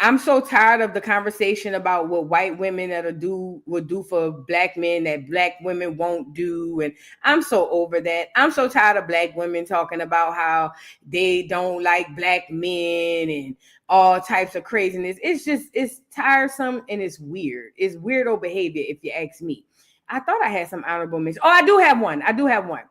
I'm so tired of the conversation about what white women would do for black men that black women won't do. And I'm so over that. I'm so tired of black women talking about how they don't like black men and all types of craziness. It's tiresome and it's weird. It's weirdo behavior, if you ask me. I thought I had some honorable mentions. Oh, I do have one.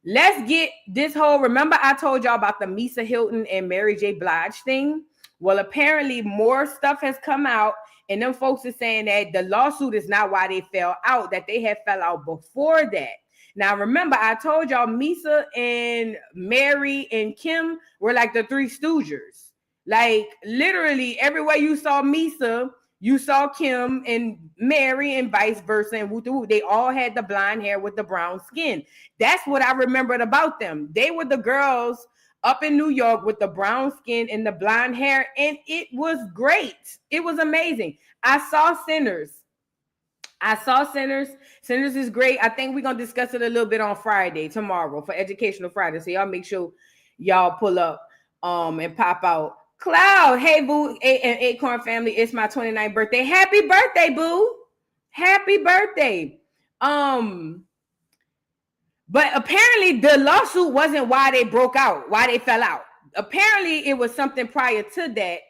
Let's get this whole, remember I told y'all about the Misa Hylton and Mary J. Blige thing? Well, apparently more stuff has come out, and them folks are saying that the lawsuit is not why they fell out, that they had fell out before that. Now, remember, I told y'all Misa and Mary and Kim were like the three Stoogers. Like, literally, everywhere you saw Misa, you saw Kim and Mary and vice versa, and they all had the blonde hair with the brown skin. That's what I remembered about them. They were the girls up in New York with the brown skin and the blonde hair, and it was great. It was amazing. I saw Sinners. Sinners is great. I think we're going to discuss it a little bit on Friday, tomorrow, for Educational Friday. So y'all make sure y'all pull up and pop out. Cloud, hey, boo, and Acorn family, it's my 29th birthday. Happy birthday, boo. Happy birthday. But apparently the lawsuit wasn't why they broke out, why they fell out. Apparently it was something prior to that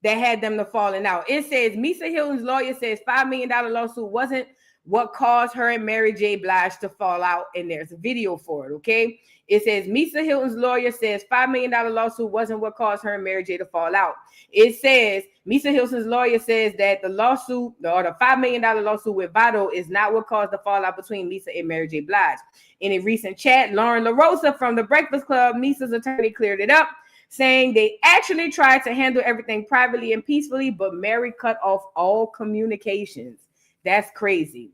had them to falling out. It says Misa Hylton's lawyer says $5 million lawsuit wasn't what caused her and Mary J. Blige to fall out, and there's a video for it, okay? It says Misa Hylton's lawyer says $5 million lawsuit wasn't what caused her and Mary J. to fall out. It says Misa Hylton's lawyer says that the lawsuit, or the $5 million lawsuit with Vado, is not what caused the fallout between Misa and Mary J. Blige. In a recent chat, Lauren LaRosa from the Breakfast Club, Misa's attorney, cleared it up, saying they actually tried to handle everything privately and peacefully, but Mary cut off all communications. That's crazy.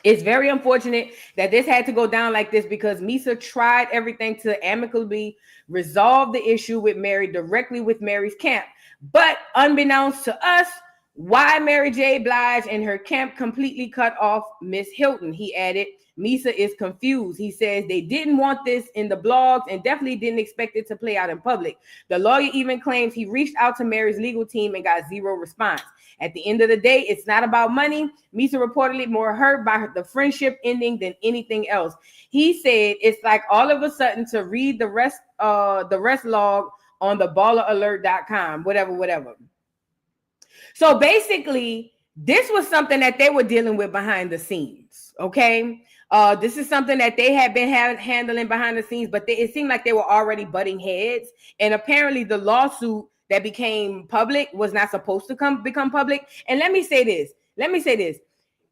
It's very unfortunate that this had to go down like this, because Misa tried everything to amicably resolve the issue with Mary directly with Mary's camp. But unbeknownst to us, why Mary J. Blige and her camp completely cut off Miss Hylton. He added, Misa is confused. He says they didn't want this in the blogs and definitely didn't expect it to play out in public. The lawyer even claims he reached out to Mary's legal team and got zero response. At the end of the day, it's not about money. Misa reportedly more hurt by the friendship ending than anything else. He said it's like all of a sudden to read the rest log on the balleralert.com, whatever. So basically, this was something that they were dealing with behind the scenes, okay? This is something that they had been handling behind the scenes, but it seemed like they were already butting heads. And apparently the lawsuit that became public was not supposed to become public. And let me say this.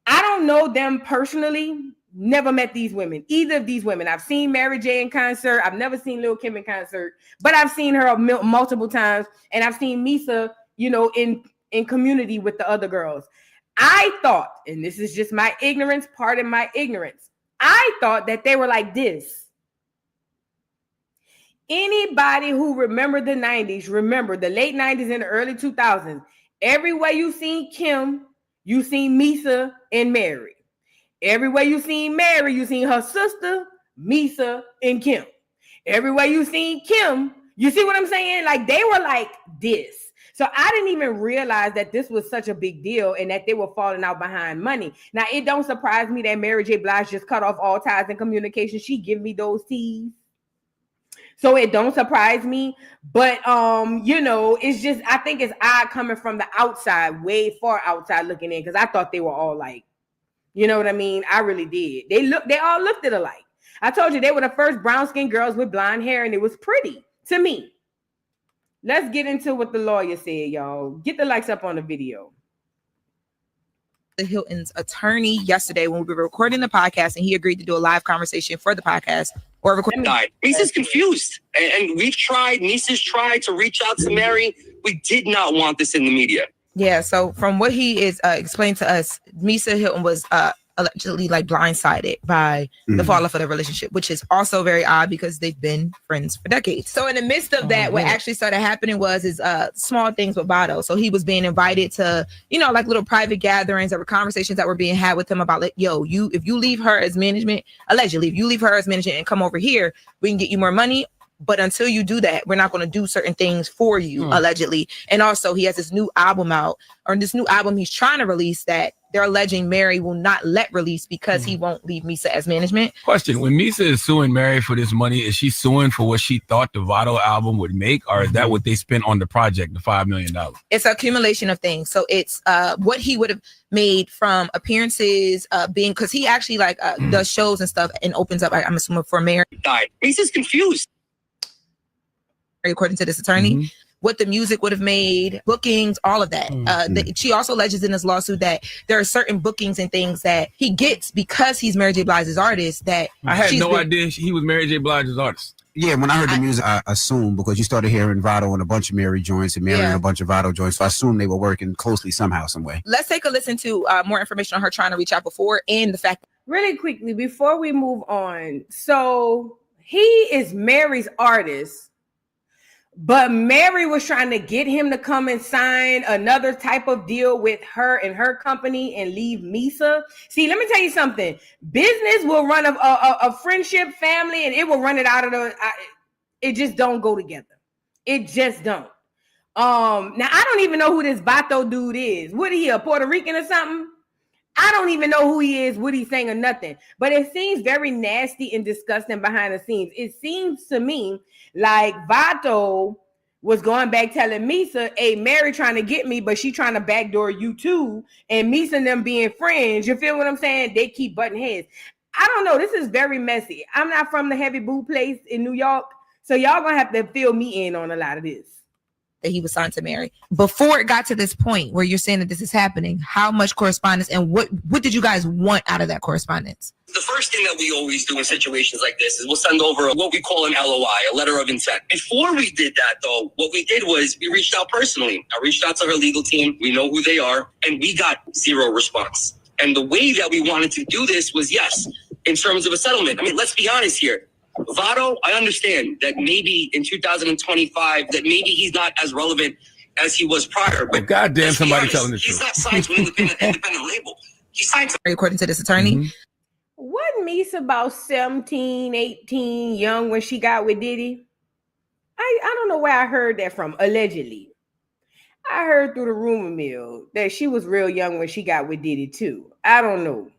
I don't know them personally. Never met these women, either of these women. I've seen Mary J in concert. I've never seen Lil' Kim in concert, but I've seen her multiple times. And I've seen Misa, in community with the other girls. I thought, and this is just my ignorance, pardon my ignorance, I thought that they were like this. Anybody who remembered the 90s, remember the late 90s and the early 2000s, everywhere you seen Kim, you seen Misa and Mary. Everywhere you seen Mary, you seen her sister, Misa and Kim. Everywhere you seen Kim, you see what I'm saying? Like they were like this. So I didn't even realize that this was such a big deal and that they were falling out behind money. Now, it don't surprise me that Mary J. Blige just cut off all ties and communication. She give me those teas. So it don't surprise me. But, it's just, I think it's odd coming from the outside, way far outside looking in, because I thought they were all like, you know what I mean? I really did. They all looked alike. I told you they were the first brown-skinned girls with blonde hair, and it was pretty to me. Let's get into what the lawyer said, y'all. Get the likes up on the video. The Hylton's attorney yesterday when we were recording the podcast, and he agreed to do a live conversation for the podcast or record. Misa's confused, and Misa's tried to reach out to Mary. We did not want this in the media. Yeah, so from what he is explained to us, Misa Hylton was allegedly like blindsided by the fallout of the relationship, which is also very odd because they've been friends for decades. So in the midst of that, what actually started happening was small things with Vado. So he was being invited to, like little private gatherings. There were conversations that were being had with him about like, if you leave her as management, allegedly, if you leave her as management and come over here, we can get you more money. But until you do that, we're not going to do certain things for you, allegedly. And also, he has this new album out, or this new album he's trying to release that they're alleging Mary will not let release because he won't leave Misa as management. Question: when Misa is suing Mary for this money, is she suing for what she thought the Vado album would make, or is that what they spent on the project, the $5 million? It's an accumulation of things. So it's what he would have made from appearances, being, because he actually does shows and stuff and opens up, I'm assuming, for Mary. Misa's confused. According to this attorney, what the music would have made, bookings, all of that. She also alleges in this lawsuit that there are certain bookings and things that he gets because he's Mary J. Blige's artist. That I had no idea he was Mary J. Blige's artist. Yeah, when I heard the music, I assumed, because you started hearing Vado on a bunch of Mary joints and Mary on a bunch of Vado joints, so I assumed they were working closely somehow, some way. Let's take a listen to more information on her trying to reach out before, and the fact. Really quickly, before we move on. So he is Mary's artist, but Mary was trying to get him to come and sign another type of deal with her and her company and leave Misa. See, let me tell you something. Business will run a friendship, family, and it will run it out of it just don't go together. It just don't. Now, I don't even know who this Vado dude is. What is he, a Puerto Rican or something? I don't even know who he is, what he's saying or nothing. But it seems very nasty and disgusting behind the scenes. It seems to me like Vado was going back telling Misa, hey, Mary trying to get me, but she trying to backdoor you too. And Misa and them being friends. You feel what I'm saying? They keep butting heads. I don't know. This is very messy. I'm not from the heavy boo place in New York. So y'all going to have to fill me in on a lot of this. That he was signed to Mary. Before it got to this point where you're saying that this is happening, how much correspondence and what did you guys want out of that correspondence? The first thing that we always do in situations like this is we'll send over what we call an LOI, a letter of intent. Before we did that, though, what we did was we reached out personally. I reached out to her legal team. We know who they are, and we got zero response. And the way that we wanted to do this was, yes, in terms of a settlement. I mean, let's be honest here. Vado, I understand that maybe in 2025, that maybe he's not as relevant as he was prior. But goddamn, somebody telling the truth. He's not signed to an independent label. He's signed to. According to this attorney. Wasn't Misa about 17, 18, young when she got with Diddy? I don't know where I heard that from, allegedly. I heard through the rumor mill that she was real young when she got with Diddy too. I don't know.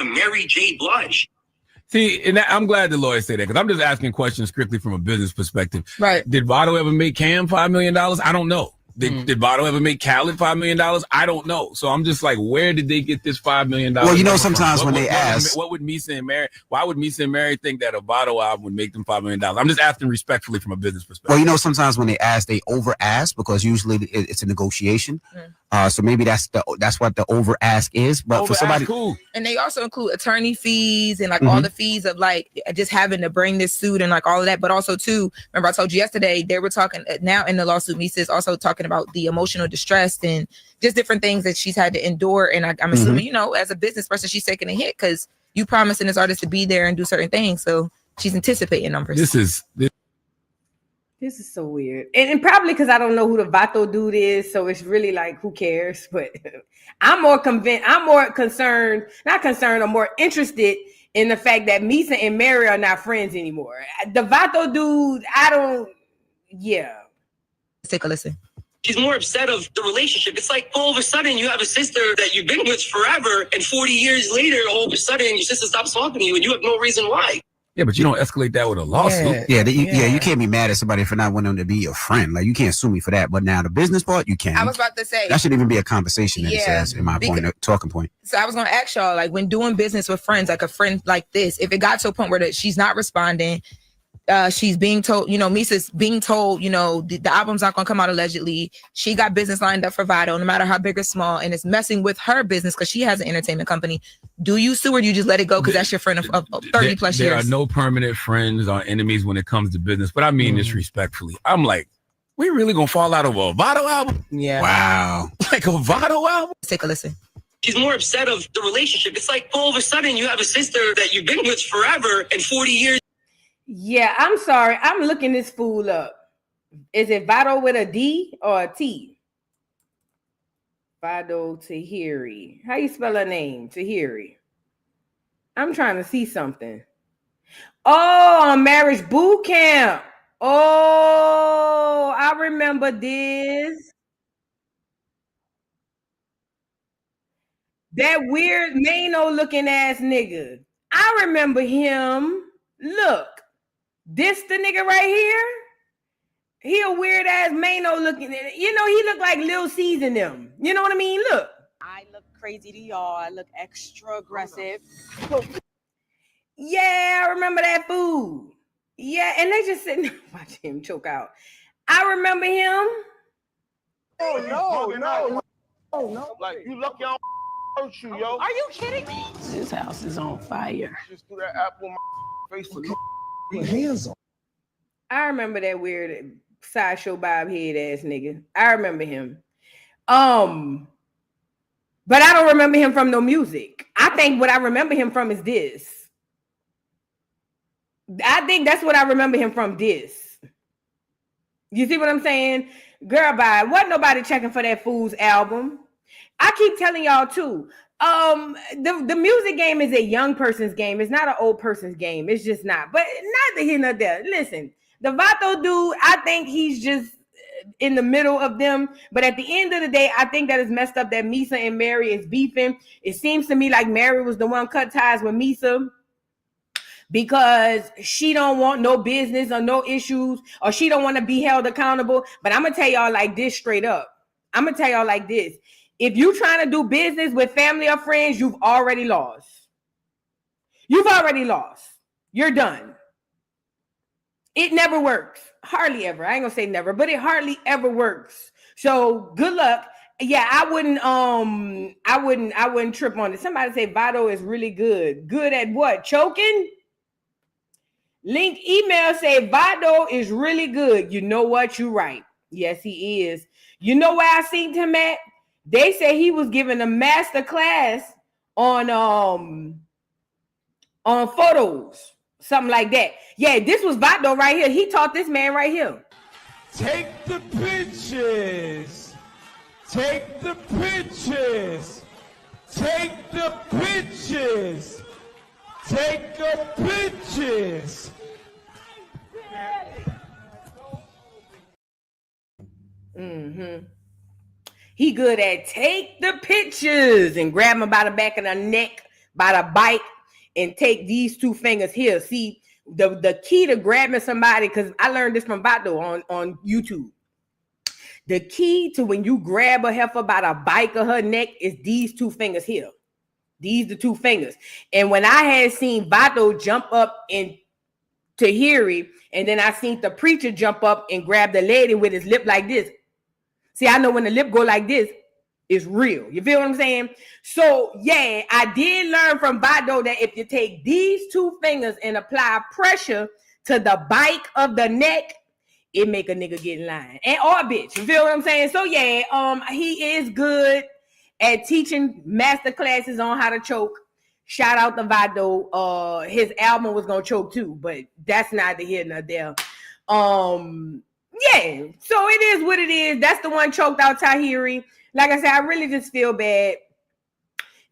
Mary J. Blige. See, and I'm glad the lawyers say that, because I'm just asking questions strictly from a business perspective. Right. Did Vado ever make Cam $5 million? I don't know. Did Vado ever make Khaled $5 million? I don't know. So I'm just like, where did they get this $5 million? Well, you know, sometimes when they ask, what would Misa and Mary? Why would Misa and Mary think that a Vado album would make them $5 million? I'm just asking respectfully from a business perspective. Well, you know, sometimes when they ask, they over ask because usually it's a negotiation. So maybe that's what the over ask is. But over for somebody, cool. And they also include attorney fees and all the fees of just having to bring this suit and all of that. But also too, remember I told you yesterday they were talking now in the lawsuit. Misa is also talking about the emotional distress and just different things that she's had to endure. And I'm assuming, as a business person, she's taking a hit because you promising this artist to be there and do certain things. So she's anticipating numbers. This is so weird. And probably because I don't know who the Vado dude is. So it's really like, who cares? But I'm more concerned, I'm more interested in the fact that Misa and Mary are not friends anymore. The Vado dude, Let's take a listen. She's more upset of the relationship. It's like all of a sudden you have a sister that you've been with forever, and 40 years later, all of a sudden your sister stops talking to you and you have no reason why. Yeah, but you don't escalate that with a lawsuit. You can't be mad at somebody for not wanting to be your friend. Like, you can't sue me for that. But now the business part, you can. I was about to say that shouldn't even be a conversation. In my talking point. So I was going to ask y'all, when doing business with friends, like a friend like this, if it got to a point where she's not responding, she's being told, Misa's being told, the album's not going to come out allegedly. She got business lined up for Vado, no matter how big or small, and it's messing with her business because she has an entertainment company. Do you sue or do you just let it go because that's your friend of 30 plus years? There are no permanent friends or enemies when it comes to business, but I mean this respectfully. I'm like, we really going to fall out of a Vado album? Yeah. Wow. Like a Vado album? Let's take a listen. She's more upset of the relationship. It's like all of a sudden you have a sister that you've been with forever, and 40 years. Yeah, I'm sorry. I'm looking this fool up. Is it Vado with a D or a T? Vado Tahiri. How you spell her name? Tahiri. I'm trying to see something. Oh, on Marriage Boot Camp. Oh, I remember this. That weird Mano looking ass nigga. I remember him. Look, this the nigga right here. He a weird ass Mano looking. You know, he look like Lil C's in them. You know what I mean? Look. I look crazy to y'all. I look extra aggressive. Yeah, I remember that food. Yeah, and they just sitting there watching him choke out. I remember him. Oh, no. Like, you lucky I don't hurt you, yo. Are you kidding me? This house is on fire. Just threw that apple in my face for no Hands on. I remember that weird sideshow bob head ass nigga. I remember him. But I don't remember him from no music. I think what I remember him from is this. I think that's what I remember him from this. You see what I'm saying? Girl, bye. Wasn't nobody checking for that Fool's album. I keep telling y'all too. The music game is a young person's game. It's not an old person's game. It's just not. But neither here nor there. Listen, the Vado dude, I think he's just in the middle of them. But at the end of the day, I think that is messed up that Misa and Mary is beefing. It seems to me like Mary was the one cut ties with Misa because she don't want no business or no issues, or she don't want to be held accountable. But I'm going to tell y'all like this straight up. I'm going to tell y'all like this. If you trying to do business with family or friends, you've already lost. You've already lost. You're done. It never works. Hardly ever. I ain't gonna say never, but it hardly ever works. So good luck. Yeah, I wouldn't trip on it. Somebody say Vado is really good. Good at what? Choking? Link email say Vado is really good. You know what? You're right. Yes, he is. You know where I seen him at? They say he was giving a master class on photos. Something like that. Yeah, this was Vado right here. He taught this man right here. Take the pictures. Take the pictures. Take the pictures. Take the pictures. He good at take the pictures and grab him by the back of the neck, by the bike, and take these two fingers here. See, the key to grabbing somebody, because I learned this from Vado on YouTube. The key to when you grab a heifer by the bike of her neck is these two fingers here. These the two fingers. And when I had seen Vado jump up in Tahiri, and then I seen the preacher jump up and grab the lady with his lip like this. See, I know when the lip go like this, it's real. You feel what I'm saying? So, yeah, I did learn from Vado that if you take these two fingers and apply pressure to the bike of the neck, it make a nigga get in line. And or bitch. You feel what I'm saying? So, yeah, he is good at teaching master classes on how to choke. Shout out to Vado. His album was going to choke too, but that's neither here nor there. Yeah, so it is what it is. That's the one choked out Tahiri. Like I said, I really just feel bad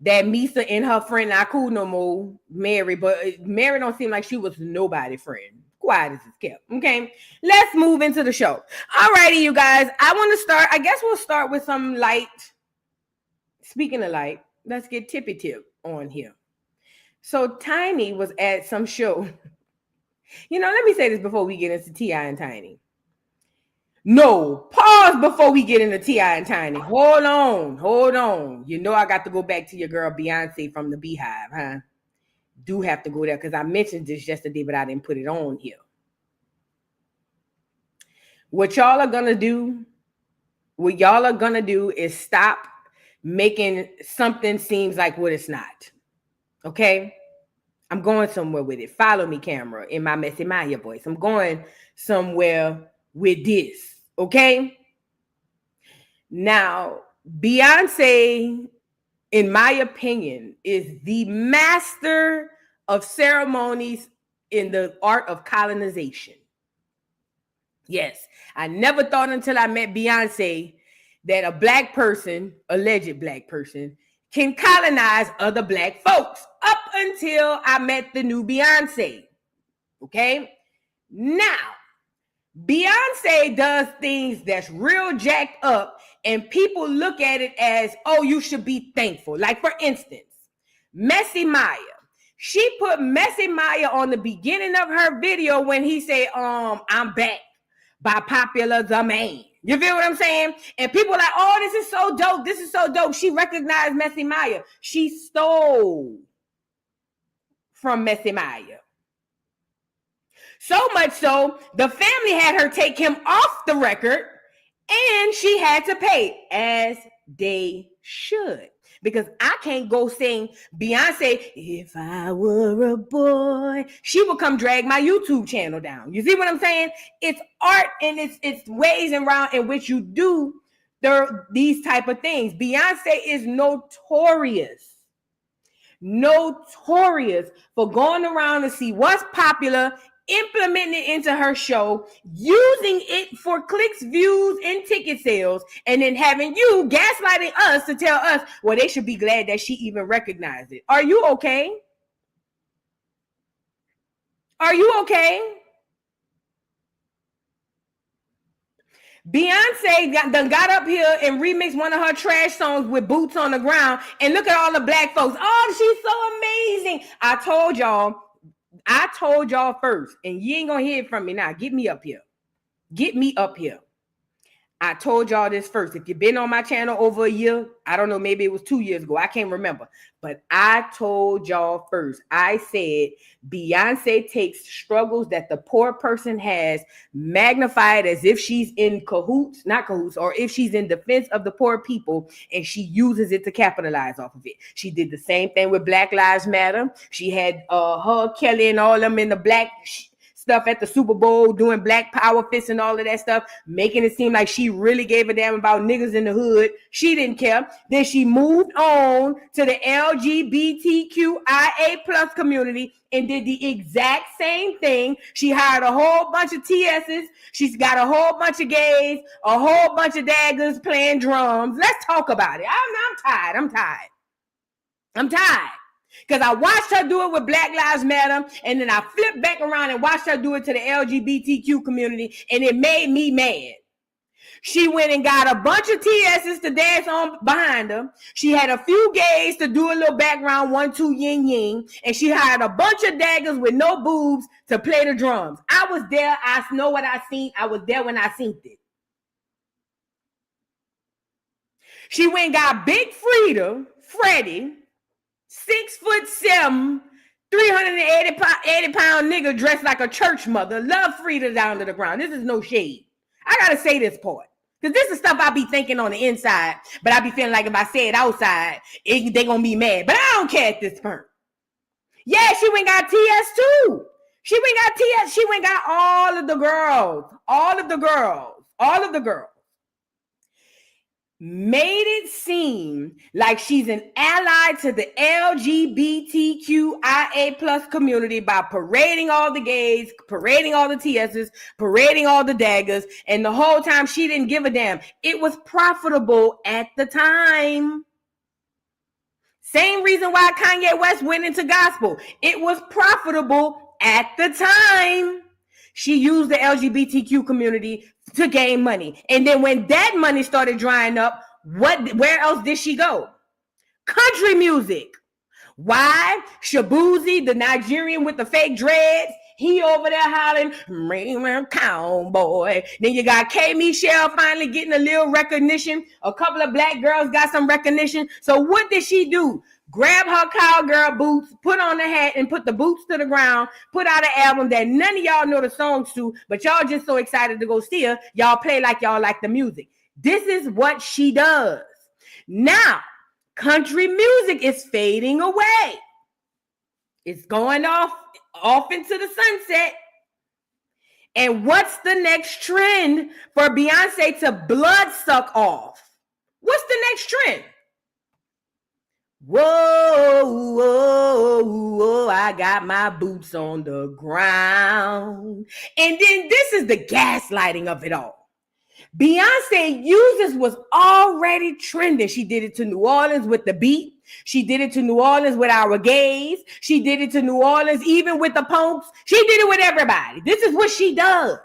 that Misa and her friend not cool no more, Mary. But Mary don't seem like she was nobody's friend. Quiet as it's kept. Okay, let's move into the show. All righty, you guys. I want to start. I guess we'll start with some light. Speaking of light, let's get Tippy Tip on here. So Tiny was at some show. You know, let me say this before we get into T.I. and Tiny. No, pause before we get into T.I. and Tiny. Hold on. You know I got to go back to your girl Beyoncé from the Beehive, huh? Do have to go there because I mentioned this yesterday, but I didn't put it on here. What y'all are gonna do is stop making something seems like what it's not. Okay? I'm going somewhere with it. Follow me, camera, in my Messy Maya voice. I'm going somewhere with this. Okay. Now, Beyonce, in my opinion, is the master of ceremonies in the art of colonization. Yes, I never thought until I met Beyonce that a black person, alleged black person, can colonize other black folks up until I met the new Beyonce. Okay? Now, Beyonce does things that's real jacked up, and people look at it as, oh, you should be thankful. Like, for instance, Messy Maya. She put Messy Maya on the beginning of her video when he said, I'm back by popular demand. You feel what I'm saying? And people are like, oh, this is so dope. This is so dope. She recognized Messy Maya. She stole from Messy Maya. So much so, the family had her take him off the record, and she had to pay, as they should. Because I can't go sing Beyonce, if I were a boy. She will come drag my YouTube channel down. You see what I'm saying? It's art, and it's ways around in which you do these type of things. Beyonce is notorious for going around to see what's popular, implementing it into her show, using it for clicks, views, and ticket sales, and then having you gaslighting us to tell us, well, they should be glad that she even recognized it. Are you okay? Are you okay? Beyonce got up here and remixed one of her trash songs with Boots on the Ground, and look at all the black folks. Oh, she's so amazing. I told y'all first, and you ain't gonna hear it from me now. Get me up here. I told y'all this first. If you've been on my channel over a year, I don't know, maybe it was 2 years ago. I can't remember. But I told y'all first. I said Beyonce takes struggles that the poor person has, magnified as if she's in cahoots, not cahoots, or if she's in defense of the poor people, and she uses it to capitalize off of it. She did the same thing with Black Lives Matter. She had her, Kelly, and all of them in the black stuff at the Super Bowl, doing black power fists and all of that stuff, making it seem like she really gave a damn about niggas in the hood. She didn't care. Then she moved on to the LGBTQIA plus community and did the exact same thing. She hired a whole bunch of TSs. She's got a whole bunch of gays, a whole bunch of daggers playing drums. Let's talk about it. I'm tired. Because I watched her do it with Black Lives Matter, and then I flipped back around and watched her do it to the LGBTQ community, and it made me mad. She went and got a bunch of TSs to dance on behind her. She had a few gays to do a little background 1-2 yin yin, and she hired a bunch of daggers with no boobs to play the drums. I was there. I know what I seen. I was there when I seen it. She went and got Big Freddie, 6'7", 380-pound nigga dressed like a church mother. Love Frida down to the ground. This is no shade. I gotta say this part, because this is stuff I be thinking on the inside, but I be feeling like if I say it outside, they gonna be mad. But I don't care at this point. Yeah, she went got TS too. She went got all of the girls. Made it seem like she's an ally to the LGBTQIA plus community by parading all the gays, parading all the TSs, parading all the daggers, and the whole time she didn't give a damn. It was profitable at the time. Same reason why Kanye West went into gospel. It was profitable at the time. She used the LGBTQ community to gain money. And then when that money started drying up, where else did she go? Country music. Why? Shabuzi, the Nigerian with the fake dreads, he over there hollering, cowboy. Then you got K. Michelle finally getting a little recognition. A couple of black girls got some recognition. So what did she do? Grab her cowgirl boots, put on the hat, and put the boots to the ground, put out an album that none of y'all know the songs to, but y'all just so excited to go see her, y'all play like y'all like the music. This is what she does. Now, country music is fading away. It's going off into the sunset. And what's the next trend for Beyonce to blood suck off? What's the next trend? Whoa, whoa, whoa, I got my boots on the ground. And then this is the gaslighting of it all. Beyonce uses was already trending. She did it to New Orleans with the beat. She did it to New Orleans with our gays. She did it to New Orleans even with the punks. She did it with everybody. This is what she does.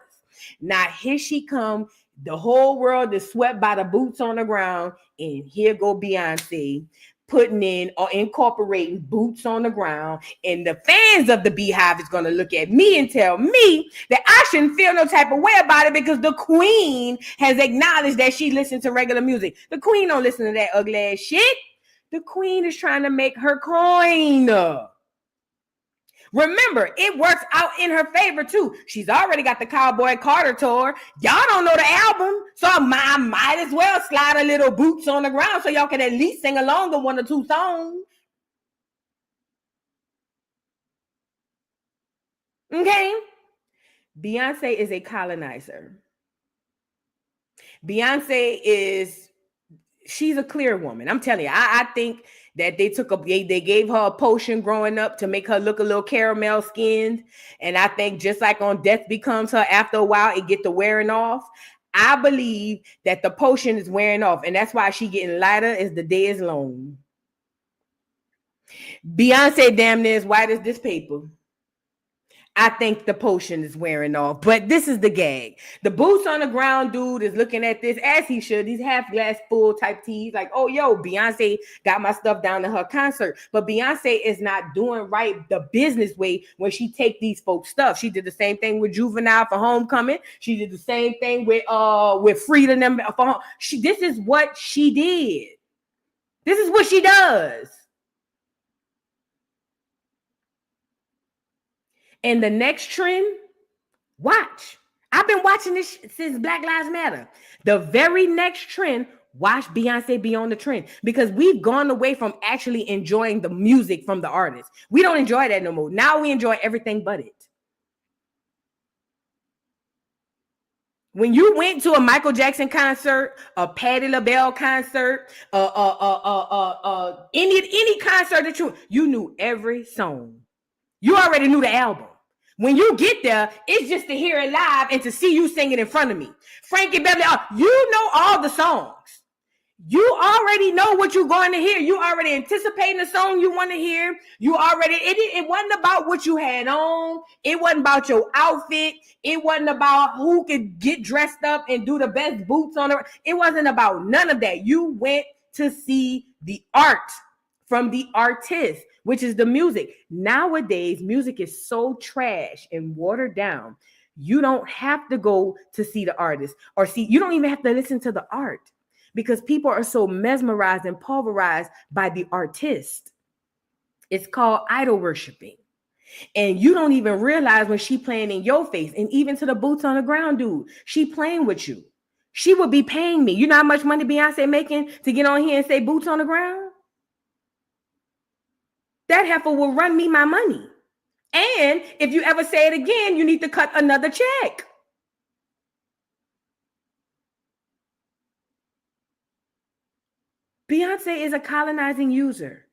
Now here she come. The whole world is swept by the boots on the ground. And here go Beyonce putting in or incorporating boots on the ground. And the fans of the Beehive is going to look at me and tell me that I shouldn't feel no type of way about it because the queen has acknowledged that she listens to regular music. The queen don't listen to that ugly ass shit. The queen is trying to make her coin. Remember, it works out in her favor too. She's already got the Cowboy Carter tour. Y'all don't know the album, so I might as well slide a little boots on the ground so y'all can at least sing along to one or two songs. Okay? Beyonce is a colonizer. She's a clear woman. I'm telling you, I think that they gave her a potion growing up to make her look a little caramel skinned. And I think just like on Death Becomes Her, after a while, it get to wearing off. I believe that the potion is wearing off. And that's why she getting lighter as the day is long. Beyonce damn near as white as this paper. I think the potion is wearing off, but this is the gag. The boots on the ground dude is looking at this as he should. These half glass full type teas, like, oh, yo, Beyonce got my stuff down to her concert. But Beyonce is not doing right the business way when she take these folks' stuff. She did the same thing with Juvenile for Homecoming. She did the same thing with Frida and them for home. This is what she did. This is what she does. And the next trend, watch. I've been watching this since Black Lives Matter. The very next trend, watch Beyonce be on the trend because we've gone away from actually enjoying the music from the artist. We don't enjoy that no more. Now we enjoy everything but it. When you went to a Michael Jackson concert, a Patti LaBelle concert, any concert that you knew every song. You already knew the album. When you get there, it's just to hear it live and to see you singing in front of me. Frankie Beverly, you know all the songs. You already know what you're going to hear. You already anticipating the song you want to hear. It wasn't about what you had on. It wasn't about your outfit. It wasn't about who could get dressed up and do the best boots on it. It wasn't about none of that. You went to see the art from the artist, which is the music. Nowadays, music is so trash and watered down. You don't have to go to see the artist you don't even have to listen to the art because people are so mesmerized and pulverized by the artist. It's called idol worshiping. And you don't even realize when she playing in your face and even to the boots on the ground dude, she playing with you. She would be paying me. You know how much money Beyonce making to get on here and say boots on the ground? That heifer will run me my money. And if you ever say it again, you need to cut another check. Beyonce is a colonizing user.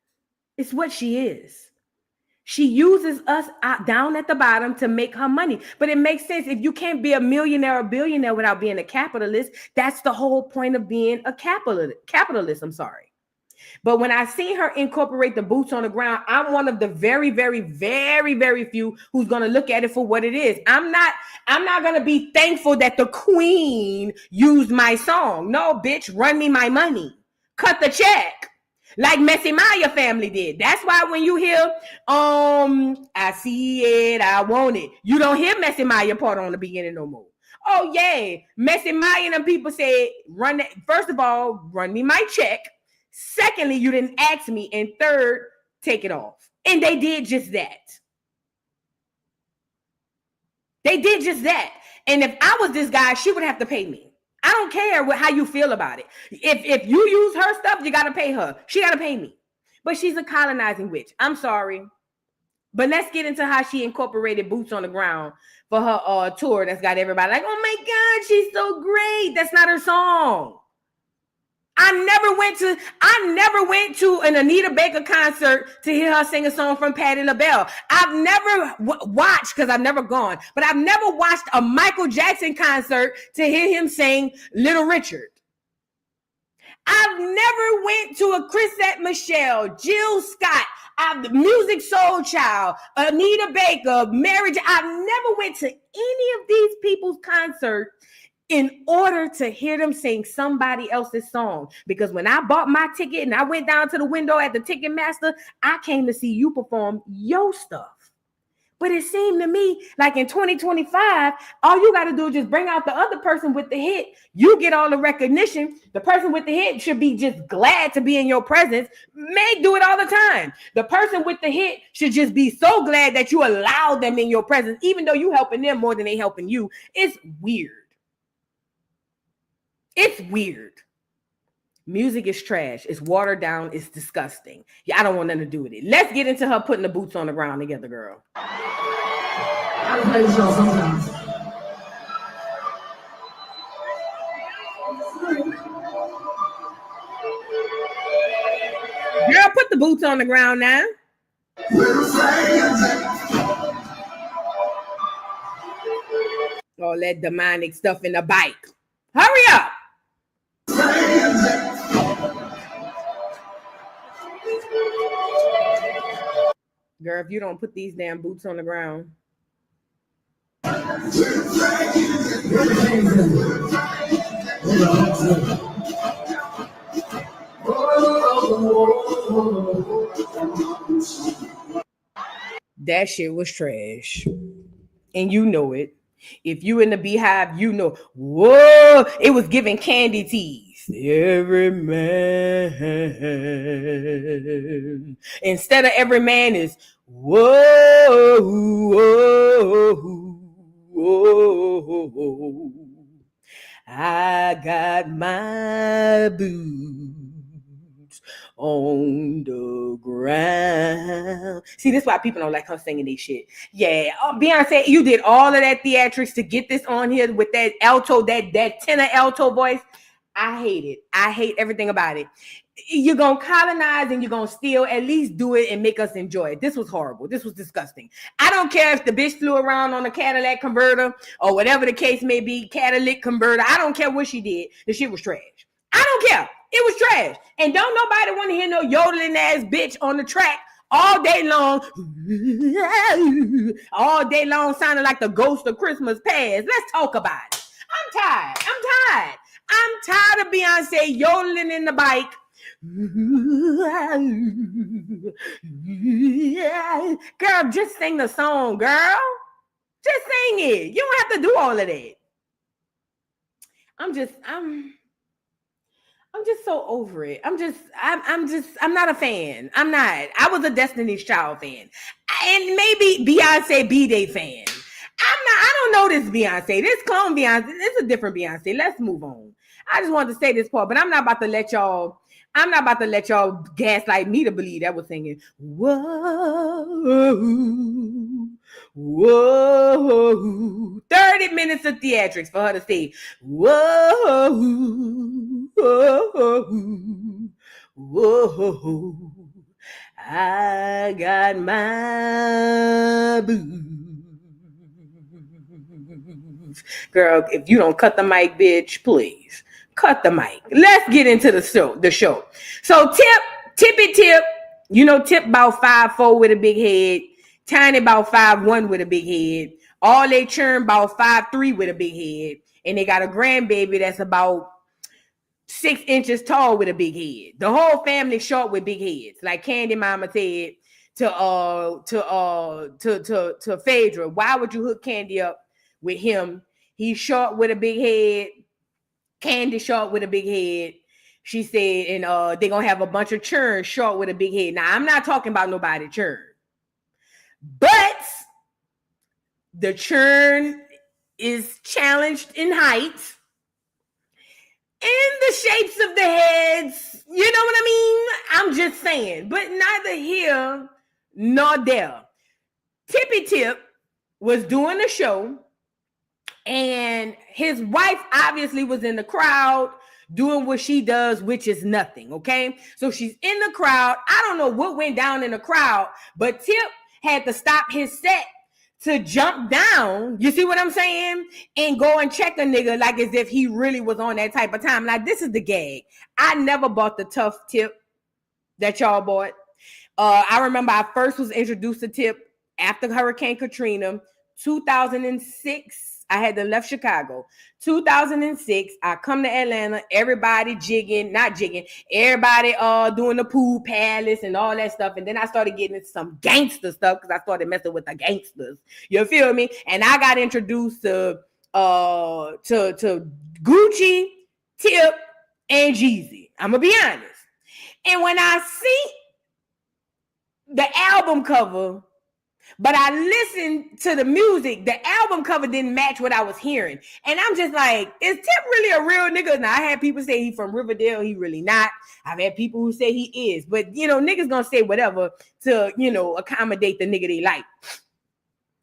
It's what she is. She uses us down at the bottom to make her money. But it makes sense. If you can't be a millionaire or billionaire without being a capitalist, that's the whole point of being a capitalist. I'm sorry. But when I see her incorporate the boots on the ground, I'm one of the very, very, very, very few who's going to look at it for what it is. I'm not going to be thankful that the queen used my song. No, bitch, run me my money. Cut the check. Like Messy Maya family did. That's why when you hear, I see it, I want it. You don't hear Messy Maya part on the beginning no more. Oh, yeah. Messy Maya and them people said, first of all, run me my check. Secondly, you didn't ask me. And third, take it off. And they did just that. They did just that. And if I was this guy, she would have to pay me. I don't care how you feel about it. If you use her stuff, you got to pay her. She got to pay me. But she's a colonizing witch. I'm sorry. But let's get into how she incorporated boots on the ground for her tour that's got everybody like, oh my God, she's so great. That's not her song. I never went to an Anita Baker concert to hear her sing a song from Patti LaBelle. I've never watched, because I've never gone, but I've never watched a Michael Jackson concert to hear him sing Little Richard. I've never went to a Chrisette Michele, Jill Scott, Music Soul Child, Anita Baker, Mary J. I've never went to any of these people's concerts in order to hear them sing somebody else's song. Because when I bought my ticket and I went down to the window at the Ticketmaster, I came to see you perform your stuff. But it seemed to me like in 2025, all you got to do is just bring out the other person with the hit. You get all the recognition. The person with the hit should be just glad to be in your presence. May do it all the time. The person with the hit should just be so glad that you allow them in your presence, even though you helping them more than they helping you. It's weird. It's weird. Music is trash. It's watered down. It's disgusting. Yeah, I don't want nothing to do with it. Let's get into her putting the boots on the ground together, girl. I play this show sometimes. Girl, put the boots on the ground now. All that demonic stuff in the bike. Hurry up. Girl, if you don't put these damn boots on the ground. That shit was trash. And you know it. If you in the Beehive, you know. Whoa, it was giving candy tease. Every man. Instead of every man is whoa, whoa, whoa. I got my boots on the ground. See, this is why people don't like her singing this shit. Yeah, Beyonce, you did all of that theatrics to get this on here with that alto, that tenor alto voice. I hate it. I hate everything about it. You're going to colonize and you're going to steal. At least do it and make us enjoy it. This was horrible. This was disgusting. I don't care if the bitch flew around on a Cadillac converter or whatever the case may be, catalytic converter. I don't care what she did. The shit was trash. I don't care. It was trash. And don't nobody want to hear no yodeling ass bitch on the track all day long. All day long sounding like the ghost of Christmas past. Let's talk about it. I'm tired. I'm tired of Beyonce yodeling in the bike. Girl, just sing the song, girl. Just sing it. You don't have to do all of that. I'm just so over it. I'm not a fan. I'm not. I was a Destiny's Child fan. And maybe Beyonce B-Day fan. I don't know this Beyonce. This clone Beyonce. It's a different Beyonce. Let's move on. I just wanted to say this part, but I'm not about to let y'all gaslight me to believe that was singing. Whoa, whoa. 30 minutes of theatrics for her to say, whoa, whoa, whoa. I got my boots. Girl, if you don't cut the mic, bitch, please. Cut the mic. Let's get into the show. So Tippy Tip, you know, Tip about 5'4" with a big head. Tiny about 5'1" with a big head. All they churn about 5'3" with a big head. And they got a grandbaby that's about 6 inches tall with a big head. The whole family short with big heads. Like Candy Mama said to Phaedra, why would you hook Candy up with him? He's short with a big head. Candy short with a big head. She said, and they're going to have a bunch of churn short with a big head. Now, I'm not talking about nobody churn. But the churn is challenged in height. In the shapes of the heads. You know what I mean? I'm just saying. But neither here nor there. Tippy Tip was doing a show. And his wife obviously was in the crowd. doing what she does, which is nothing, okay? So she's in the crowd. I don't know what went down in the crowd, but Tip had to stop his set to jump down, you see what I'm saying? And go and check a nigga like as if he really was on that type of time. Like, this is the gag. I never bought the tough Tip that y'all bought. I remember I first was introduced to Tip after Hurricane Katrina, 2006. I had to left Chicago. 2006, I come to Atlanta, everybody everybody doing the pool palace and all that stuff. And then I started getting into some gangster stuff because I started messing with the gangsters. You feel me? And I got introduced to Gucci, Tip, and Jeezy. I'm gonna be honest. And when I see the album cover, but I listened to the music, the album cover didn't match what I was hearing. And I'm just like, is Tip really a real nigga? Now, I had people say he from Riverdale. He really not. I've had people who say he is. But, niggas gonna say whatever to, accommodate the nigga they like.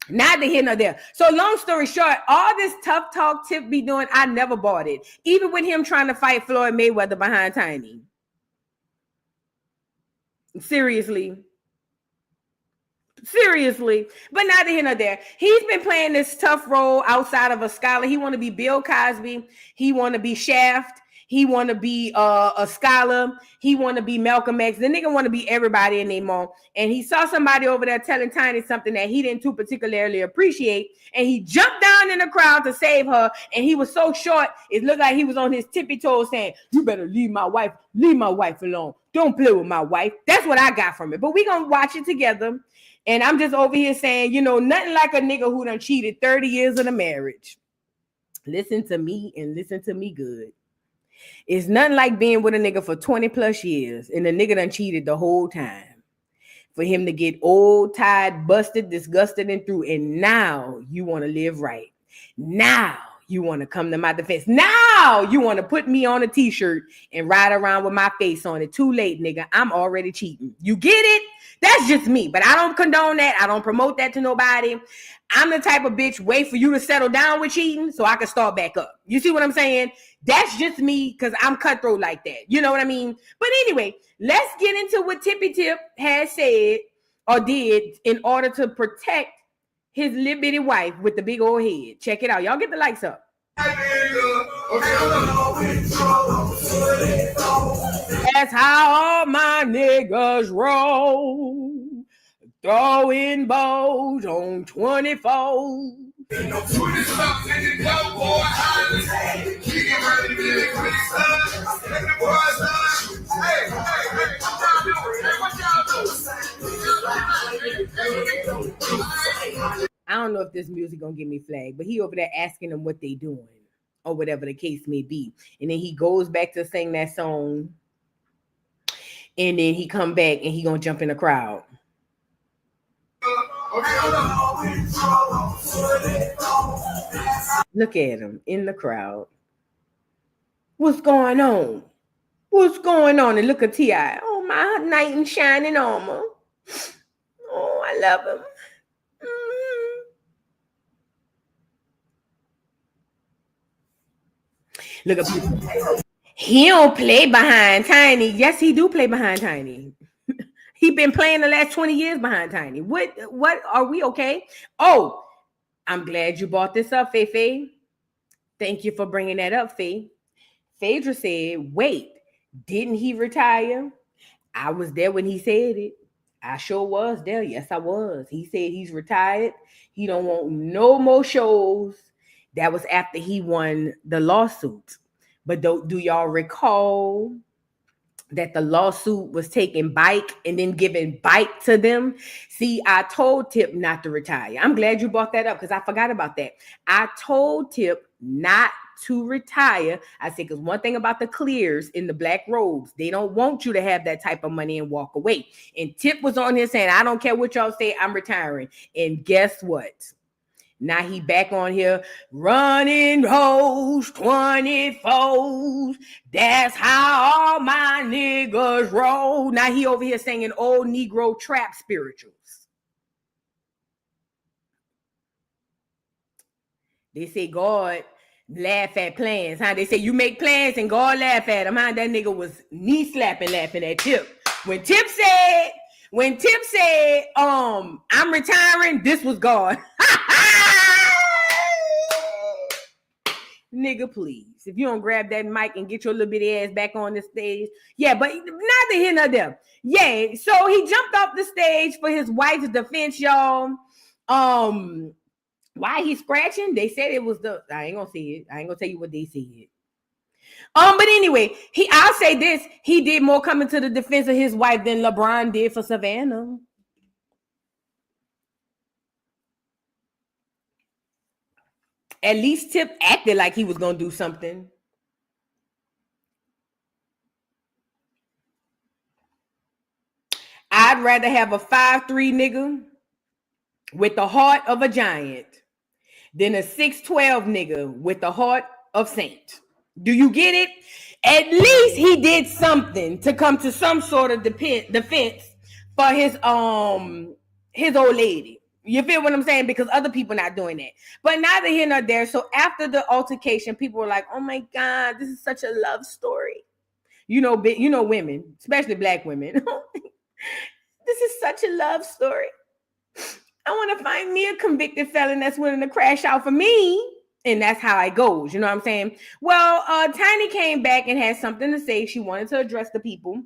Neither here nor there. So long story short, all this tough talk Tip be doing, I never bought it. Even with him trying to fight Floyd Mayweather behind Tiny. Seriously, but neither here nor there. He's been playing this tough role outside of a scholar. He want to be Bill Cosby. He want to be Shaft. He want to be a scholar. He want to be Malcolm X. The nigga want to be everybody in their mall. And he saw somebody over there telling Tiny something that he didn't too particularly appreciate. And he jumped down in the crowd to save her. And he was so short, it looked like he was on his tippy toes saying, "You better leave my wife alone. Don't play with my wife." That's what I got from it. But we gonna watch it together. And I'm just over here saying, nothing like a nigga who done cheated 30 years of the marriage. Listen to me and listen to me good. It's nothing like being with a nigga for 20 plus years and the nigga done cheated the whole time. For him to get old, tired, busted, disgusted, and through. And now you want to live right. Now you want to come to my defense. Now you want to put me on a t-shirt and ride around with my face on it. Too late, nigga. I'm already cheating. You get it? That's just me, but I don't condone that. I don't promote that to nobody. I'm the type of bitch wait for you to settle down with cheating so I can start back up. You see what I'm saying? That's just me because I'm cutthroat like that. You know what I mean? But anyway, let's get into what Tippy Tip has said or did in order to protect his little bitty wife with the big old head. Check it out. Y'all get the lights up. That's how all my niggas roll. Throwing bows on 24. I don't know if this music gonna get me flagged, but he over there asking them what they doing or whatever the case may be. And then he goes back to sing that song. And then he come back and he gonna jump in the crowd. Look at him in the crowd. What's going on? What's going on? And look at T.I. Oh, my knight in shining armor. Oh, I love him. Look at people. He don't play behind Tiny. Yes, he do play behind Tiny. He been playing the last 20 years behind Tiny. What are we okay? Oh, I'm glad you brought this up, Faye. Thank you for bringing that up, Faye. Phaedra said, wait, didn't he retire? I was there when he said it. I sure was there. Yes, I was. He said he's retired. He don't want no more shows. That was after he won the lawsuit. But do y'all recall that the lawsuit was taking Bike and then giving Bike to them? See, I told Tip not to retire. I'm glad you brought that up because I forgot about that. I told Tip not to retire. I said, because one thing about the clears in the black robes, they don't want you to have that type of money and walk away. And Tip was on here saying, I don't care what y'all say, I'm retiring. And guess what? Now he back on here running hoes, 24s. That's how all my niggas roll. Now he over here singing old Negro trap spirituals. They say God Laugh at plans, huh? They say you make plans and God laugh at them, huh? That nigga was knee slapping, laughing at Tip. When Tip said, I'm retiring, this was God. Nigga, please. If you don't grab that mic and get your little bitty ass back on the stage. Yeah, but neither here nor there. Yeah, so he jumped off the stage for his wife's defense, y'all. Why he scratching? They said it was I ain't gonna say it. I ain't gonna tell you what they said. But anyway, I'll say this. He did more coming to the defense of his wife than LeBron did for Savannah. At least Tip acted like he was going to do something. I'd rather have a 5'3" nigga with the heart of a giant than a 6'12" nigga with the heart of Saint. Do you get it? At least he did something to come to some sort of defense for his old lady. You feel what I'm saying? Because other people not doing that. But neither here nor there. So after the altercation, people were like, "Oh my God, this is such a love story." You know, women, especially black women. This is such a love story. I want to find me a convicted felon that's willing to crash out for me. And that's how it goes. You know what I'm saying? Well, Tiny came back and had something to say. She wanted to address the people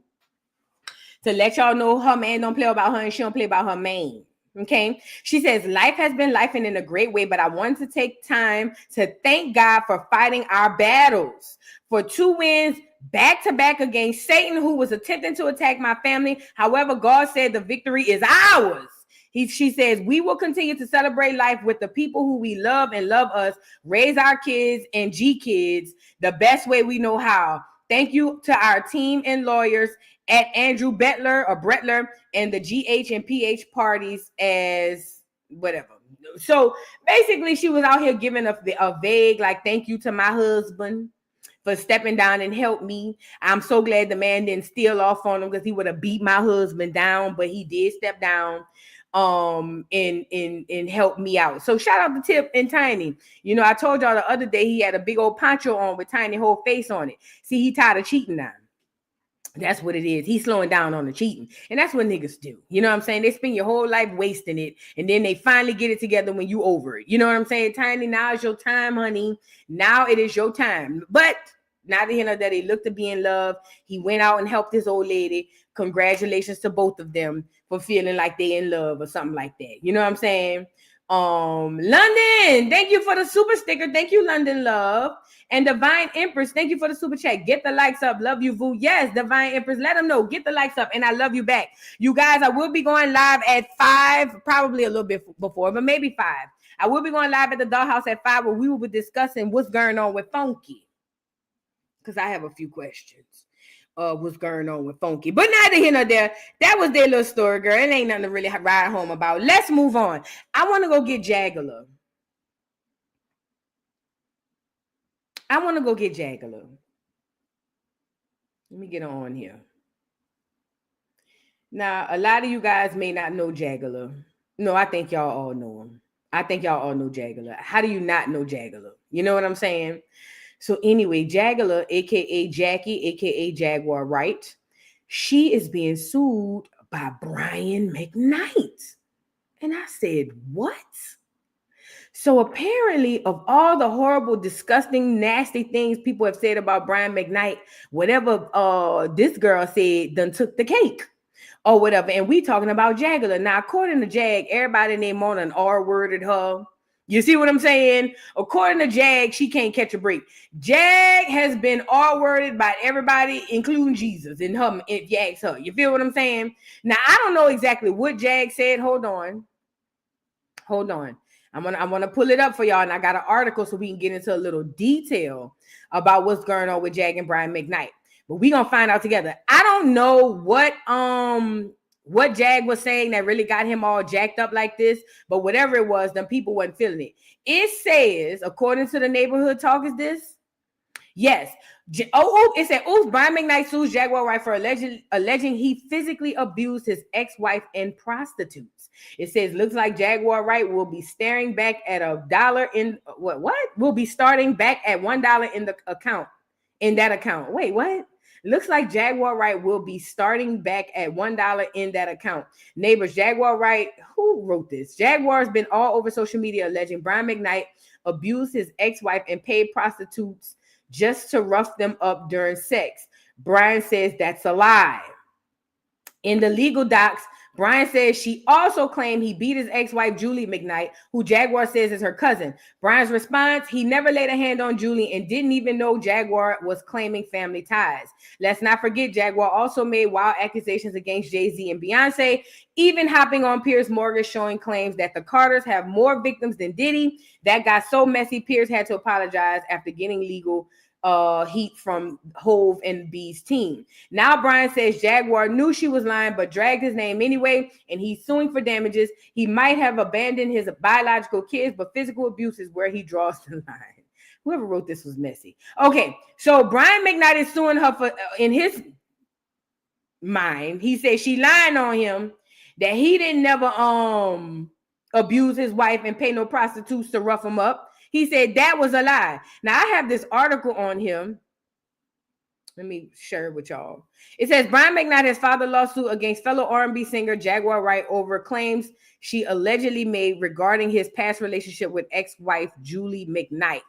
to let y'all know her man don't play about her and she don't play about her man. Okay. She says, life has been lifing in a great way, but I wanted to take time to thank God for fighting our battles, for 2 wins back to back against Satan, who was attempting to attack my family. However, God said the victory is ours. She says, we will continue to celebrate life with the people who we love and love us, raise our kids and G kids the best way we know how. Thank you to our team and lawyers at Andrew Bretler and the GH and PH parties as whatever. So basically she was out here giving a vague, like, thank you to my husband for stepping down and help me. I'm so glad the man didn't steal off on him because he would have beat my husband down, but he did step down and help me out. So shout out to Tip and Tiny. You know, I told y'all the other day he had a big old poncho on with Tiny whole face on it. See, he tired of cheating now. That's what it is. He's slowing down on the cheating. And that's what niggas do. You know what I'm saying? They spend your whole life wasting it. And then they finally get it together when you over it. You know what I'm saying? Tiny, now is your time, honey. Now it is your time. But neither here nor there, they look to be in love. He went out and helped this old lady. Congratulations to both of them for feeling like they in love or something like that. You know what I'm saying? London, thank you for the super sticker. Thank you, London Love. And Divine Empress, thank you for the super chat. Get the likes up. Love you, Vu. Yes, Divine Empress, let them know. Get the likes up. And I love you back. You guys, I will be going live at 5, probably a little bit before, but maybe 5. I will be going live at the Dollhouse at 5 where we will be discussing what's going on with Funky. Because I have a few questions. What's going on with Funky. But neither here nor there. That was their little story, girl. It ain't nothing to really ride home about. Let's move on. I want to go get Jaguar. Let me get on here. Now, a lot of you guys may not know Jaguar. No, I think y'all all know him. I think y'all all know Jaguar. How do you not know Jaguar? You know what I'm saying? So anyway, Jaguar, a.k.a. Jackie, a.k.a. Jaguar Wright, she is being sued by Brian McKnight. And I said, what? So apparently, of all the horrible, disgusting, nasty things people have said about Brian McKnight, whatever this girl said done took the cake or whatever. And we talking about Jaguar. Now, according to Jag, everybody named on an R-worded her. You see what I'm saying? According to Jag, she can't catch a break. Jag has been R-worded by everybody, including Jesus, and her, if you ask her. You feel what I'm saying? Now, I don't know exactly what Jag said. Hold on. I'm gonna pull it up for y'all, and I got an article so we can get into a little detail about what's going on with Jag and Brian McKnight. But we gonna find out together. I don't know what Jag was saying that really got him all jacked up like this, but whatever it was, them people wasn't feeling it. It says, according to the neighborhood talk, is this: Yes. It said, oops, Brian McKnight sues Jaguar Wright for alleging he physically abused his ex-wife and prostitutes. It says, looks like Jaguar Wright will be staring back at $1 in what? Will be starting back at $1 in the account. In that account. Wait, what? Looks like Jaguar Wright will be starting back at $1 in that account. Neighbors, Jaguar Wright, who wrote this? Jaguar's been all over social media alleging Brian McKnight abused his ex-wife and paid prostitutes just to rough them up during sex. Brian says that's a lie. In the legal docs, Brian says she also claimed he beat his ex-wife, Julie McKnight, who Jaguar says is her cousin. Brian's response, he never laid a hand on Julie and didn't even know Jaguar was claiming family ties. Let's not forget, Jaguar also made wild accusations against Jay-Z and Beyonce, even hopping on Piers Morgan, showing claims that the Carters have more victims than Diddy. That got so messy, Piers had to apologize after getting legal heat from Hove and B's team. Now Brian says Jaguar knew she was lying but dragged his name anyway, and he's suing for damages. He might have abandoned his biological kids, but physical abuse is where he draws the line. Whoever wrote this was messy. Okay, so Brian McKnight is suing her for, in his mind, he says she lying on him, that he didn't never abuse his wife and pay no prostitutes to rough him up. He said that was a lie. Now, I have this article on him. Let me share it with y'all. It says, Brian McKnight has filed a lawsuit against fellow R&B singer Jaguar Wright over claims she allegedly made regarding his past relationship with ex-wife Julie McKnight.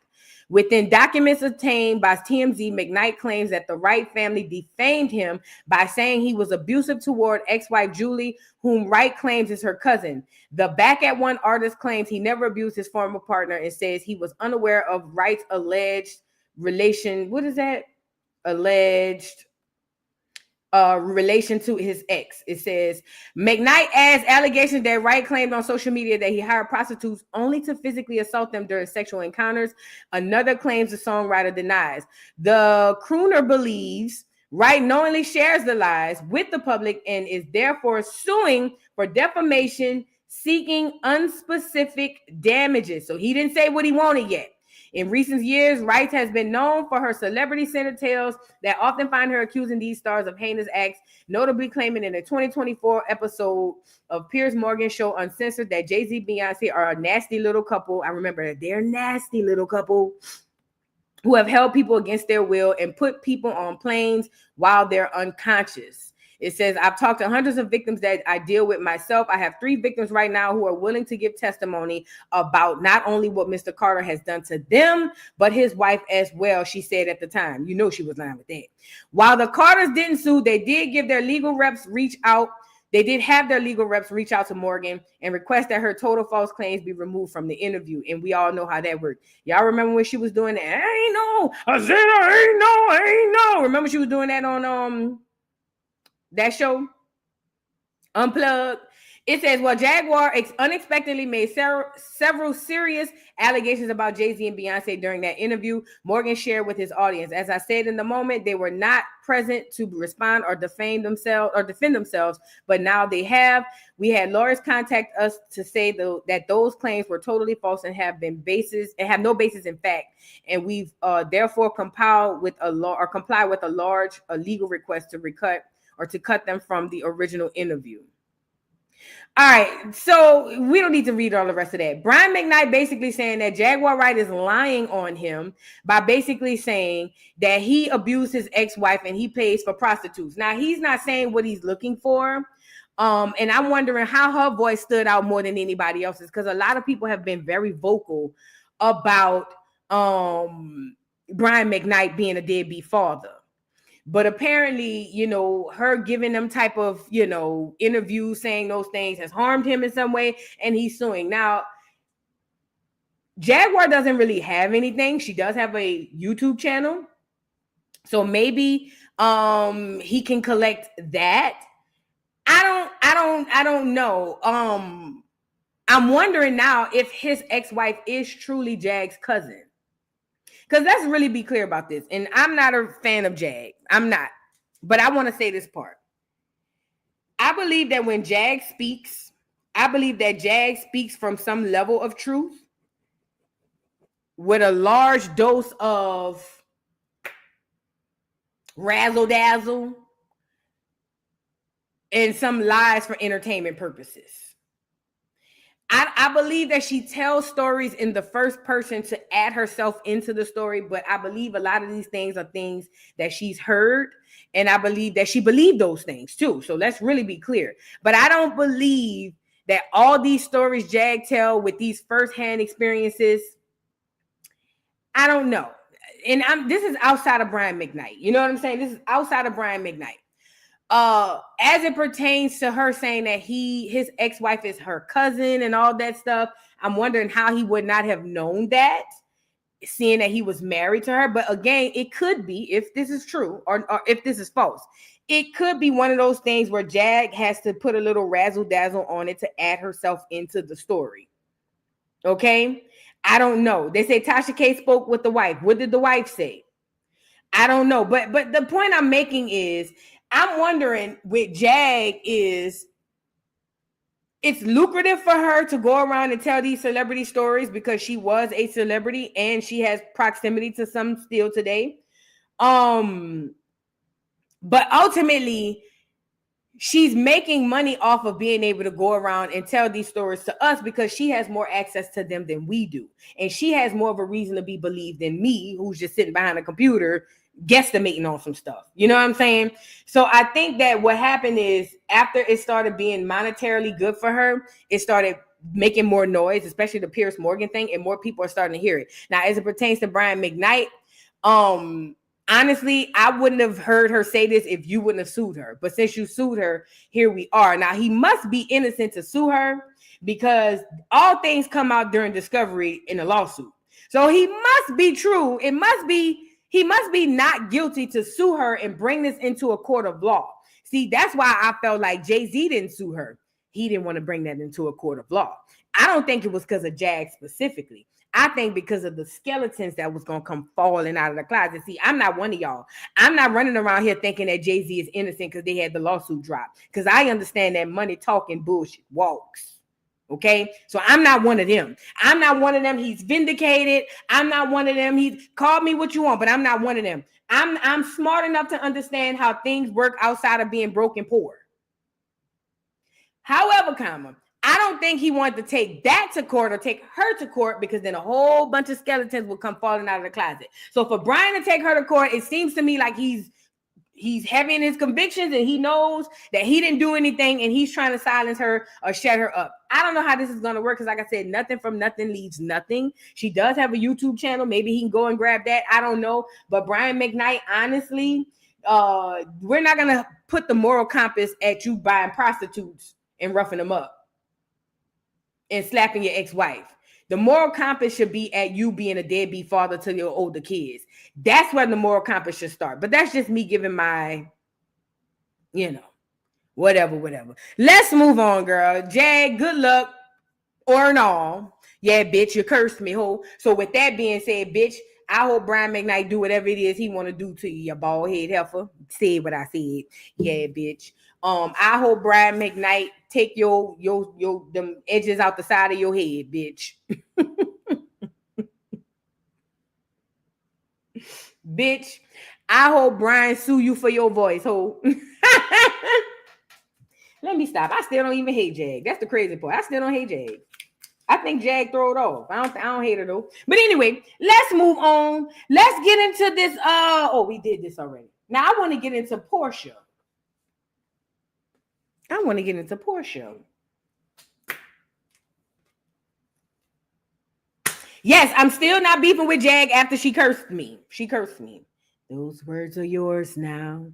Within documents obtained by TMZ, McKnight claims that the Wright family defamed him by saying he was abusive toward ex-wife Julie, whom Wright claims is her cousin. The Back at One artist claims he never abused his former partner and says he was unaware of Wright's alleged relation. What is that? Alleged relation to his ex. It says McKnight adds allegations that Wright claimed on social media that he hired prostitutes only to physically assault them during sexual encounters. Another claims the songwriter denies. The crooner believes Wright knowingly shares the lies with the public and is therefore suing for defamation, seeking unspecific damages. So he didn't say what he wanted yet. In recent years, Wright has been known for her celebrity-centered tales that often find her accusing these stars of heinous acts, notably claiming in a 2024 episode of Piers Morgan's show Uncensored that Jay-Z and Beyonce are a nasty little couple. I remember that they're a nasty little couple who have held people against their will and put people on planes while they're unconscious. It says, I've talked to hundreds of victims that I deal with myself. I have 3 victims right now who are willing to give testimony about not only what Mr. Carter has done to them, but his wife as well, she said at the time. You know she was lying with that. While the Carters didn't sue, they did give their legal reps reach out. They did have their legal reps reach out to Morgan and request that her total false claims be removed from the interview. And we all know how that worked. Y'all remember when she was doing that? I ain't know. I said, I ain't know. Remember she was doing that on that show, Unplugged? It says, well, Jaguar unexpectedly made several serious allegations about Jay-Z and Beyonce during that interview. Morgan shared with his audience. As I said in the moment, they were not present to respond or defend themselves, but now they have. We had lawyers contact us to say that those claims were totally false and have no basis in fact. And we've therefore comply with a large legal request to cut them from the original interview. All right, so we don't need to read all the rest of that. Brian McKnight basically saying that Jaguar Wright is lying on him by basically saying that he abused his ex-wife and he pays for prostitutes. Now, he's not saying what he's looking for. And I'm wondering how her voice stood out more than anybody else's, because a lot of people have been very vocal about Brian McKnight being a deadbeat father. But apparently, her giving them type of, interviews saying those things has harmed him in some way, and he's suing. Now, Jaguar doesn't really have anything. She does have a YouTube channel. So maybe he can collect that. I don't know. I'm wondering now if his ex-wife is truly Jag's cousin. Because let's really be clear about this. And I'm not a fan of Jag. I'm not. But I want to say this part. I believe that when Jag speaks, Jag speaks from some level of truth with a large dose of razzle dazzle, and some lies for entertainment purposes. I believe that she tells stories in the first person to add herself into the story, but I believe a lot of these things are things that she's heard, and I believe that she believed those things too. So let's really be clear. But I don't believe that all these stories Jag tell with these firsthand experiences, I don't know. And this is outside of Brian McKnight. You know what I'm saying? This is outside of Brian McKnight. As it pertains to her saying that his ex-wife is her cousin and all that stuff, I'm wondering how he would not have known that, seeing that he was married to her. But again, it could be, if this is true or if this is false, it could be one of those things where Jag has to put a little razzle dazzle on it to add herself into the story. Okay, I don't know. They say Tasha K spoke with the wife. What did the wife say? I don't know. But the point I'm making is, I'm wondering with Jag is, it's lucrative for her to go around and tell these celebrity stories because she was a celebrity and she has proximity to some still today. But ultimately, she's making money off of being able to go around and tell these stories to us because she has more access to them than we do. And she has more of a reason to be believed than me, who's just sitting behind a computer guesstimating on some stuff. You know what I'm saying? So I think that what happened is, after it started being monetarily good for her, it started making more noise, especially the Piers Morgan thing, and more people are starting to hear it. Now, as it pertains to Brian McKnight, honestly, I wouldn't have heard her say this if you wouldn't have sued her. But since you sued her, here we are. Now, he must be innocent to sue her because all things come out during discovery in a lawsuit. So he must be true. He must be not guilty to sue her and bring this into a court of law. See, that's why I felt like Jay-Z didn't sue her. He didn't want to bring that into a court of law. I don't think it was because of Jag specifically. I think because of the skeletons that was going to come falling out of the closet. See, I'm not one of y'all. I'm not running around here thinking that Jay-Z is innocent because they had the lawsuit drop. Because I understand that money talking bullshit walks. Okay, so I'm not one of them. I'm not one of them. He's vindicated. I'm not one of them. He's called me what you want, but I'm not one of them. I'm smart enough to understand how things work outside of being broke and poor. However, I don't think he wanted to take that to court or take her to court because then a whole bunch of skeletons will come falling out of the closet. So for Brian to take her to court, it seems to me like he's heavy in his convictions and he knows that he didn't do anything and he's trying to silence her or shut her up. I don't know how this is going to work because, like I said, nothing from nothing leaves nothing. She does have a YouTube channel. Maybe he can go and grab that. I don't know. But Brian McKnight, honestly, we're not going to put the moral compass at you buying prostitutes and roughing them up and slapping your ex-wife. The moral compass should be at you being a deadbeat father to your older kids. That's where the moral compass should start. But that's just me giving my, whatever. Let's move on, girl. Jag, good luck or no. Yeah, bitch, you cursed me, ho. So with that being said, bitch, I hope Brian McKnight do whatever it is he want to do to you, bald head heifer. Say what I said. Yeah, bitch. I hope Brian McKnight take your them edges out the side of your head, bitch. Bitch, I hope Brian sue you for your voice, ho. Let me stop. I still don't even hate Jag. That's the crazy part. I still don't hate Jag. I think Jag throw it off. I don't hate her though. But anyway, let's move on. Let's get into this. We did this already. Now I want to get into Porsha. Yes, I'm still not beefing with Jag after she cursed me. Those words are yours now.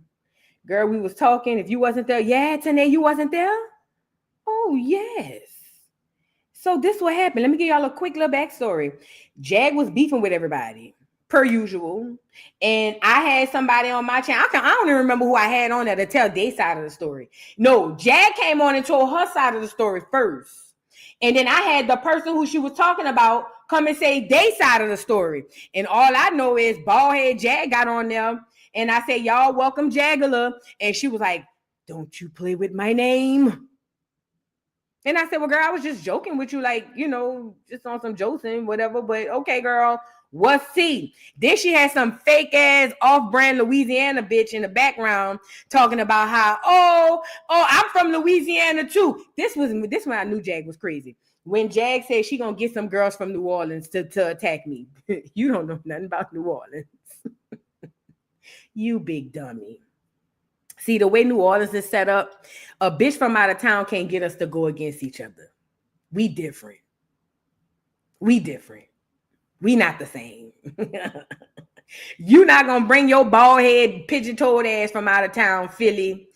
Girl, we was talking. If you wasn't there, yeah, Tanae, you wasn't there? Oh, yes. So this what happened. Let me give y'all a quick little backstory. Jag was beefing with everybody, per usual. And I had somebody on my channel. I don't even remember who I had on there to tell their side of the story. No, Jag came on and told her side of the story first. And then I had the person who she was talking about come and say their side of the story. And all I know is baldhead Jag got on there. And I said, y'all welcome Jagala. And she was like, don't you play with my name. And I said, well, girl, I was just joking with you, like, just on some Joce and whatever. But okay, girl, What's T? Then she had some fake ass off-brand Louisiana bitch in the background talking about how, I'm from Louisiana too. This when I knew Jag was crazy. When Jag said she gonna get some girls from New Orleans to attack me. You don't know nothing about New Orleans. You big dummy. See, the way New Orleans is set up, a bitch from out of town can't get us to go against each other. We different. We not the same. You not gonna bring your bald head, pigeon-toed ass from out of town, Philly,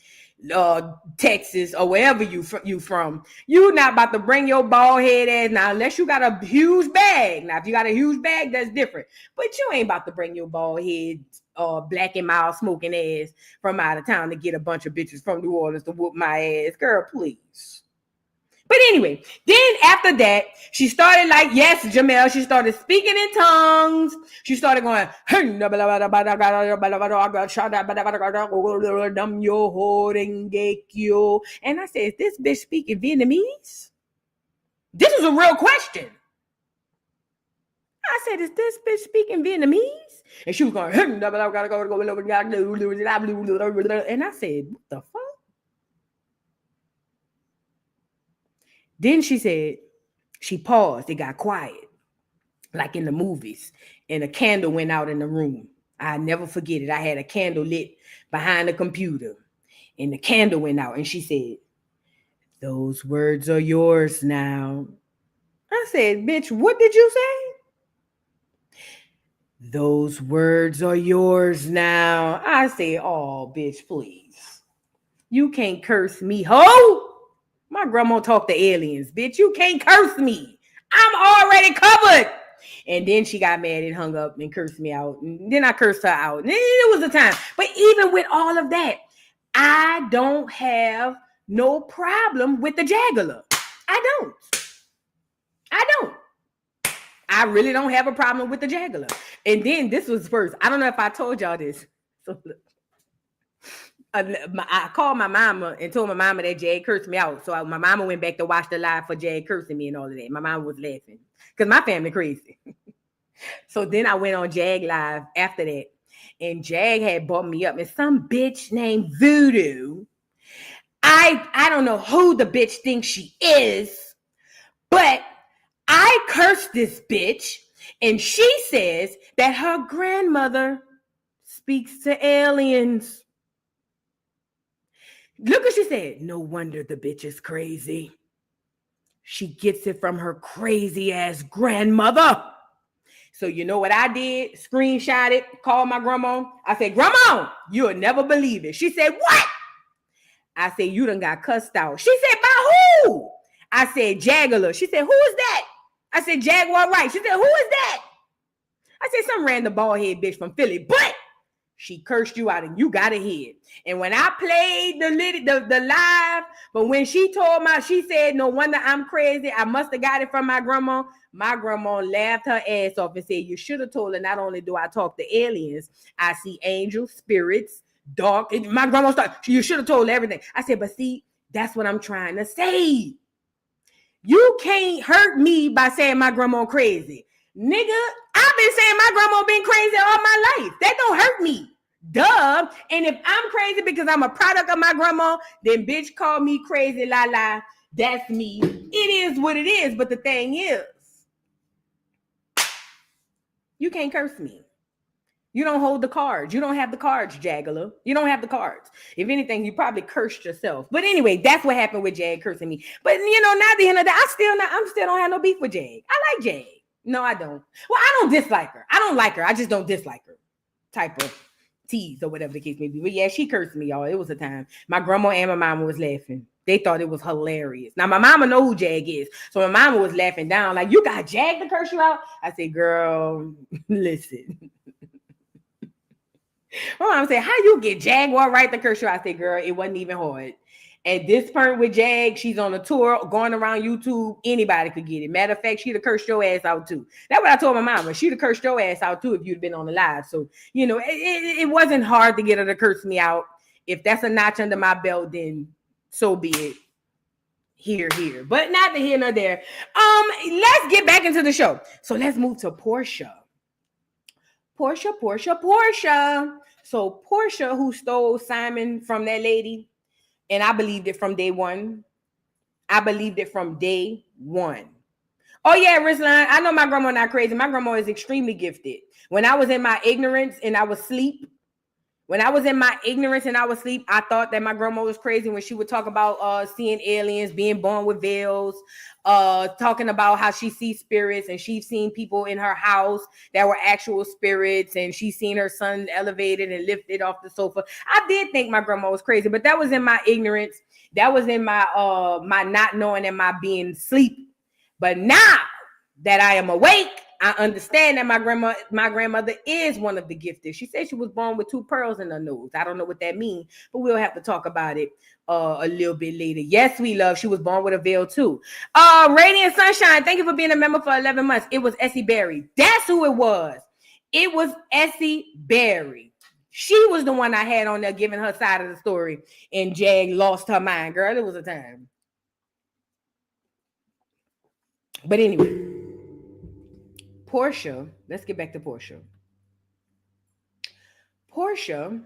Texas, or wherever you from. You not about to bring your bald head ass now, unless you got a huge bag. Now, if you got a huge bag, that's different. But you ain't about to bring your bald head, black and mild smoking ass from out of town to get a bunch of bitches from New Orleans to whoop my ass, girl. Please. But anyway, then after that, she started like, yes, Jamel, she started speaking in tongues. She started going, and I said, is this bitch speaking Vietnamese? This is a real question. I said, is this bitch speaking Vietnamese? And she was going, and I said, what the fuck? Then she said, she paused. It got quiet, like in the movies. And a candle went out in the room. I never forget it. I had a candle lit behind the computer. And the candle went out. And she said, those words are yours now. I said, bitch, what did you say? Those words are yours now. I said, oh, bitch, please. You can't curse me, ho. My grandma talked to aliens, bitch. You can't curse me. I'm already covered. And then she got mad and hung up and cursed me out. And then I cursed her out. And it was a time. But even with all of that, I don't have no problem with the Jaguar. I don't. I really don't have a problem with the Jaguar. And then this was first. I don't know if I told y'all this. So look. I called my mama and told my mama that Jag cursed me out. So my mama went back to watch the live for Jag cursing me and all of that. My mama was laughing because my family crazy. So then I went on Jag live after that. And Jag had brought me up. And some bitch named Voodoo. I don't know who the bitch thinks she is. But I cursed this bitch. And she says that her grandmother speaks to aliens. Look what she said. No wonder the bitch is crazy. She gets it from her crazy ass grandmother. So you know what I did? Screenshot it, called my grandma. I said, Grandma, you'll never believe it. She said, what? I said, you done got cussed out. She said, by who? I said, Jaguar. She said, who is that? I said, Jaguar Wright. She said, who is that? I said, some random bald head bitch from Philly. But she cursed you out and you got a head. And when I played the live, but when she said, no wonder I'm crazy. I must have got it from my grandma. My grandma laughed her ass off and said, you should have told her, not only do I talk to aliens, I see angels, spirits, dark. And my grandma started, you should have told her everything. I said, but see, that's what I'm trying to say. You can't hurt me by saying my grandma crazy. Nigga, I've been saying my grandma been crazy all my life. That don't hurt me. Duh. And if I'm crazy because I'm a product of my grandma, then bitch call me crazy, la la. That's me. It is what it is. But the thing is, you can't curse me. You don't hold the cards. You don't have the cards, Jaguar. You don't have the cards. If anything, you probably cursed yourself. But anyway, that's what happened with Jag cursing me. But you know, not the end of that. I still don't have no beef with Jag. I like Jag. No, I don't. Well, I don't dislike her. I don't like her. I just don't dislike her. Type of tease or whatever the case may be. But yeah, she cursed me, y'all. It was a time. My grandma and my mama was laughing. They thought it was hilarious. Now, my mama know who Jag is. So my mama was laughing down like, you got Jag to curse you out? I said, girl, listen. My mom said, how you get Jaguar Wright to curse you out? I said, girl, it wasn't even hard. At this point with Jag, she's on a tour going around YouTube. Anybody could get it. Matter of fact, she'd have cursed your ass out too. That's what I told my mama. She'd have cursed your ass out too if you'd been on the live. So, you know, it wasn't hard to get her to curse me out. If that's a notch under my belt, then so be it. Here. But not the here nor there. Let's get back into the show. So let's move to Porsha. Porsha. So Porsha, who stole Simon from that lady, and I believed it from day one. Oh yeah, Rizlan, I know my grandma not crazy. My grandma is extremely gifted. When I was in my ignorance and I was asleep, I thought that my grandma was crazy when she would talk about seeing aliens, being born with veils, talking about how she sees spirits and she's seen people in her house that were actual spirits, and she's seen her son elevated and lifted off the sofa. I did think my grandma was crazy, but that was in my ignorance. That was in my my not knowing and my being asleep. But now that I am awake, I understand that my grandmother is one of the gifted. She said she was born with 2 pearls in her nose. I don't know what that means, but we'll have to talk about it a little bit later. Yes, we love. She was born with a veil too. Radiant Sunshine, thank you for being a member for 11 months. It was Essie Berry. That's who it was. It was Essie Berry. She was the one I had on there giving her side of the story, and Jag lost her mind. Girl, it was a time. But anyway, Porsha, let's get back to Porsha. Porsha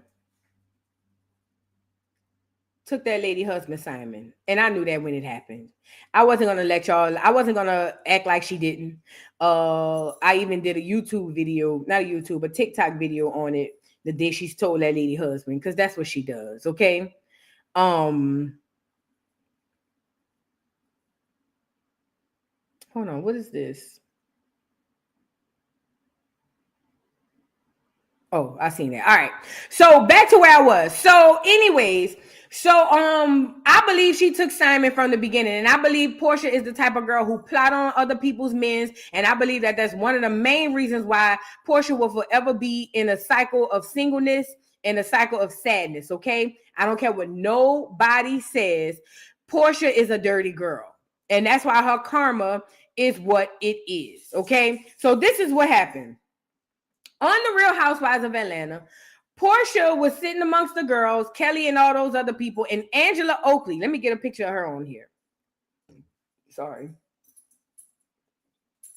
took that lady husband Simon, and I knew that when it happened. I wasn't gonna act like she didn't. I even did a YouTube video, not a YouTube, a TikTok video on it the day she stole that lady husband, because that's what she does. Okay. Hold on, what is this? Oh, I seen that. All right. So back to where I was. So anyways, I believe she took Simon from the beginning, and I believe Porsha is the type of girl who plot on other people's men, and I believe that that's one of the main reasons why Porsha will forever be in a cycle of singleness and a cycle of sadness, okay? I don't care what nobody says. Porsha is a dirty girl, and that's why her karma is what it is, okay? So this is what happened. On the Real Housewives of Atlanta, Porsha was sitting amongst the girls, Kelly and all those other people, and Angela Oakley. Let me get a picture of her on here. Sorry.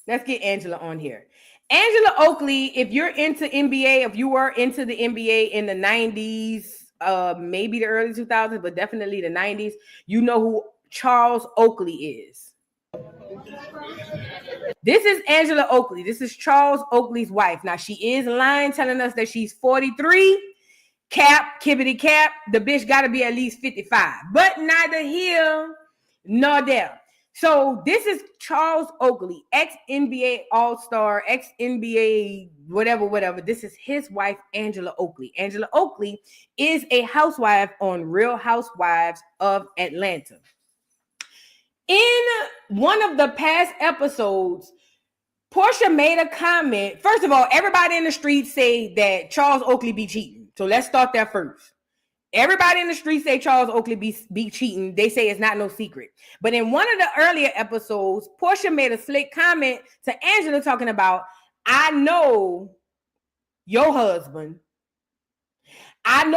Let's get Angela on here. Angela Oakley, if you're into NBA, if you were into the NBA in the 90s, maybe the early 2000s, but definitely the 90s, you know who Charles Oakley is. This is Angela Oakley. This is Charles Oakley's wife. Now, she is lying, telling us that she's 43. Cap, kibbity cap. The bitch got to be at least 55. But neither here nor there. So this is Charles Oakley, ex-NBA All-Star, ex-NBA whatever. This is his wife, Angela Oakley. Angela Oakley is a housewife on Real Housewives of Atlanta. In one of the past episodes, Porsha made a comment. First of all, everybody in the street say that Charles Oakley be cheating. So let's start there first. Everybody in the street say Charles Oakley be cheating. They say it's not no secret. But in one of the earlier episodes, Porsha made a slick comment to Angela talking about, I know your husband. I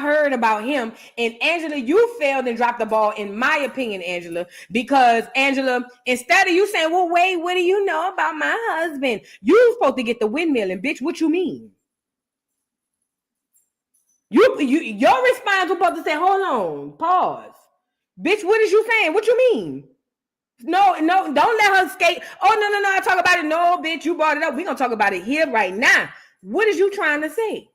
heard about him. And Angela, you failed and dropped the ball, in my opinion, Angela, because Angela, instead of you saying, well, wait, what do you know about my husband? You supposed to get the windmill, and bitch, what you mean? Your response was supposed to say, hold on, pause. Bitch, what is you saying? What you mean? No, don't let her skate. Oh, no, I talk about it. No, bitch, you brought it up. We're going to talk about it here right now. What is you trying to say?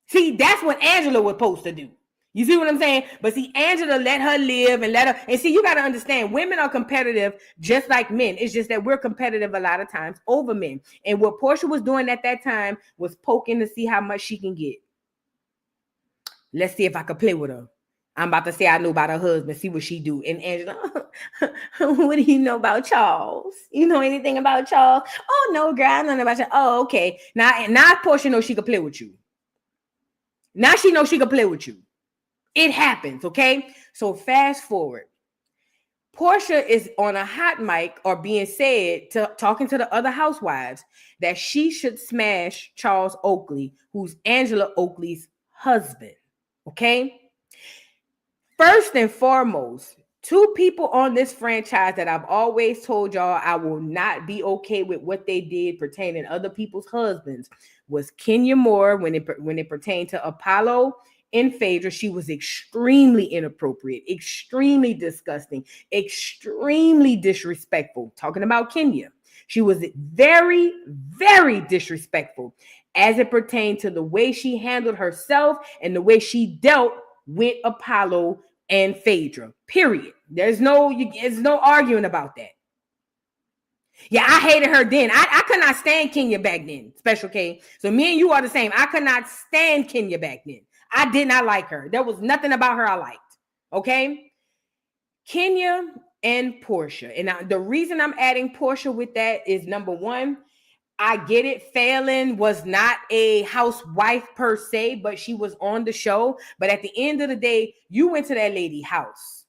See, that's what Angela was supposed to do. You see what I'm saying? But see, Angela let her live and let her. And see, you got to understand, women are competitive just like men. It's just that we're competitive a lot of times over men. And what Porsha was doing at that time was poking to see how much she can get. Let's see if I could play with her. I'm about to say I know about her husband. See what she do. And Angela, what do you know about Charles? You know anything about Charles? Oh, no, girl, I don't know about you. Oh, okay. Now Porsha knows she could play with you. Now she knows she can play with you. It happens, okay? So fast forward. Porsha is on a hot mic or being said to talking to the other housewives that she should smash Charles Oakley, who's Angela Oakley's husband, okay? First and foremost, Two people on this franchise that I've always told y'all I will not be okay with what they did pertaining to other people's husbands was Kenya Moore when it pertained to Apollo and Phaedra. She was extremely inappropriate, extremely disgusting, extremely disrespectful. Talking about Kenya. She was very, very disrespectful as it pertained to the way she handled herself and the way she dealt with Apollo and Phaedra, period. There's no arguing about that. Yeah, I hated her then. I could not stand Kenya back then, Special K. So me and you are the same. I could not stand Kenya back then. I did not like her. There was nothing about her I liked. Okay? Kenya and Porsha. And the reason I'm adding Porsha with that is, number one, I get it. Phelan was not a housewife per se, but she was on the show. But at the end of the day, you went to that lady's house.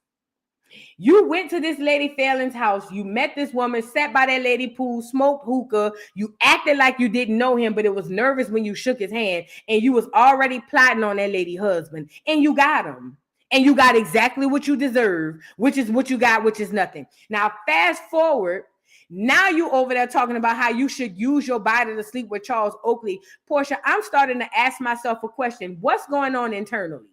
You went to this lady Phelan's house. You met this woman, sat by that lady pool, smoked hookah. You acted like you didn't know him, but it was nervous when you shook his hand. And you was already plotting on that lady husband. And you got him. And you got exactly what you deserve, which is what you got, which is nothing. Now, fast forward. Now you over there talking about how you should use your body to sleep with Charles Oakley. Porsha, I'm starting to ask myself a question. What's going on internally?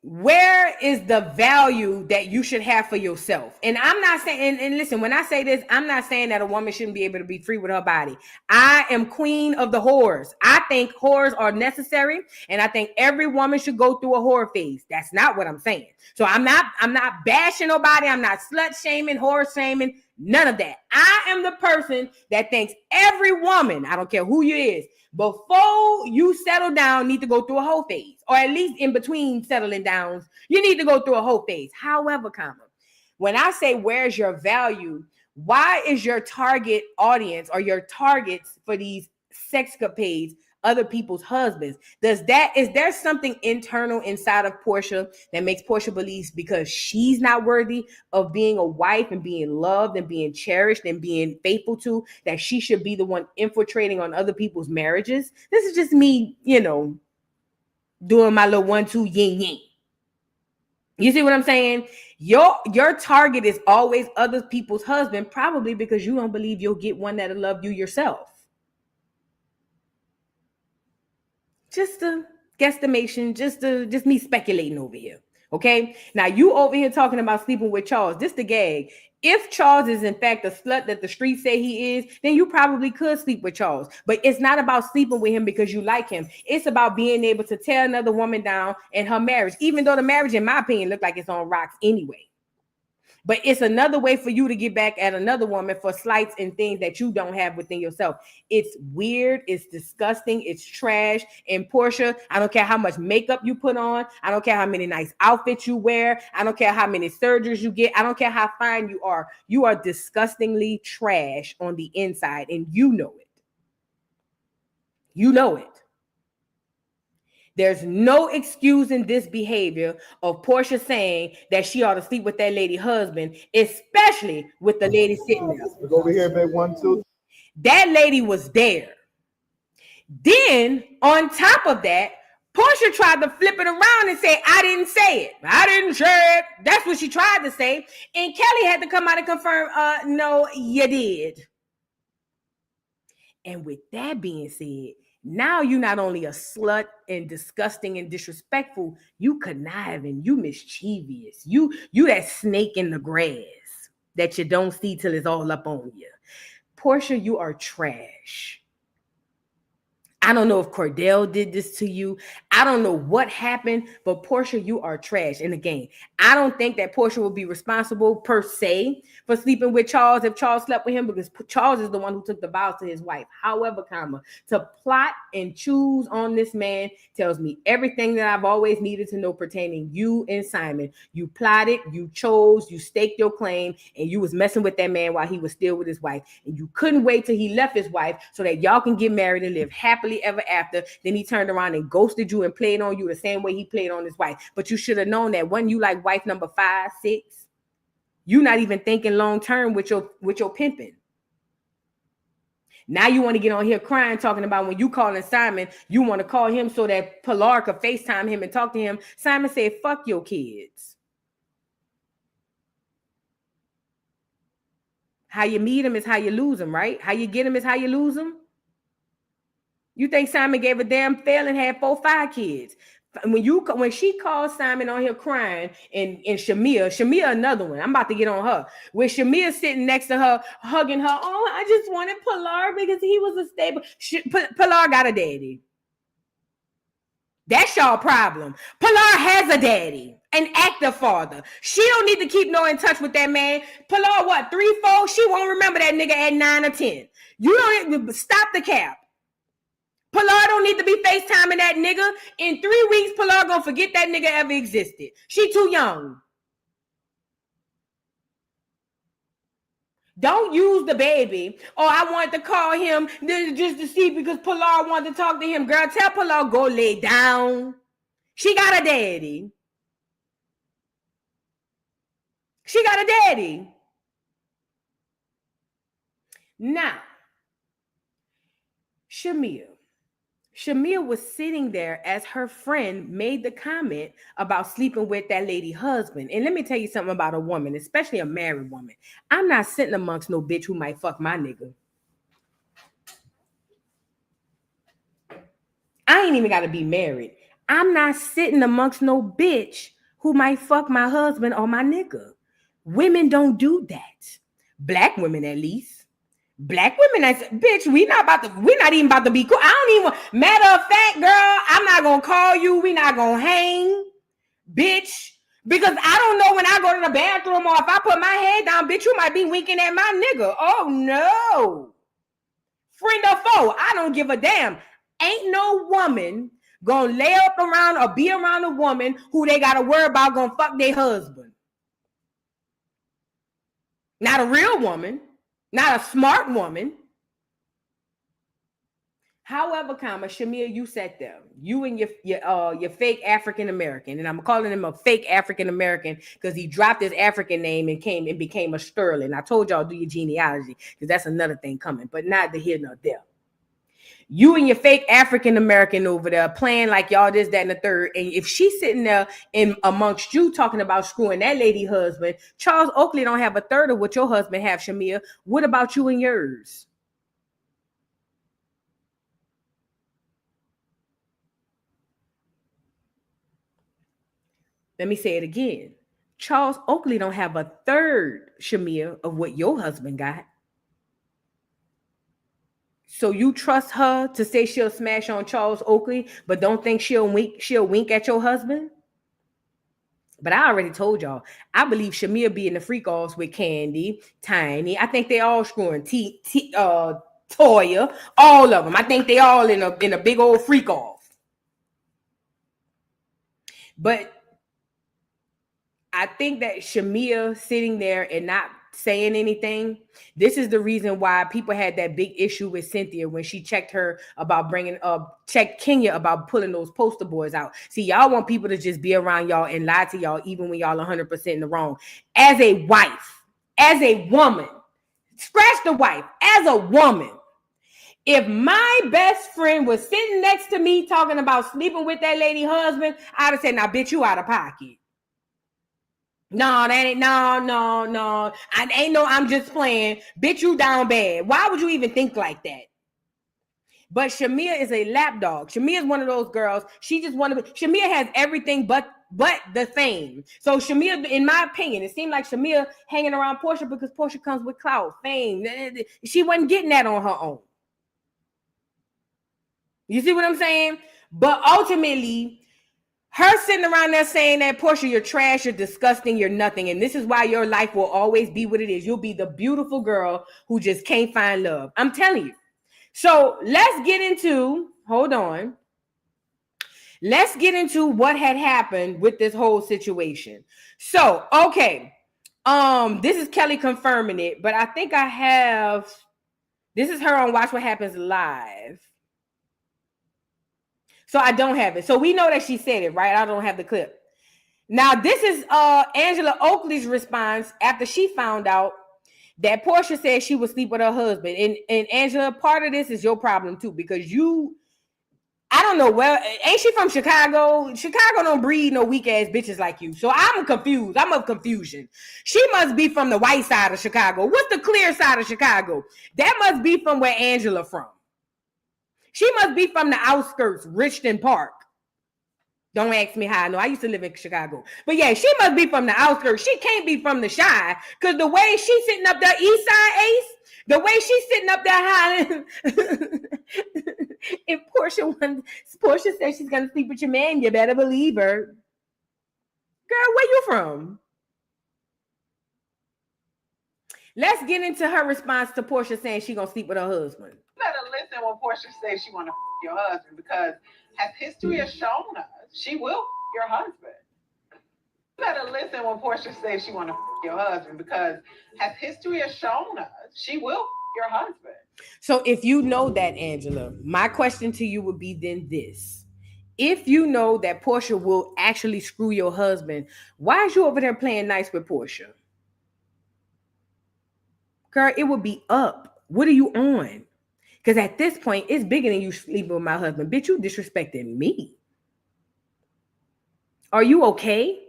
Where is the value that you should have for yourself? And I'm not saying, and listen, when I say this, I'm not saying that a woman shouldn't be able to be free with her body. I am queen of the whores. I think whores are necessary, and I think every woman should go through a whore phase. That's not what I'm saying. So I'm not bashing nobody. I'm not slut shaming, whore shaming, none of that. I am the person that thinks every woman, I don't care who you is, before you settle down, need to go through a whole phase, or at least in between settling downs, you need to go through a whole phase. However, when I say where's your value, why is your target audience or your targets for these sexcapades other people's husbands? Is there something internal inside of Porsha that makes Porsha believe because she's not worthy of being a wife and being loved and being cherished and being faithful to, that she should be the one infiltrating on other people's marriages? This is just me, doing my little 1-2 yin yin. You see what I'm saying? Your target is always other people's husband, probably because you don't believe you'll get one that'll love you yourself. Just a guesstimation, just me speculating over here. Okay. Now you over here talking about sleeping with Charles. This the gag. If Charles is in fact a slut that the streets say he is, then you probably could sleep with Charles. But it's not about sleeping with him because you like him. It's about being able to tear another woman down in her marriage, even though the marriage, in my opinion, look like it's on rocks anyway. But it's another way for you to get back at another woman for slights and things that you don't have within yourself. It's weird. It's disgusting. It's trash. And Porsha, I don't care how much makeup you put on. I don't care how many nice outfits you wear. I don't care how many surgeries you get. I don't care how fine you are. You are disgustingly trash on the inside, and you know it. You know it. There's no excusing this behavior of Porsha saying that she ought to sleep with that lady husband, especially with the lady sitting there. Look over here, babe. 1, 2. That lady was there. Then, on top of that, Porsha tried to flip it around and say, I didn't say it. I didn't say it. That's what she tried to say. And Kelly had to come out and confirm, no, you did. And with that being said, now you're not only a slut and disgusting and disrespectful, you conniving, you mischievous, you that snake in the grass that you don't see till it's all up on you. Porsha, you are trash. I don't know if Cordell did this to you. I don't know what happened, but Porsha, you are trash. And again, I don't think that Porsha will be responsible per se for sleeping with Charles if Charles slept with him, because Charles is the one who took the vows to his wife. However, to plot and choose on this man tells me everything that I've always needed to know pertaining you and Simon. You plotted, you chose, you staked your claim, and you was messing with that man while he was still with his wife. And you couldn't wait till he left his wife so that y'all can get married and live happily ever after. Then he turned around and ghosted you and played on you the same way he played on his wife. But you should have known that when you like wife number 5, 6, you not even thinking long term with your pimping. Now you want to get on here crying, talking about when you calling Simon, you want to call him so that Pilar could FaceTime him and talk to him. Simon said, fuck your kids. How you meet them is how you lose them, right? How you get them is how you lose them. You think Simon gave a damn fail and had 4, 5 kids? When she called Simon on here crying and Shamia another one. I'm about to get on her. With Shamia sitting next to her, hugging her. Oh, I just wanted Pilar because he was a stable. Pilar got a daddy. That's y'all problem. Pilar has a daddy, an active father. She don't need to keep no in touch with that man. Pilar, what, 3, 4? She won't remember that nigga at 9 or 10. You don't stop the cap. Pilar don't need to be FaceTiming that nigga. In 3 weeks, Pilar gonna forget that nigga ever existed. She too young. Don't use the baby. Oh, I wanted to call him just to see because Pilar wanted to talk to him. Girl, tell Pilar go lay down. She got a daddy. She got a daddy. Now, Shamia was sitting there as her friend made the comment about sleeping with that lady husband. And let me tell you something about a woman, especially a married woman. I'm not sitting amongst no bitch who might fuck my nigga. I ain't even got to be married. I'm not sitting amongst no bitch who might fuck my husband or my nigga. Women don't do that. Black women, at least. Black women, bitch, we're not even about to be cool. I don't even, matter of fact, girl, I'm not gonna call you. We're not gonna hang, bitch, because I don't know when I go to the bathroom or if I put my head down, bitch, you might be winking at my nigga. Oh no. Friend or foe, I don't give a damn. Ain't no woman gonna lay up around or be around a woman who they gotta worry about gonna fuck their husband. Not a real woman. Not a smart woman. However, Shamia, you sat there. You and your fake African American, and I'm calling him a fake African American because he dropped his African name and became a Sterling. I told y'all do your genealogy because that's another thing coming, but neither here nor there. You and your fake African American over there playing like y'all this, that, and the third. And if she's sitting there in amongst you talking about screwing that lady husband, Charles Oakley don't have a third of what your husband have, Shamia. What about you and yours? Let me say it again. Charles Oakley don't have a third, Shamia, of what your husband got. So you trust her to say she'll smash on Charles Oakley, but don't think she'll wink at your husband? But I already told y'all, I believe Shamia be in the freak offs with Candy, Tiny. I think they all screwing Toya, all of them. I think they all in a big old freak off. But I think that Shamia sitting there and not saying anything, this is the reason why people had that big issue with Cynthia when she checked Kenya about pulling those poster boys out. See, y'all want people to just be around y'all and lie to y'all even when y'all 100% in the wrong. As a wife, as a woman, scratch the wife, as a woman, if my best friend was sitting next to me talking about sleeping with that lady husband, I'd have said, now bitch, you out of pocket. No, that ain't no. I ain't no, I'm just playing. Bitch, you down bad. Why would you even think like that? But Shamia is a lapdog. Shamia is one of those girls. She just Shamia has everything but the fame. So Shamia, in my opinion, it seemed like Shamia hanging around Porsha because Porsha comes with clout, fame. She wasn't getting that on her own. You see what I'm saying? But ultimately, her sitting around there saying that, Porsha, you're trash, you're disgusting, you're nothing. And this is why your life will always be what it is. You'll be the beautiful girl who just can't find love. I'm telling you. So let's get into, Let's get into what had happened with this whole situation. So, okay. This is Kelly confirming it, but I think I have, this is her on Watch What Happens Live. So I don't have it. So we know that she said it, right? I don't have the clip. Now, this is Angela Oakley's response after she found out that Porsha said she would sleep with her husband. And Angela, part of this is your problem too, because I don't know, well, ain't she from Chicago? Chicago don't breed no weak ass bitches like you. So I'm confused. I'm of confusion. She must be from the white side of Chicago. What's the clear side of Chicago? That must be from where Angela from. She must be from the outskirts, Richmond Park. Don't ask me how I know. I used to live in Chicago. But yeah, she must be from the outskirts. She can't be from the Chi, because the way she's sitting up there, East Side Ace, the way she's sitting up there high. If Porsha says she's gonna sleep with your man, you better believe her. Girl, where you from? Let's get into her response to Porsha saying she's gonna sleep with her husband. You better listen when Porsha says she want to your husband, because as history has shown us, she will your husband. You better listen when Porsha says she want to your husband, because as history has shown us, she will your husband. So if you know that, Angela, my question to you would be then this. If you know that Porsha will actually screw your husband, why is you over there playing nice with Porsha? Girl, it would be up. What are you on? Because at this point, it's bigger than you sleeping with my husband. Bitch, you disrespecting me. Are you okay?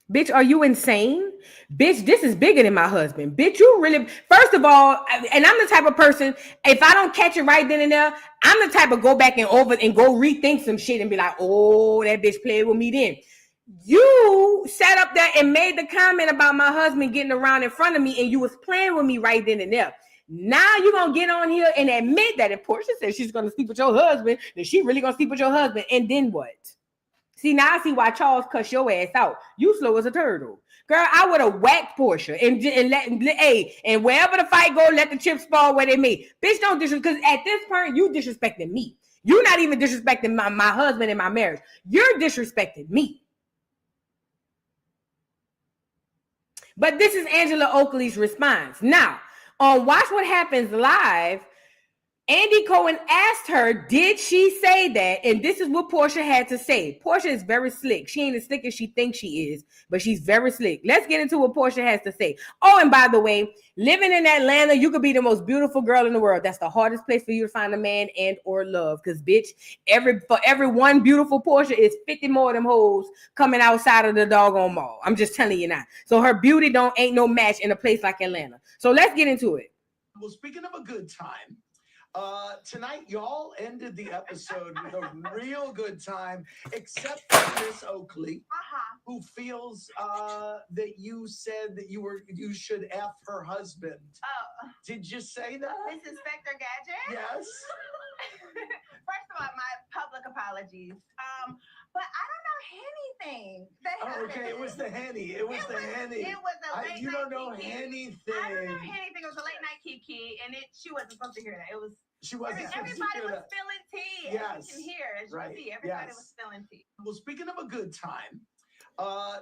Bitch, are you insane? Bitch, this is bigger than my husband. Bitch, you really, first of all, and I'm the type of person, if I don't catch it right then and there, I'm the type of go back and go rethink some shit and be like, oh, that bitch played with me then. You sat up there and made the comment about my husband getting around in front of me, and you was playing with me right then and there. Now you're going to get on here and admit that if Porsha says she's going to sleep with your husband, then she really going to sleep with your husband. And then what? See, now I see why Charles cussed your ass out. You slow as a turtle. Girl, I would have whacked Porsha and wherever the fight go, let the chips fall where they may. Bitch, don't disrespect, because at this point, you disrespecting me. You're not even disrespecting my husband and my marriage. You're disrespecting me. But this is Angela Oakley's response. Now, on Watch What Happens Live, Andy Cohen asked her, did she say that? And this is what Porsha had to say. Porsha is very slick. She ain't as slick as she thinks she is, but she's very slick. Let's get into what Porsha has to say. Oh, and by the way, living in Atlanta, you could be the most beautiful girl in the world. That's the hardest place for you to find a man and or love. Because, bitch, for every one beautiful Porsha is 50 more of them hoes coming outside of the doggone mall. I'm just telling you now. So her beauty ain't no match in a place like Atlanta. So let's get into it. Well, speaking of a good time, tonight, y'all ended the episode with a real good time, except for Miss Oakley, who feels that you said that you should F her husband. Oh. Did you say that? This Inspector Gadget? Yes. First of all, my public apologies. But I don't know anything. Okay, it was the Henny. It was the Henny. It was a late night. You don't know Kiki. anything. I don't know anything. It was a late night Kiki, and she wasn't supposed to hear that. It was. She wasn't supposed to Everybody hear was that. spilling tea. Yes. As you can hear, as you Right. can see, everybody Yes. was spilling tea. Well, speaking of a good time,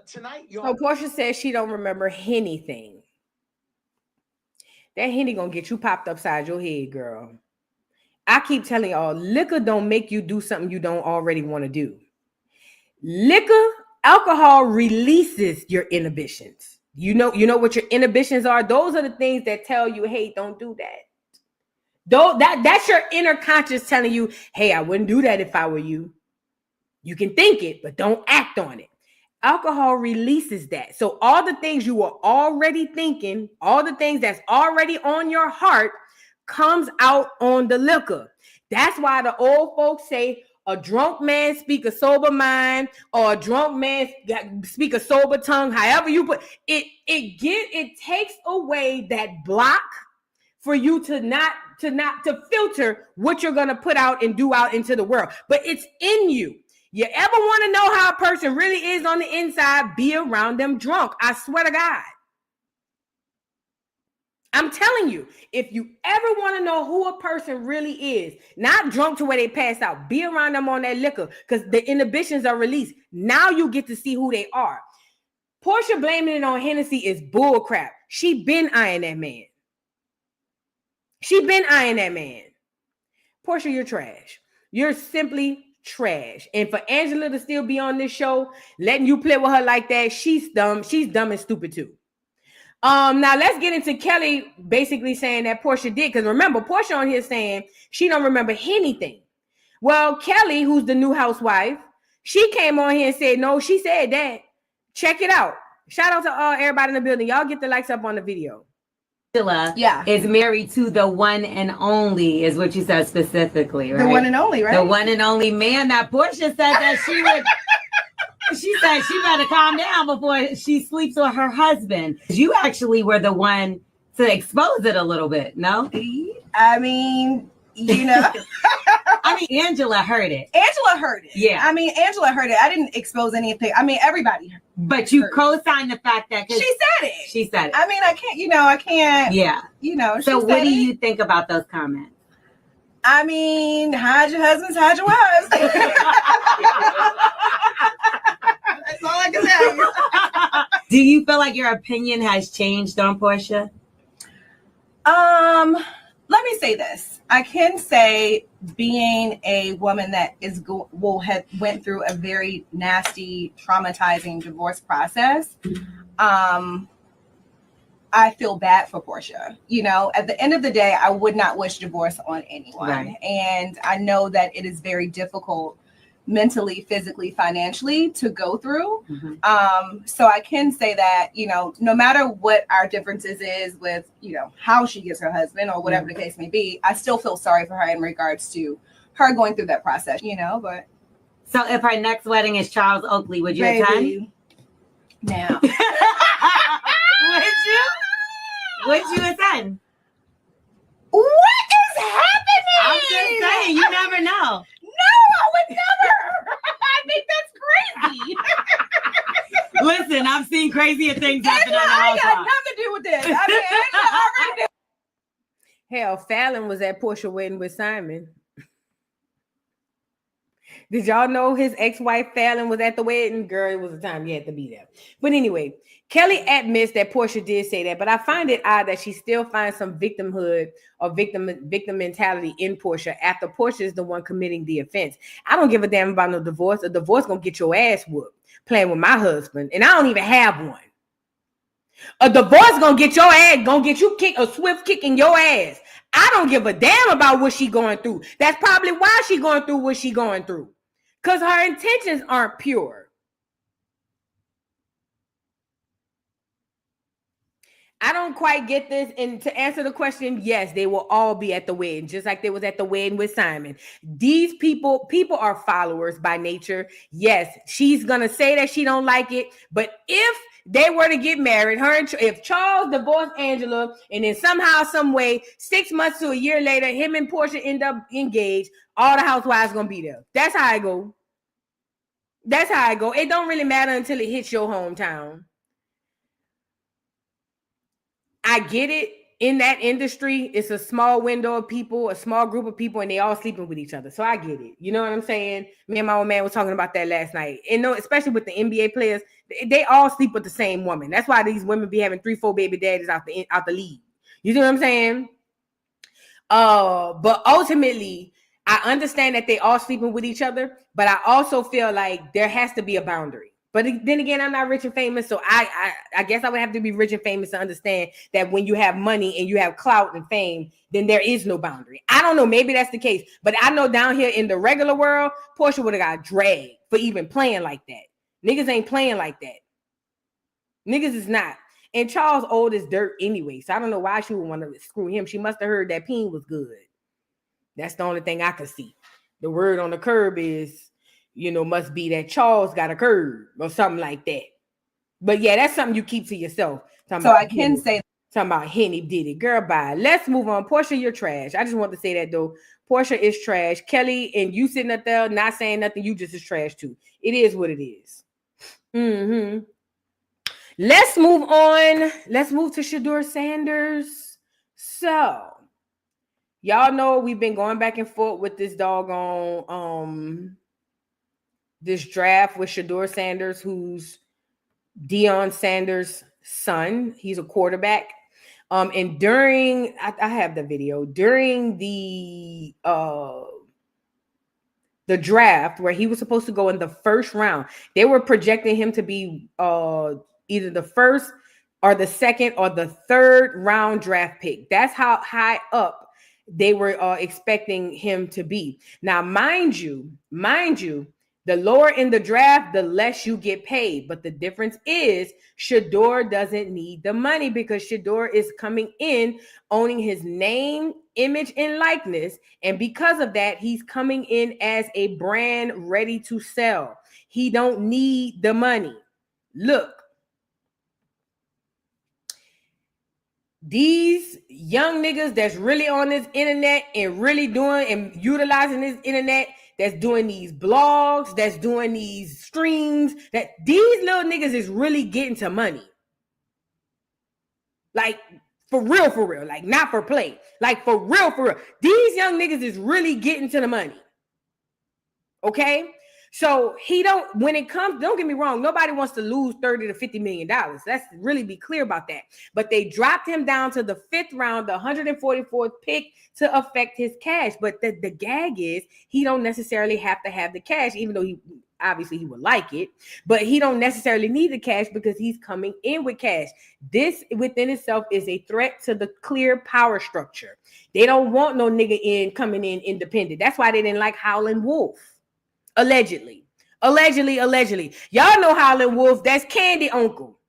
tonight, y'all. So Porsha says she don't remember anything. That Henny gonna get you popped upside your head, girl. I keep telling y'all, liquor don't make you do something you don't already want to do. Alcohol releases your inhibitions. You know what your inhibitions are? Those are the things that tell you, hey, don't do that. That's your inner conscious telling you, hey, I wouldn't do that if I were you. You can think it, but don't act on it. Alcohol releases that. So all the things you were already thinking, all the things that's already on your heart comes out on the liquor. That's why the old folks say a drunk man speak a sober mind, or a drunk man speak a sober tongue. However you put it, it takes away that block for you to filter what you're gonna put out and do out into the world. But it's in you. You ever want to know how a person really is on the inside? Be around them drunk. I swear to God. I'm telling you, if you ever want to know who a person really is, not drunk to where they pass out, be around them on that liquor, because the inhibitions are released. Now you get to see who they are. Porsha blaming it on Hennessy is bull crap. She been eyeing that man. Porsha, you're trash. You're simply trash. And for Angela to still be on this show, letting you play with her like that, she's dumb. She's dumb and stupid too. Now let's get into Kelly basically saying that Porsha did, because remember, Porsha on here saying she don't remember anything. Well, Kelly, who's the new housewife, she came on here and said, no, she said that. Check it out. Shout out to everybody in the building. Y'all get the likes up on the video. Is married to the one and only, is what you said specifically, right? The one and only, right? The one and only man that Porsha said that she would. She said she better calm down before she sleeps with her husband. You actually were the one to expose it a little bit, no? I mean, you know. I mean, Angela heard it. Angela heard it. Yeah. I mean, Angela heard it. I didn't expose anything. I mean, everybody heard it. But you co-signed the fact that she said it. She said it. I mean, I can't. Yeah. You know. So what do you think about those comments? I mean, hide your husbands, hide your wives. That's all I can tell you. Do you feel like your opinion has changed on Porsha? Let me say this. I can say, being a woman that went through a very nasty, traumatizing divorce process, I feel bad for Porsha. You know, at the end of the day, I would not wish divorce on anyone. Right. And I know that it is very difficult mentally, physically, financially to go through. So I can say that, you know, no matter what our differences is with, you know, how she gets her husband or whatever the case may be, I still feel sorry for her in regards to her going through that process, you know, but. So if her next wedding is Charles Oakley, would you attend? Now. Would you attend? What is happening? I'm just saying, you never know. No, I would never. I think that's crazy. Listen, I've seen crazier things happen on the I house. got nothing to do with this. I mean, Angela already did. Hell, Fallon was at Porsha wedding with Simon. Did y'all know his ex-wife Fallon was at the wedding? Girl, it was the time you had to be there. But anyway, Kelly admits that Porsha did say that, but I find it odd that she still finds some victimhood or victim mentality in Porsha after Porsha is the one committing the offense. I don't give a damn about no divorce. A divorce gonna get your ass whooped playing with my husband, and I don't even have one. A divorce gonna get your ass, gonna get you a swift kick in your ass. I don't give a damn about what she going through. That's probably why she going through what she going through. Because her intentions aren't pure. I don't quite get this. And to answer the question, yes, they will all be at the wedding, just like they was at the wedding with Simon. These people are followers by nature. Yes, she's going to say that she don't like it. But if they were to get married, if Charles divorced Angela, and then somehow, some way, 6 months to a year later, him and Porsha end up engaged, all the housewives going to be there. That's how I go. That's how I go. It don't really matter until it hits your hometown. I get it. In that industry, it's a small window of people, a small group of people, and they all sleeping with each other. So I get it. You know what I'm saying? Me and my old man was talking about that last night. And no, especially with the NBA players, they all sleep with the same woman. That's why these women be having 3-4 baby daddies out the league. You see what I'm saying? But ultimately, I understand that they all sleeping with each other, but I also feel like there has to be a boundary. But then again, I'm not rich and famous, so I guess I would have to be rich and famous to understand that when you have money and you have clout and fame, then there is no boundary. I don't know, maybe that's the case, but I know down here in the regular world, Porsha would have got dragged for even playing like that. Niggas ain't playing like that. Niggas is not. And Charles old as dirt anyway, so I don't know why she would want to screw him. She must have heard that peen was good. That's the only thing I could see. The word on the curb is, you know, must be that Charles got a curb or something like that. But yeah, that's something you keep to yourself. So I can say, talking about Henny did it. Girl, bye. Let's move on. Porsha, you're trash. I just want to say that though. Porsha is trash. Kelly, and you sitting up there not saying nothing, you just is trash too. It is what it is. Let's move on. Let's move to Shadur Sanders. So, y'all know we've been going back and forth with this doggone this draft with Shadur Sanders, who's Deion Sanders' son. He's a quarterback. And during, I have the video, during the draft where he was supposed to go in the first round, they were projecting him to be either the first or the second or the third round draft pick. That's how high up they were expecting him to be. Now, mind you, the lower in the draft, the less you get paid. But the difference is Shadur doesn't need the money because Shadur is coming in owning his name, image, and likeness. And because of that, he's coming in as a brand ready to sell. He don't need the money. Look, these young niggas that's really on this internet and really doing and utilizing this internet, that's doing these blogs, that's doing these streams, that these little niggas is really getting to money. Like, for real, like not for play. Like, for real. These young niggas is really getting to the money. Okay? So he don't, when it comes, don't get me wrong, nobody wants to lose $30 to $50 million. Let's really be clear about that. But they dropped him down to the 5th round, the 144th pick to affect his cash. But the gag is he don't necessarily have to have the cash, even though he would like it, but he don't necessarily need the cash because he's coming in with cash. This within itself is a threat to the clear power structure. They don't want no nigga coming in independent. That's why they didn't like Howlin' Wolf. Allegedly. Y'all know Howlin' Wolf. That's Candy uncle.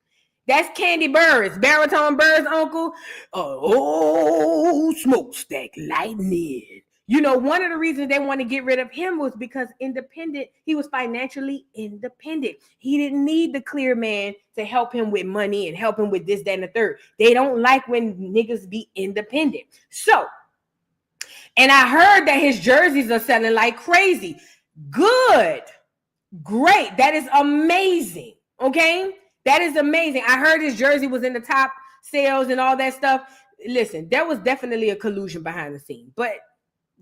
That's Candy Burris, Baritone Burris uncle. Smokestack lightning. You know, one of the reasons they want to get rid of him was because he was financially independent. He didn't need the clear man to help him with money and help him with this, that, and the third. They don't like when niggas be independent. So, and I heard that his jerseys are selling like crazy. Good. Great. That is amazing. Okay? That is amazing. I heard his jersey was in the top sales and all that stuff. Listen, there was definitely a collusion behind the scene, but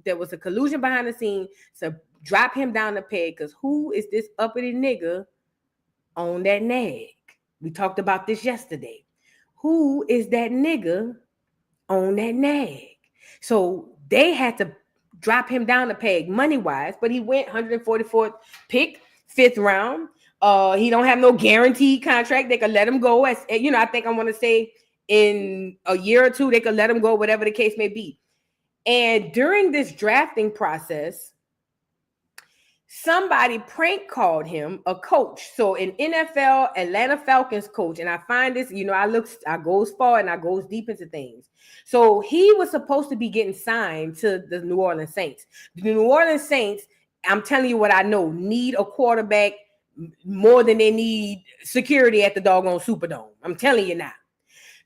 there was a collusion behind the scene to drop him down the peg because who is this uppity nigga on that nag? We talked about this yesterday. Who is that nigga on that nag? So they had to drop him down the peg money-wise, but he went 144th pick, 5th round. He don't have no guaranteed contract. They could let him go. As you know, I think I want to say in a year or two, they could let him go, whatever the case may be. And during this drafting process, somebody prank called him, a coach. So an NFL Atlanta Falcons coach, and I find this, you know, I goes far and I goes deep into things. So he was supposed to be getting signed to the New Orleans Saints. The New Orleans Saints, I'm telling you what I know, need a quarterback more than they need security at the doggone Superdome. I'm telling you now.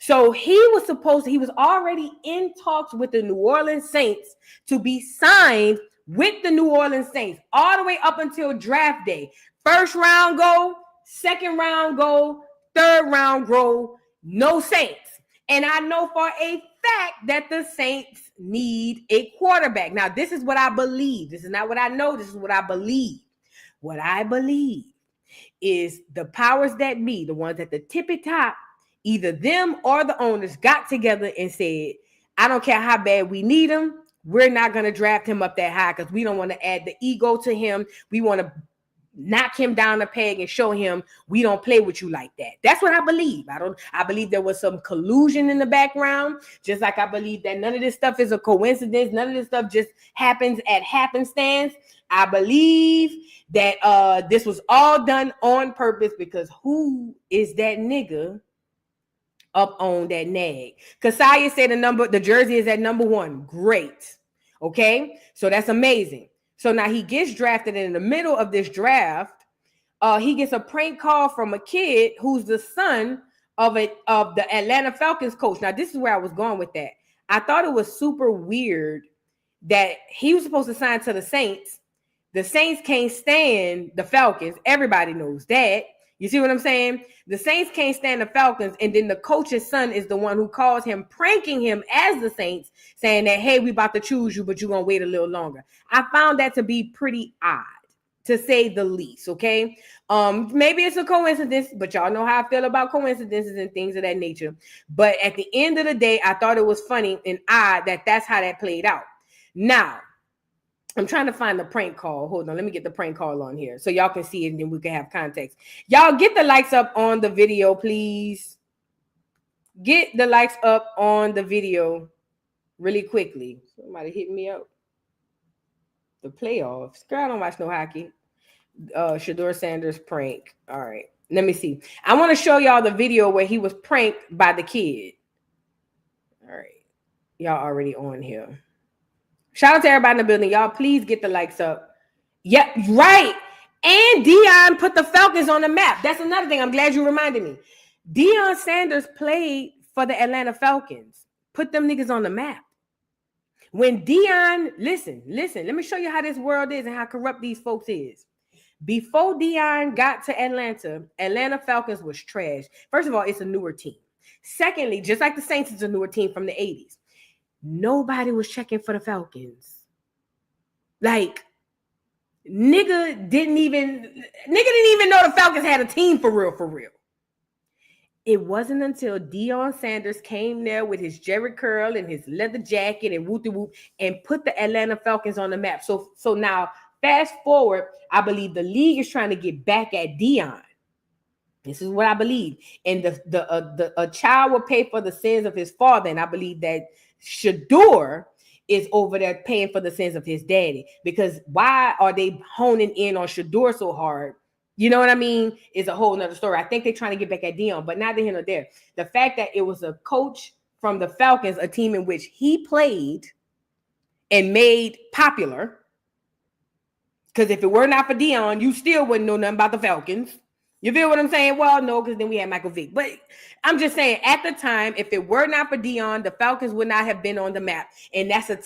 So he was already in talks with the New Orleans Saints to be signed with the New Orleans Saints all the way up until draft day. 1st round go, 2nd round go, 3rd round go, no Saints. And I know for a fact that the Saints need a quarterback. Now, this is what I believe. This is not what I know. This is what I believe. What I believe is the powers that be, the ones at the tippy top, either them or the owners got together and said, I don't care how bad we need him. We're not going to draft him up that high because we don't want to add the ego to him. We want to knock him down the peg and show him we don't play with you like that. That's what I believe. I believe there was some collusion in the background, just like I believe that none of this stuff is a coincidence. None of this stuff just happens at happenstance. I believe that this was all done on purpose because who is that nigga up on that nag? Kasaya said the jersey is at number 1. Great. Okay. So that's amazing. So now he gets drafted, and in the middle of this draft, he gets a prank call from a kid who's the son of the Atlanta Falcons coach. Now, this is where I was going with that. I thought it was super weird that he was supposed to sign to the Saints. The Saints can't stand the Falcons. Everybody knows that. You see what I'm saying? The Saints can't stand the Falcons, and then the coach's son is the one who calls him, pranking him as the Saints, saying that, hey, we about to choose you, but you're going to wait a little longer. I found that to be pretty odd, to say the least, okay? Maybe it's a coincidence, but y'all know how I feel about coincidences and things of that nature. But at the end of the day, I thought it was funny and odd that that's how that played out. Now, I'm trying to find the prank call. Hold on. Let me get the prank call on here so y'all can see it and then we can have context. Y'all get the likes up on the video, please. Get the likes up on the video really quickly. Somebody hit me up. The playoffs. Girl, I don't watch no hockey. Shadur Sanders prank. All right. Let me see. I want to show y'all the video where he was pranked by the kid. All right. Y'all already on here. Shout out to everybody in the building. Y'all, please get the likes up. Yep, right. And Deion put the Falcons on the map. That's another thing. I'm glad you reminded me. Deion Sanders played for the Atlanta Falcons. Put them niggas on the map. When Deion, listen, let me show you how this world is and how corrupt these folks is. Before Deion got to Atlanta Falcons was trash. First of all, it's a newer team. Secondly, just like the Saints is a newer team from the 80s, nobody was checking for the Falcons. Like, nigga didn't even know the Falcons had a team for real. It wasn't until Deion Sanders came there with his Jerry curl and his leather jacket and whoop and put the Atlanta Falcons on the map. So now, fast forward, I believe the league is trying to get back at Deion. This is what I believe. And a child will pay for the sins of his father. And I believe that Shedeur is over there paying for the sins of his daddy. Because why are they honing in on Shedeur so hard? You know what I mean? Is a whole nother story. I think they're trying to get back at Deion, but neither here nor there. The fact that it was a coach from the Falcons, a team in which he played and made popular. Because if it were not for Deion, you still wouldn't know nothing about the Falcons. You feel what I'm saying? Well, no, because then we had Michael Vick. But I'm just saying, at the time, if it were not for Deion, the Falcons would not have been on the map. And that's a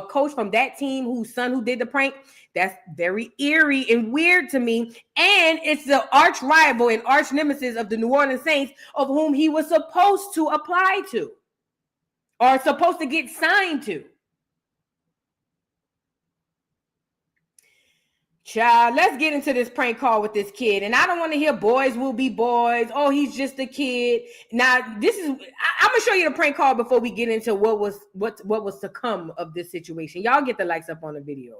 coach from that team whose son who did the prank. That's very eerie and weird to me. And it's the arch rival and arch nemesis of the New Orleans Saints, of whom he was supposed to apply to or supposed to get signed to. Child, let's get into this prank call with this kid. And I don't want to hear boys will be boys. Oh, he's just a kid. Now, I'm going to show you the prank call before we get into what was to come of this situation. Y'all get the likes up on the video.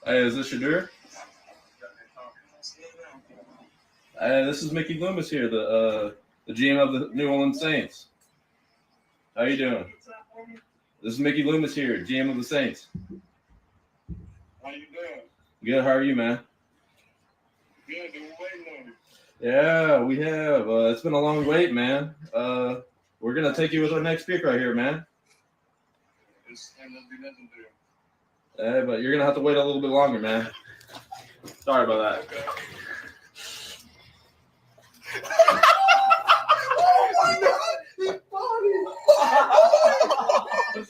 Hey, is this Shedeur? Hey, this is Mickey Loomis here, the GM of the New Orleans Saints. How you doing? This is Mickey Loomis here, GM of the Saints. How you doing? Good. How are you, man? Good. Been waiting on you. Yeah, we have. It's been a long wait, man. We're gonna take you with our next pick right here, man. It's gonna be legendary. But you're gonna have to wait a little bit longer, man. Sorry about that. Oh my God! He's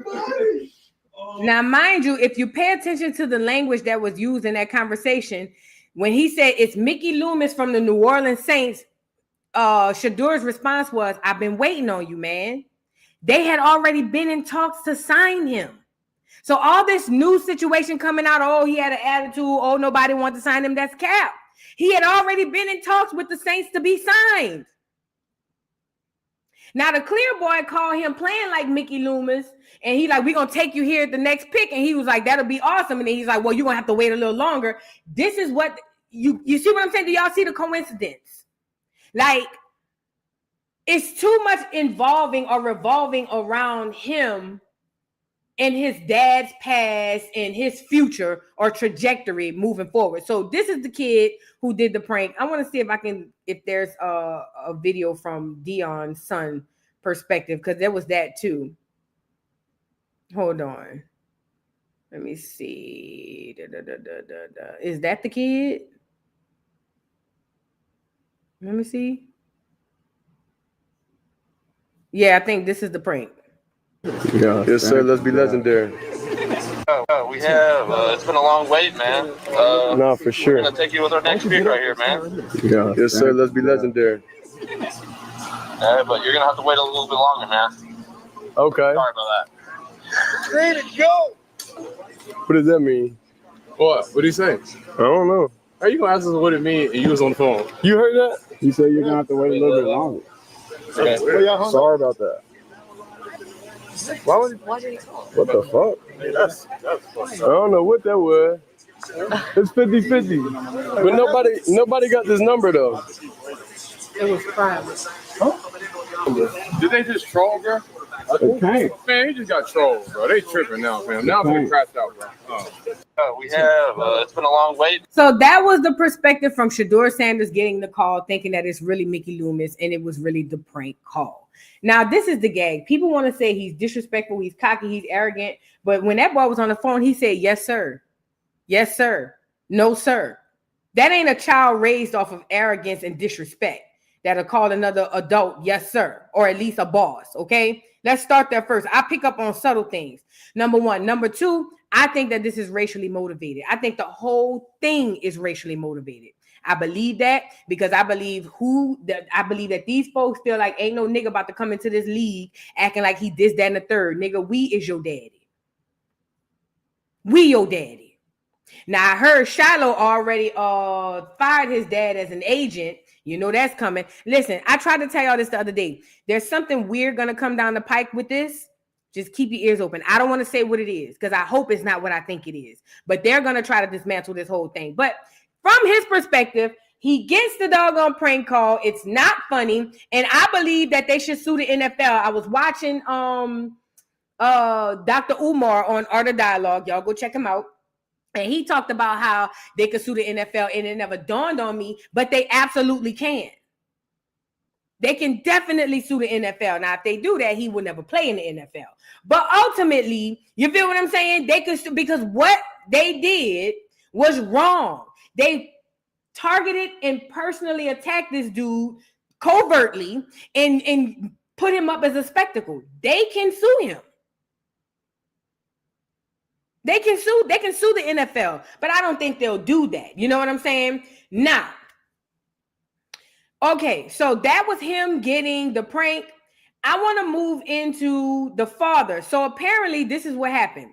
funny. Now, mind you, if you pay attention to the language that was used in that conversation, when he said it's Mickey Loomis from the New Orleans Saints, Shadeur's response was, "I've been waiting on you, man." They had already been in talks to sign him. So all this new situation coming out, oh, he had an attitude, oh, nobody wanted to sign him, that's cap. He had already been in talks with the Saints to be signed. Now, the clear boy called him playing like Mickey Loomis, and he like, we're going to take you here at the next pick. And he was like, that'll be awesome. And then he's like, well, you're going to have to wait a little longer. This is what, you see what I'm saying? Do y'all see the coincidence? Like, it's too much involving or revolving around him and his dad's past and his future or trajectory moving forward. So this is the kid who did the prank. I want to see if there's a video from Deion's son perspective, because there was that too. Hold on. Let me see. Is that the kid? Let me see. Yeah, I think this is the prank. Yeah. Yes, sir. Let's be legendary. We have. It's been a long wait, man. No, for sure. We're gonna take you with our next pick right here, man. Yeah. Yes, sir. Let's be legendary. But you're gonna have to wait a little bit longer, man. Okay. Sorry about that. Ready to go. What does that mean? What? What do you say? I don't know. How you gonna ask us what it means and you was on the phone? You heard that? You said you're gonna have to wait a little bit longer. Okay. Sorry about that. Why did he call? What the fuck? That's I don't know what that was. It's 50-50. But nobody got this number though. It was private. Did they just troll, bro? It can't. Man, he just got trolled, bro. They tripping now, fam. Now I'm gonna crash out, bro. We have, it's been a long wait. So that was the perspective from Shadur Sanders getting the call, thinking that it's really Mickey Loomis and it was really the prank call. Now, this is the gag. People want to say he's disrespectful, he's cocky, he's arrogant. But when that boy was on the phone, he said, yes, sir. Yes, sir. No, sir. That ain't a child raised off of arrogance and disrespect that'll call another adult, yes, sir, or at least a boss, okay? Let's start there first. I pick up on subtle things. Number one. Number two, I think that this is racially motivated. I think the whole thing is racially motivated. I believe that because I believe that these folks feel like ain't no nigga about to come into this league acting like he this, that, and the third. Nigga, we is your daddy. We your daddy. Now, I heard Shiloh already fired his dad as an agent. You know that's coming. Listen, I tried to tell y'all this the other day. There's something weird going to come down the pike with this. Just keep your ears open. I don't want to say what it is because I hope it's not what I think it is. But they're going to try to dismantle this whole thing. But from his perspective, he gets the doggone prank call. It's not funny. And I believe that they should sue the NFL. I was watching Dr. Umar on Art of Dialogue. Y'all go check him out. And he talked about how they could sue the NFL, and it never dawned on me, but they absolutely can. They can definitely sue the NFL. Now, if they do that, he will never play in the NFL. But ultimately, you feel what I'm saying? They could, because what they did was wrong. They targeted and personally attacked this dude covertly and put him up as a spectacle. They can sue him. They can sue the NFL, but I don't think they'll do that. You know what I'm saying? Now, okay, so that was him getting the prank. I want to move into the father. So apparently this is what happened.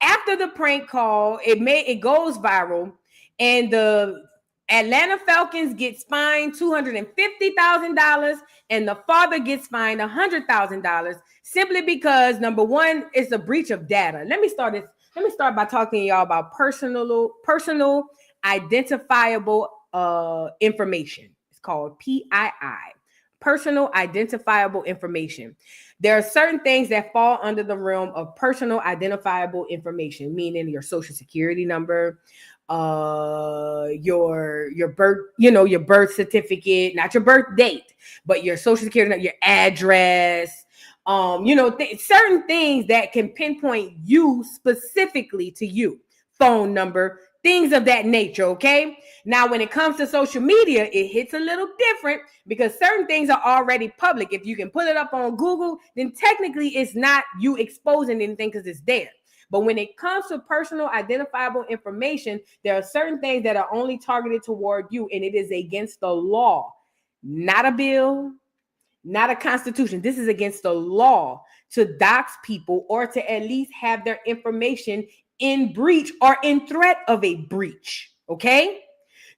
After the prank call, it goes viral, and the Atlanta Falcons gets fined $250,000, and the father gets fined $100,000 simply because, number one, it's a breach of data. Let me start by talking to y'all about personal identifiable information. It's called PII, personal identifiable information. There are certain things that fall under the realm of personal identifiable information, meaning your social security number, your birth certificate, not your birth date, but your social security number, your address, certain things that can pinpoint you specifically to you, phone number, things of that nature. Okay. Now, when it comes to social media, it hits a little different because certain things are already public. If you can put it up on Google, then technically it's not you exposing anything because it's there. But when it comes to personal identifiable information, there are certain things that are only targeted toward you, and it is against the law, not a bill, not a constitution. This is against the law to dox people or to at least have their information in breach or in threat of a breach. Okay?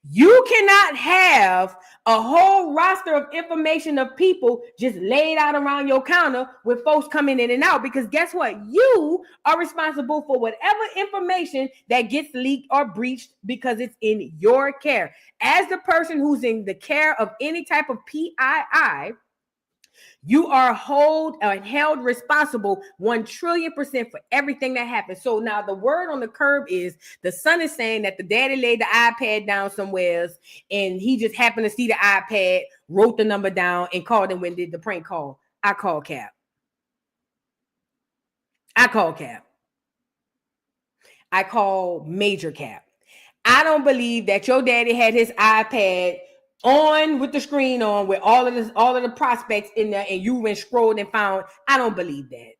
You cannot have a whole roster of information of people just laid out around your counter with folks coming in and out, because guess what? You are responsible for whatever information that gets leaked or breached because it's in your care. As the person who's in the care of any type of PII, you are held responsible 1,000,000,000% for everything that happens. So now the word on the curb is the son is saying that the daddy laid the iPad down somewhere and he just happened to see the iPad, wrote the number down, and called him when did the prank call. I call Cap. I call Major Cap. I don't believe that your daddy had his iPad on with the screen on with all of the prospects in there and you went scrolled and found. I don't believe that.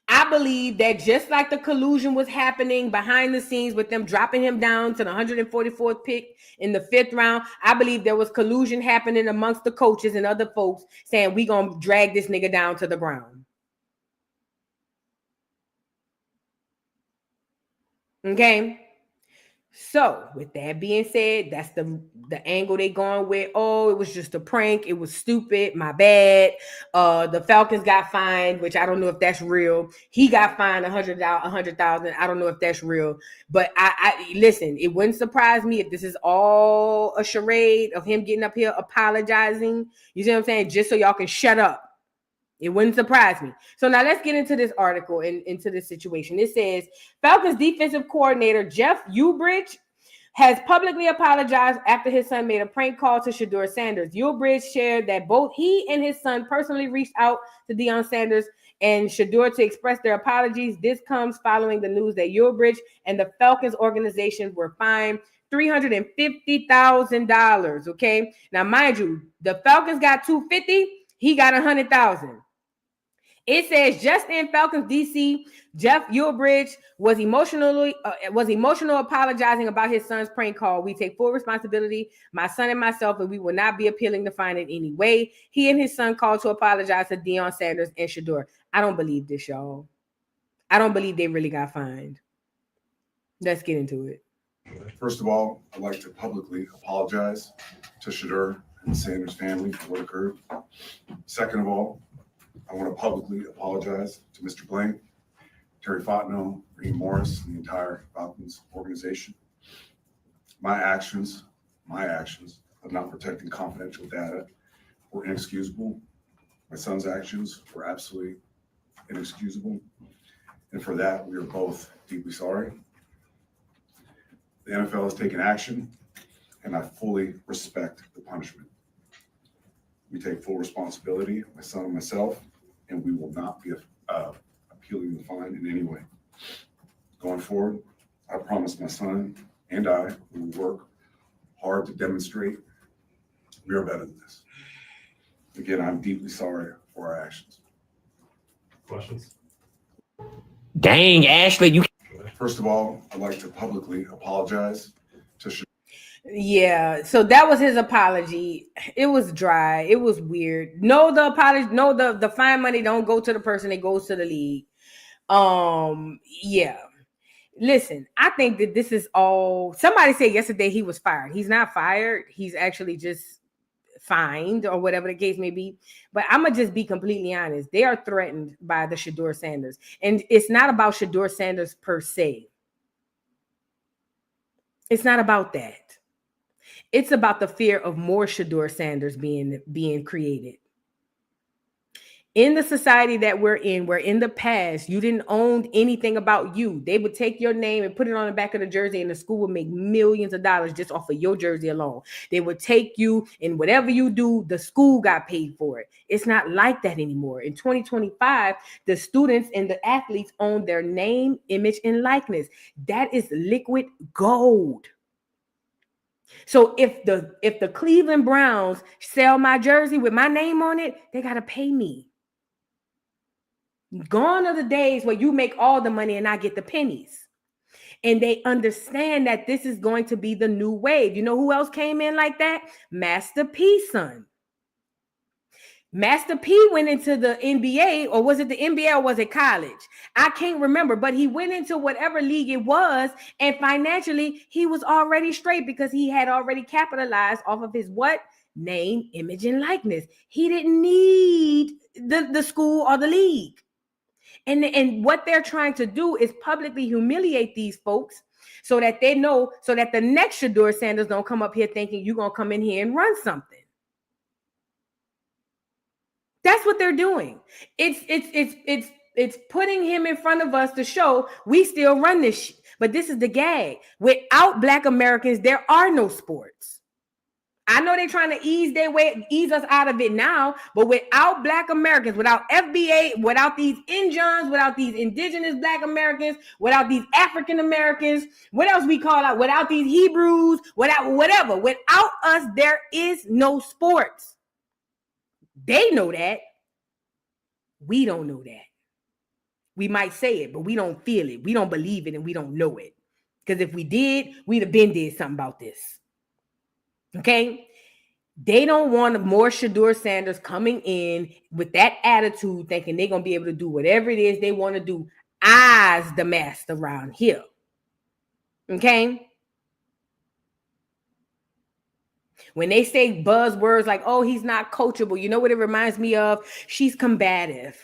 I believe that just like the collusion was happening behind the scenes with them dropping him down to the 144th pick in the 5th round, I believe there was collusion happening amongst the coaches and other folks saying we gonna drag this nigga down to the ground. Okay. So, with that being said, that's the angle they going with. Oh, it was just a prank. It was stupid. My bad. The Falcons got fined, which I don't know if that's real. He got fined $100,000. I don't know if that's real. But I listen. It wouldn't surprise me if this is all a charade of him getting up here apologizing. You see what I'm saying? Just so y'all can shut up. It wouldn't surprise me. So now let's get into this article and into this situation. It says Falcons defensive coordinator Jeff Ulbrich has publicly apologized after his son made a prank call to Shadur Sanders. Ulbrich shared that both he and his son personally reached out to Deion Sanders and Shedeur to express their apologies. This comes following the news that Ulbrich and the Falcons organization were fined $350,000. Okay, now mind you, the Falcons got $250,000. He got $100,000. It says just in Falcons DC, Jeff Ulbrich was emotional apologizing about his son's prank call. We take full responsibility, my son and myself, and we will not be appealing the fine in any way. He and his son called to apologize to Deion Sanders and Shedeur. I don't believe this, y'all. I don't believe they really got fined. Let's get into it. First of all, I'd like to publicly apologize to Shedeur and the Sanders family for what occurred. Second of all, I want to publicly apologize to Mr. Blank, Terry Fontenot, Reem Morris, and the entire Falcons organization. My actions of not protecting confidential data were inexcusable. My son's actions were absolutely inexcusable. And for that, we are both deeply sorry. The NFL has taken action, and I fully respect the punishment. We take full responsibility, my son and myself, and we will not be appealing the fine in any way. Going forward, I promise my son and I will work hard to demonstrate we are better than this. Again, I'm deeply sorry for our actions. Questions? Dang, Ashley, you. First of all, I'd like to publicly apologize to. Yeah, so that was his apology. It was dry. It was weird. No, the apology. No, the fine money don't go to the person. It goes to the league. Yeah. Listen, I think that this is all. Somebody said yesterday he was fired. He's not fired. He's actually just fined or whatever the case may be. But I'm gonna just be completely honest. They are threatened by the Shadur Sanders, and it's not about Shadur Sanders per se. It's not about that. It's about the fear of more Shadur Sanders being created. In the society that we're in, where in the past you didn't own anything about you, they would take your name and put it on the back of the jersey, and the school would make millions of dollars just off of your jersey alone. They would take you, and whatever you do, the school got paid for it. It's not like that anymore. In 2025, the students and the athletes own their name, image, and likeness. That is liquid gold. So if the Cleveland Browns sell my jersey with my name on it, they got to pay me. Gone are the days where you make all the money and I get the pennies. And they understand that this is going to be the new wave. You know who else came in like that? Master P's son. Master P went into the NBA, or was it the NBA or was it college? I can't remember, but he went into whatever league it was, and financially he was already straight because he had already capitalized off of his what? Name, image, and likeness. He didn't need the school or the league. And what they're trying to do is publicly humiliate these folks so that they know, so that the next Shadur Sanders don't come up here thinking you're going to come in here and run something. That's what they're doing. It's putting him in front of us to show we still run this shit. But this is the gag. Without Black Americans, there are no sports. I know they're trying to ease us out of it now, but without Black Americans, without FBA, without these Injuns, without these indigenous Black Americans, without these African Americans, what else we call out? Without these Hebrews, without whatever, without us, there is no sports. They know that. We don't know that. We might say it, but we don't feel it. We don't believe it, and we don't know it. Because if we did, we'd have been did something about this. Okay? They don't want more Shadur Sanders coming in with that attitude, thinking they're going to be able to do whatever it is they want to do. I's the master around here. Okay? When they say buzzwords like, oh, he's not coachable, you know what it reminds me of? She's combative.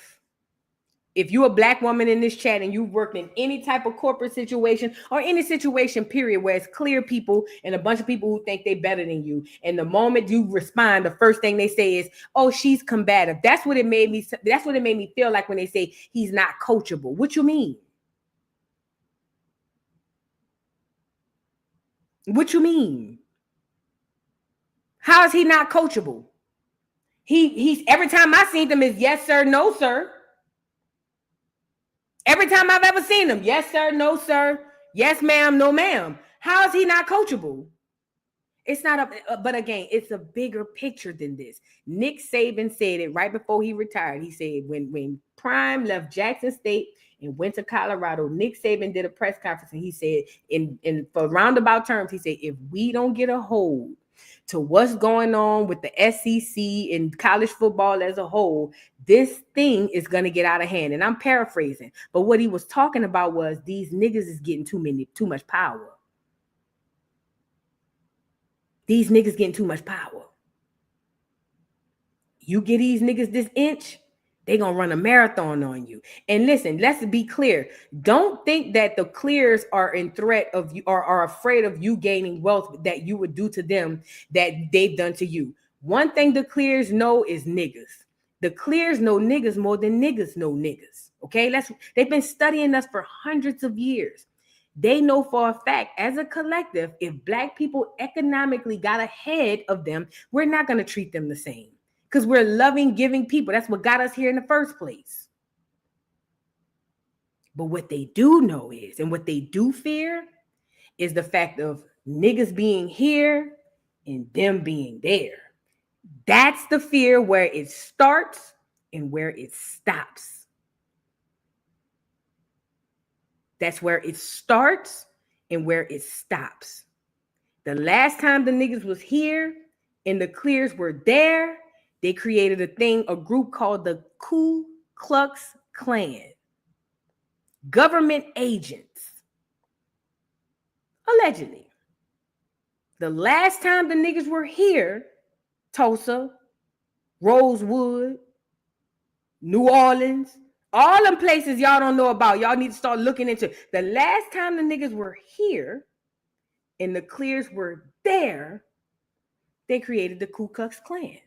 If you're a Black woman in this chat and you've worked in any type of corporate situation or any situation, period, where it's clear people and a bunch of people who think they're better than you, and the moment you respond, the first thing they say is, oh, she's combative. That's what it made me feel like when they say he's not coachable. What you mean? What you mean? How is he not coachable? He's every time I seen him is yes, sir, no, sir. Every time I've ever seen him, yes, sir, no, sir. Yes, ma'am, no, ma'am. How is he not coachable? It's not but again, it's a bigger picture than this. Nick Saban said it right before he retired. He said when Prime left Jackson State and went to Colorado, Nick Saban did a press conference and he said, in for roundabout terms, he said, if we don't get a hold to what's going on with the SEC and college football as a whole, this thing is going to get out of hand. And I'm paraphrasing, but what he was talking about was these niggas is getting too much power. These niggas getting too much power. You get these niggas this inch, they gonna run a marathon on you. And listen, let's be clear. Don't think that the clears are in threat of you or are afraid of you gaining wealth that you would do to them that they've done to you. One thing the clears know is niggas. The clears know niggas more than niggas know niggas. Okay, they've been studying us for hundreds of years. They know for a fact, as a collective, if Black people economically got ahead of them, we're not going to treat them the same because we're loving, giving people. That's what got us here in the first place. But what they do know is, and what they do fear, is the fact of niggas being here and them being there. That's the fear where it starts and where it stops. That's where it starts and where it stops. The last time the niggas was here and the clears were there, they created a group called the Ku Klux Klan. Government agents. Allegedly. The last time the niggas were here, Tulsa, Rosewood, New Orleans, all them places y'all don't know about, y'all need to start looking into. The last time the niggas were here and the clears were there, they created the Ku Klux Klan.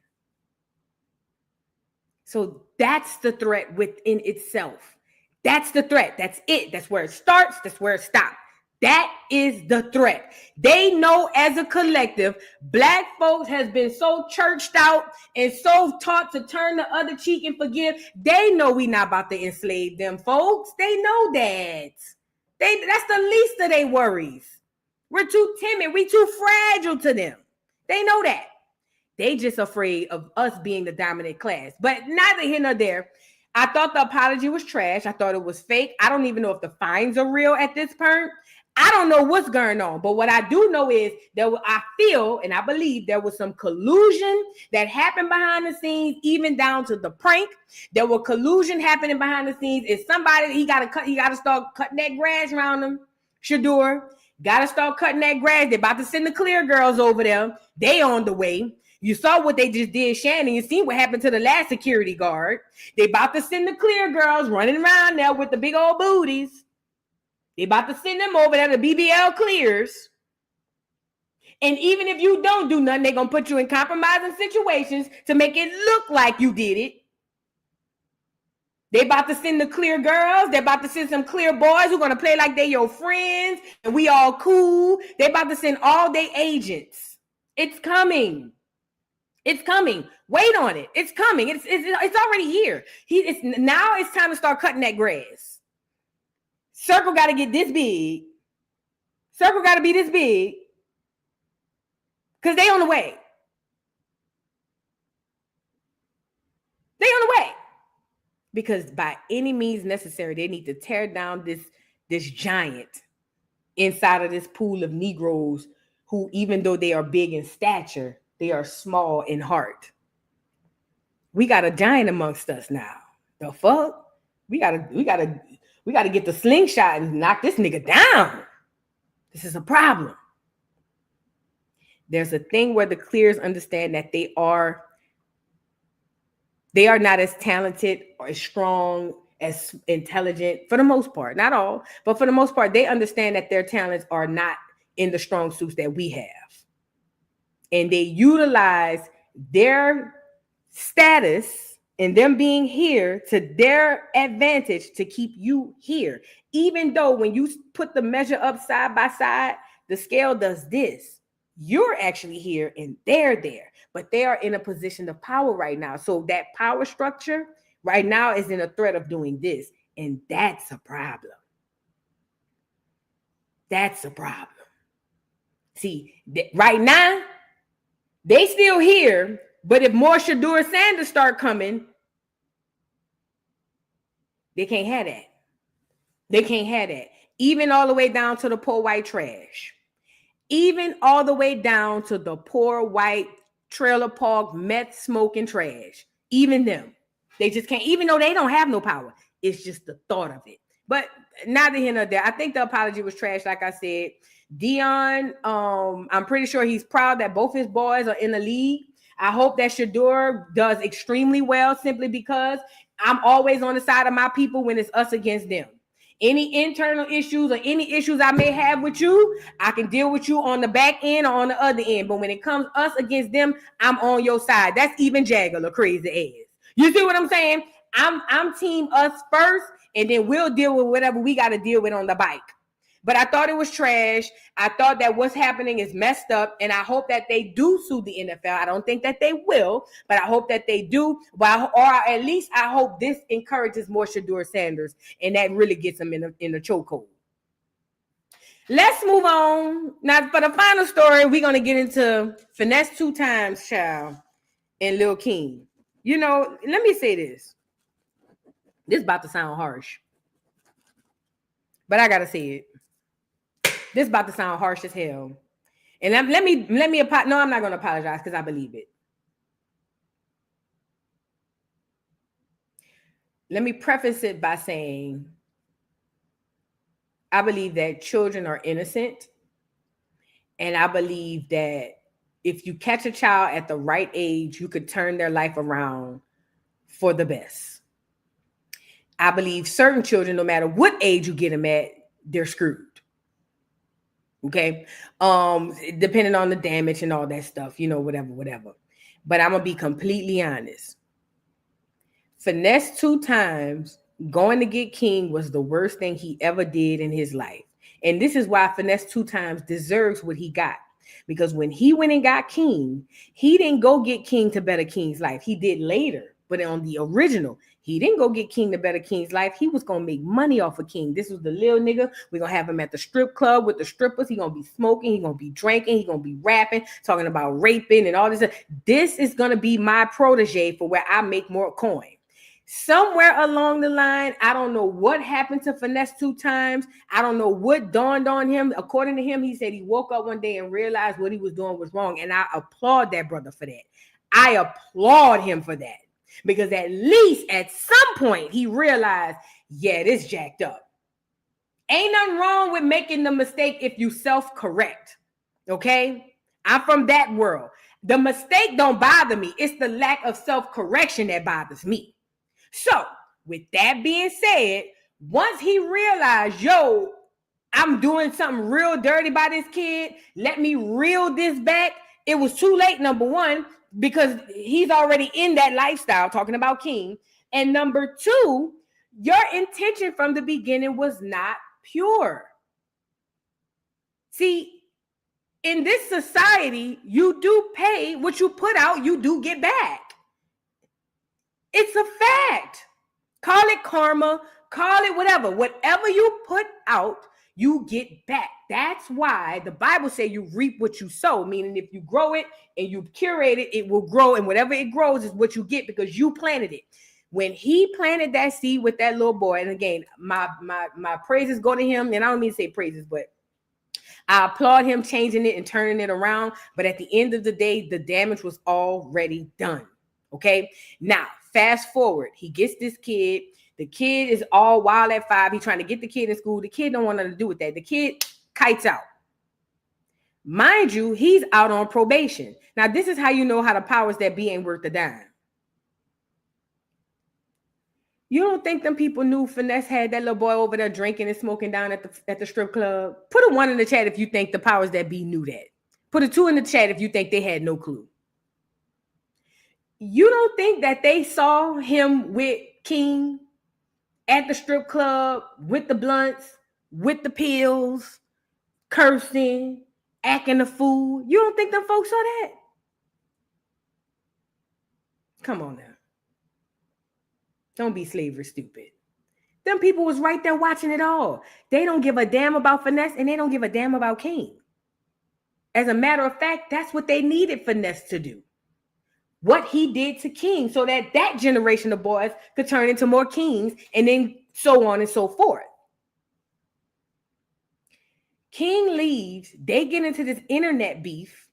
So that's the threat within itself. That's the threat. That's it. That's where it starts. That's where it stops. That is the threat. They know as a collective, Black folks has been so churched out and so taught to turn the other cheek and forgive. They know we not about to enslave them folks. They know that. That's the least of their worries. We're too timid. We too fragile to them. They know that. They just afraid of us being the dominant class. But neither here nor there. I thought the apology was trash. I thought it was fake. I don't even know if the fines are real at this point. I don't know what's going on, but what I do know is that I feel and I believe there was some collusion that happened behind the scenes, even down to the prank. There was collusion happening behind the scenes. Is somebody he got to start cutting that grass around him. Shedeur got to start cutting that grass. They're about to send the clear girls over there. They on the way. You saw what they just did, Shannon. You see what happened to the last security guard. They about to send the clear girls running around there with the big old booties. They about to send them over there to BBL clears. And even if you don't do nothing, they're going to put you in compromising situations to make it look like you did it. They about to send the clear girls. They're about to send some clear boys who are going to play like they your friends and we all cool. They're about to send all their agents. It's coming. It's coming. Wait on it. It's coming. It's already here. Now it's time to start cutting that grass. Circle got to get this big. Circle got to be this big. Because they on the way. They on the way. Because by any means necessary, they need to tear down this giant inside of this pool of Negroes who, even though they are big in stature, they are small in heart. We got a giant amongst us now. The fuck? We gotta get the slingshot and knock this nigga down. This is a problem. There's a thing where the clears understand that they are not as talented or as strong, as intelligent, for the most part. Not all, but for the most part, they understand that their talents are not in the strong suits that we have. And they utilize their status and them being here to their advantage to keep you here. Even though when you put the measure up side by side, the scale does this. You're actually here and they're there, but they are in a position of power right now. So that power structure right now is in a threat of doing this. And that's a problem. That's a problem. See, right now, they still here, but if more Shadur Sanders start coming, they can't have that. They can't have that. Even all the way down to the poor white trash. Even all the way down to the poor white trailer park meth smoking trash. Even them. They just can't, even though they don't have no power. It's just the thought of it. But neither here nor there. I think the apology was trash, like I said. Dion, I'm pretty sure he's proud that both his boys are in the league. I hope that Shedeur does extremely well simply because I'm always on the side of my people when it's us against them. Any internal issues or any issues I may have with you, I can deal with you on the back end or on the other end. But when it comes us against them, I'm on your side. That's even Jaguar, crazy ass. You see what I'm saying? I'm team us first, and then we'll deal with whatever we got to deal with on the bike. But I thought it was trash. I thought that what's happening is messed up, and I hope that they do sue the NFL. I don't think that they will, but I hope that they do. Or at least I hope this encourages more Shadur Sanders, and that really gets them in the chokehold. Let's move on. Now, for the final story, we're going to get into Finesse 2tymes, child, and Lil King. You know, let me say this. This is about to sound harsh, but I got to say it. This is about to sound harsh as hell. And let me no, I'm not going to apologize because I believe it. Let me preface it by saying I believe that children are innocent. And I believe that if you catch a child at the right age, you could turn their life around for the best. I believe certain children, no matter what age you get them at, they're screwed. Okay. Depending on the damage and all that stuff, you know, whatever. But I'm gonna be completely honest. Finesse 2tymes going to get King was the worst thing he ever did in his life. And this is why Finesse 2tymes deserves what he got. Because when he went and got King, he didn't go get King to better King's life. He did later. But on the original, he didn't go get King to better King's life. He was going to make money off of King. This was the little nigga. We're going to have him at the strip club with the strippers. He's going to be smoking. He's going to be drinking. He's going to be rapping, talking about raping and all this. This is going to be my protege for where I make more coin. Somewhere along the line, I don't know what happened to Finesse 2tymes. I don't know what dawned on him. According to him, he said he woke up one day and realized what he was doing was wrong. And I applaud that brother for that. I applaud him for that. Because at least at some point he realized, yeah, this jacked up. Ain't nothing wrong with making the mistake if you self-correct. Okay? I'm from that world. The mistake don't bother me. It's the lack of self-correction that bothers me. So, with that being said, once he realized, yo, I'm doing something real dirty by this kid, let me reel this back. It was too late, number one, because he's already in that lifestyle, talking about King. And number two, your intention from the beginning was not pure. See, in this society, you do pay what you put out, you do get back. It's a fact. Call it karma, call it whatever. Whatever you put out, you get back. That's why the Bible says you reap what you sow, meaning if you grow it and you curate it, it will grow. And whatever it grows is what you get because you planted it. When he planted that seed with that little boy, and again, my praises go to him. And I don't mean to say praises, but I applaud him changing it and turning it around. But at the end of the day, the damage was already done. Okay. Now, fast forward. He gets this kid. The kid is all wild at 5. He's trying to get the kid in school. The kid don't want nothing to do with that. The kid kites out. Mind you, he's out on probation. Now, this is how you know how the powers that be ain't worth a dime. You don't think them people knew Finesse had that little boy over there drinking and smoking down at the strip club? Put a 1 in the chat if you think the powers that be knew that. Put a 2 in the chat if you think they had no clue. You don't think that they saw him with King at the strip club with the blunts, with the pills, cursing, acting a fool? You don't think them folks saw that? Come on now. Don't be slavery stupid. Them people was right there watching it all. They don't give a damn about Finesse and they don't give a damn about King. As a matter of fact, that's what they needed Finesse to do. What he did to King so that that generation of boys could turn into more kings and then so on and so forth. King leaves. They get into this internet beef,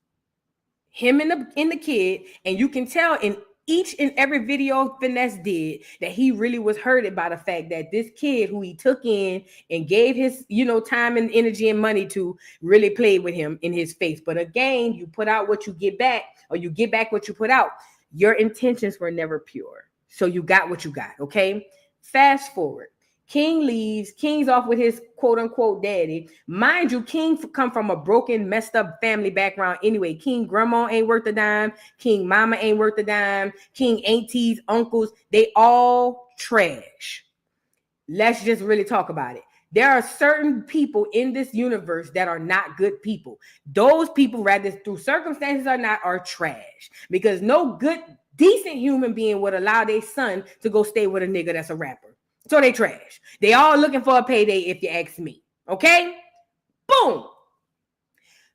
him and the kid, and you can tell in each and every video Finesse did that he really was hurted by the fact that this kid who he took in and gave his, time and energy and money to really played with him in his face. But again, you put out what you get back, or you get back what you put out. Your intentions were never pure. So you got what you got, okay? Fast forward. King leaves. King's off with his quote-unquote daddy. Mind you, King come from a broken, messed up family background anyway. King grandma ain't worth a dime. King mama ain't worth a dime. King aunties, uncles, they all trash. Let's just really talk about it. There are certain people in this universe that are not good people. Those people, rather through circumstances or not, are trash. Because no good, decent human being would allow their son to go stay with a nigga that's a rapper. So they trash. They all looking for a payday if you ask me. Okay? Boom.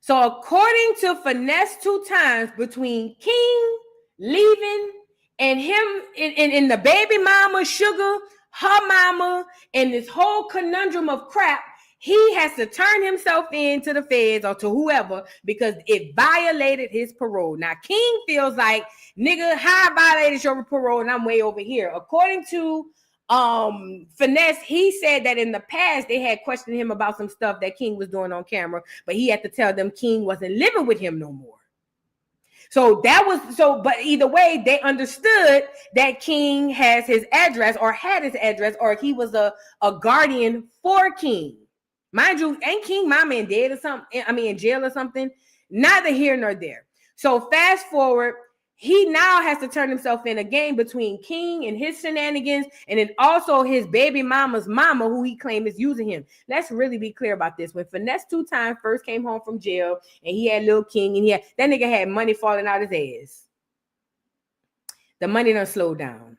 So according to Finesse 2tymes, between King leaving and him and the baby mama, Sugar, her mama, and this whole conundrum of crap, he has to turn himself in to the feds or to whoever because it violated his parole. Now, King feels like, nigga, how I violated your parole and I'm way over here. According to Finesse, he said that in the past they had questioned him about some stuff that King was doing on camera, but he had to tell them King wasn't living with him no more. But either way, they understood that King has his address or had his address, or he was a guardian for King. Mind you, ain't King mama in dead or something? In jail or something? Neither here nor there. So fast forward, he now has to turn himself in a game between King and his shenanigans, and then also his baby mama's mama, who he claimed is using him. Let's really be clear about this. When Finesse 2tymes first came home from jail, and he had Lil King, and that nigga had money falling out his ass. The money done slowed down,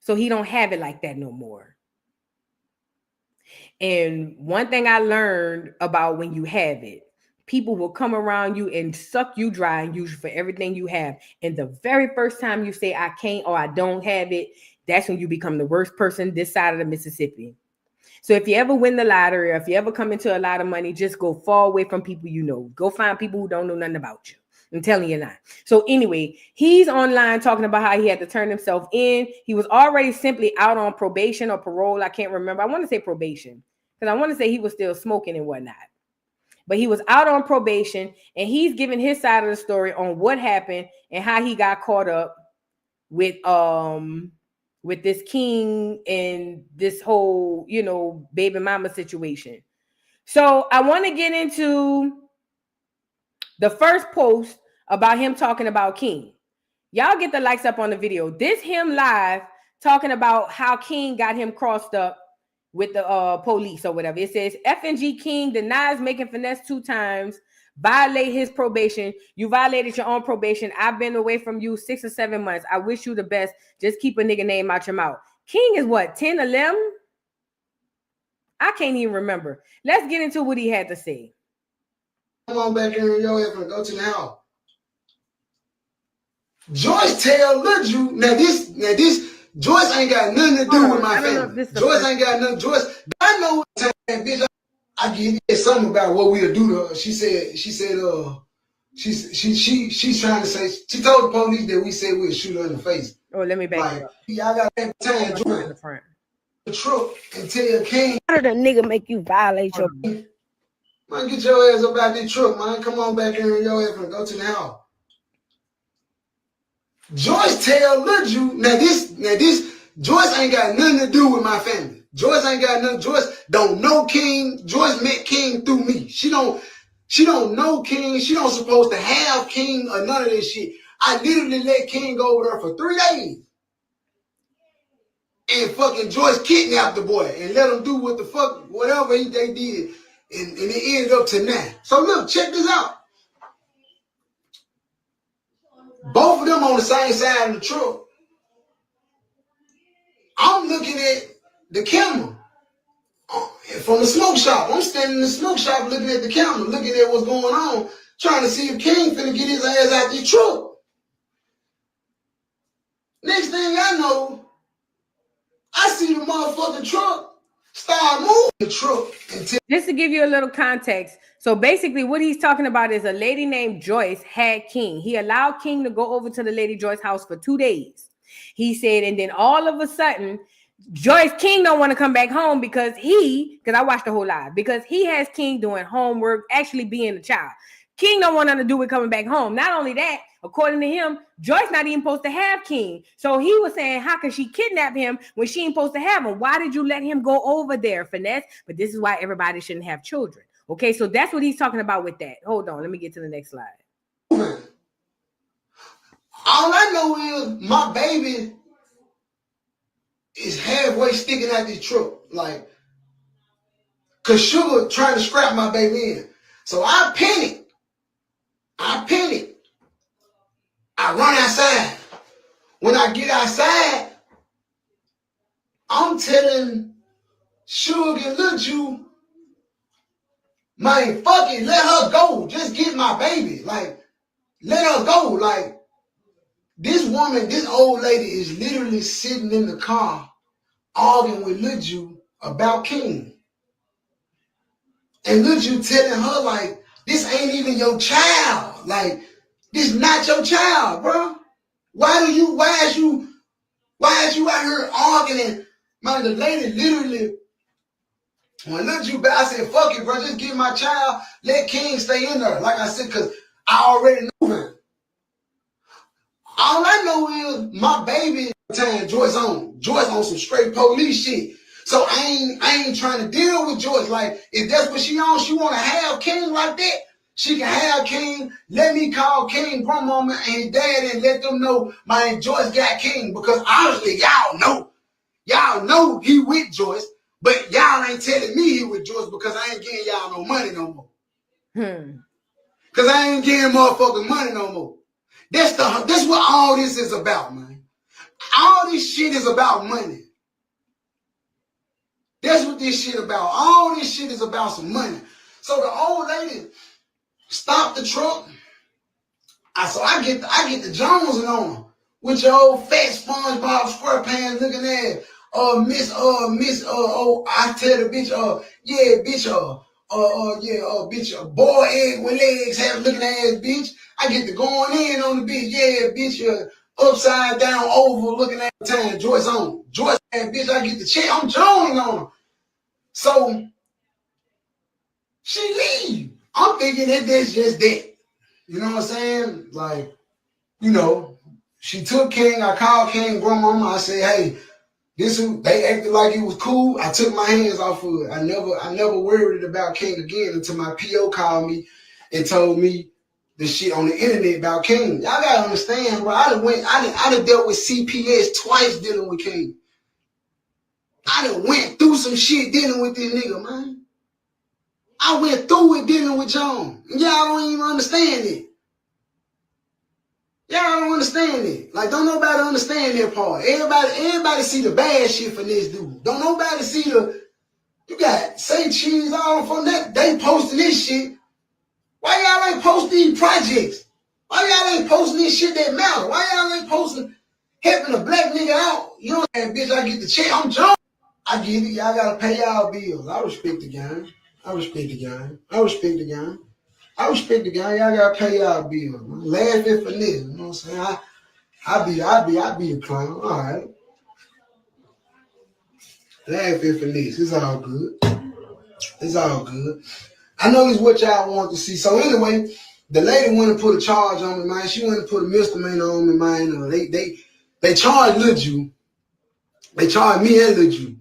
so he don't have it like that no more. And one thing I learned about when you have it, people will come around you and suck you dry and use you for everything you have. And the very first time you say, I can't or I don't have it, that's when you become the worst person this side of the Mississippi. So if you ever win the lottery, or if you ever come into a lot of money, just go far away from people you know. Go find people who don't know nothing about you. I'm telling you not. So anyway, he's online talking about how he had to turn himself in. He was already simply out on probation or parole. I can't remember. I want to say probation because I want to say he was still smoking and whatnot. But he was out on probation, and he's giving his side of the story on what happened and how he got caught up with this King and this whole, baby mama situation. So I want to get into the first post about him talking about King. Y'all get the likes up on the video. This him live talking about how King got him crossed up with the police or whatever. It says, FNG King denies making Finesse 2tymes violate his probation. You violated your own probation. I've been away from you 6 or 7 months. I wish you the best. Just keep a nigga name out your mouth. King is what, 10, 11? I can't even remember. Let's get into what he had to say. Come on back here and your ass gonna go to the house. Joce tell Lil Ju, now this Joce ain't got nothing to do with my family. Joce ain't got nothing. Joce, I know what time, bitch. I get something about what we'll do to her. She's trying to say, she told the police that we said we'll shoot her in the face. Oh, let me back up. Y'all got that time join the truck and tell King. How did a nigga make you violate your? Man, get your ass up out this truck, man. Come on back here and your ass and go to the house. Joce tell Lil Ju, now this, Joce ain't got nothing to do with my family. Joce ain't got nothing. Joce don't know King. Joce met King through me. She don't know King. She don't supposed to have King or none of this shit. I literally let King go over there for 3 days. And fucking Joce kidnapped the boy and let him do what the fuck, whatever they did. And it ended up to now. So look, check this out. Both of them on the same side of the truck. I'm looking at the camera from the smoke shop. I'm standing in the smoke shop looking at the camera, looking at what's going on, trying to see if King finna get his ass out the truck. Next thing I know, I see the motherfucking truck start moving the truck. Just to give you a little context, so basically what he's talking about is a lady named Joce had King. He allowed King to go over to the lady Joyce's house for 2 days. He said, and then all of a sudden, King don't want to come back home because I watched the whole live, because he has King doing homework, actually being a child. King don't want nothing to do with coming back home. Not only that, according to him, Joce not even supposed to have King. So he was saying, how can she kidnap him when she ain't supposed to have him? Why did you let him go over there, Finesse? But this is why everybody shouldn't have children. Okay, so that's what he's talking about with that. Hold on, let me get to the next slide. All I know is my baby is halfway sticking out this truck. Like, cause Sugar trying to scrap my baby in. So I panic. I run outside. When I get outside, I'm telling Shug and Lil Ju, man, fuck it, let her go. Just get my baby. Like, let her go. Like, this woman, this old lady is literally sitting in the car arguing with Lil Ju about King. And Lil Ju telling her, like, this ain't even your child. Like, this not your child, bro. Why is you out here arguing? Man, the lady literally, when Lil Ju back, I said, fuck it, bro, just give my child, let King stay in there. Like I said, because I already knew him. All I know is my baby time Joce on some straight police shit. So I ain't trying to deal with Joce. Like, if that's what she on, she want to have King like that, she can have King. Let me call King grandmama and his dad and let them know my Joce got King. Because honestly, y'all know he with Joce, but y'all ain't telling me he with Joce because I ain't getting y'all no money no more. Because I ain't getting motherfucking money no more. That's what all this is about, man. All this shit is about money. That's what this shit about. All this shit is about some money. So the old lady stopped the truck. So I get the Jonesing on her with your old fat SpongeBob SquarePants looking at Miss I tell the bitch bitch boy egg with legs half looking ass bitch. I get to going in on the bitch, bitch upside down over looking at the time Joce on. Joce and bitch, I get the check. I'm joning on her. So she leave. I'm thinking that that's just that. You know what I'm saying? Like, you know, she took King. I called King grandmama. I said, hey, they acted like it was cool. I took my hands off of it. I never worried about King again until my PO called me and told me the shit on the internet about King. Y'all gotta understand, bro. I done dealt with CPS twice dealing with King. I done went through some shit dealing with this nigga, man. I went through it dealing with John. And y'all don't even understand it. Y'all don't understand it. Like, don't nobody understand that part. Everybody see the bad shit from this dude. Don't nobody see you got Say Cheese all from that. They posting this shit. Why y'all ain't posting these projects? Why y'all ain't posting this shit that matter? Why y'all ain't posting helping a black nigga out? You know what I'm saying, bitch, I get the check. I'm John. I get it. Y'all gotta pay y'all bills. I respect the game. Y'all gotta pay y'all bills. Man. Laugh at Finesse. You know what I'm saying? I be a clown. All right. Laugh at Finesse. It's all good. I know this is what y'all want to see. So anyway, the lady went and put a charge on me, man. She went and put a misdemeanor on me, man. They charged Lil Ju. They charged me and Lil Ju.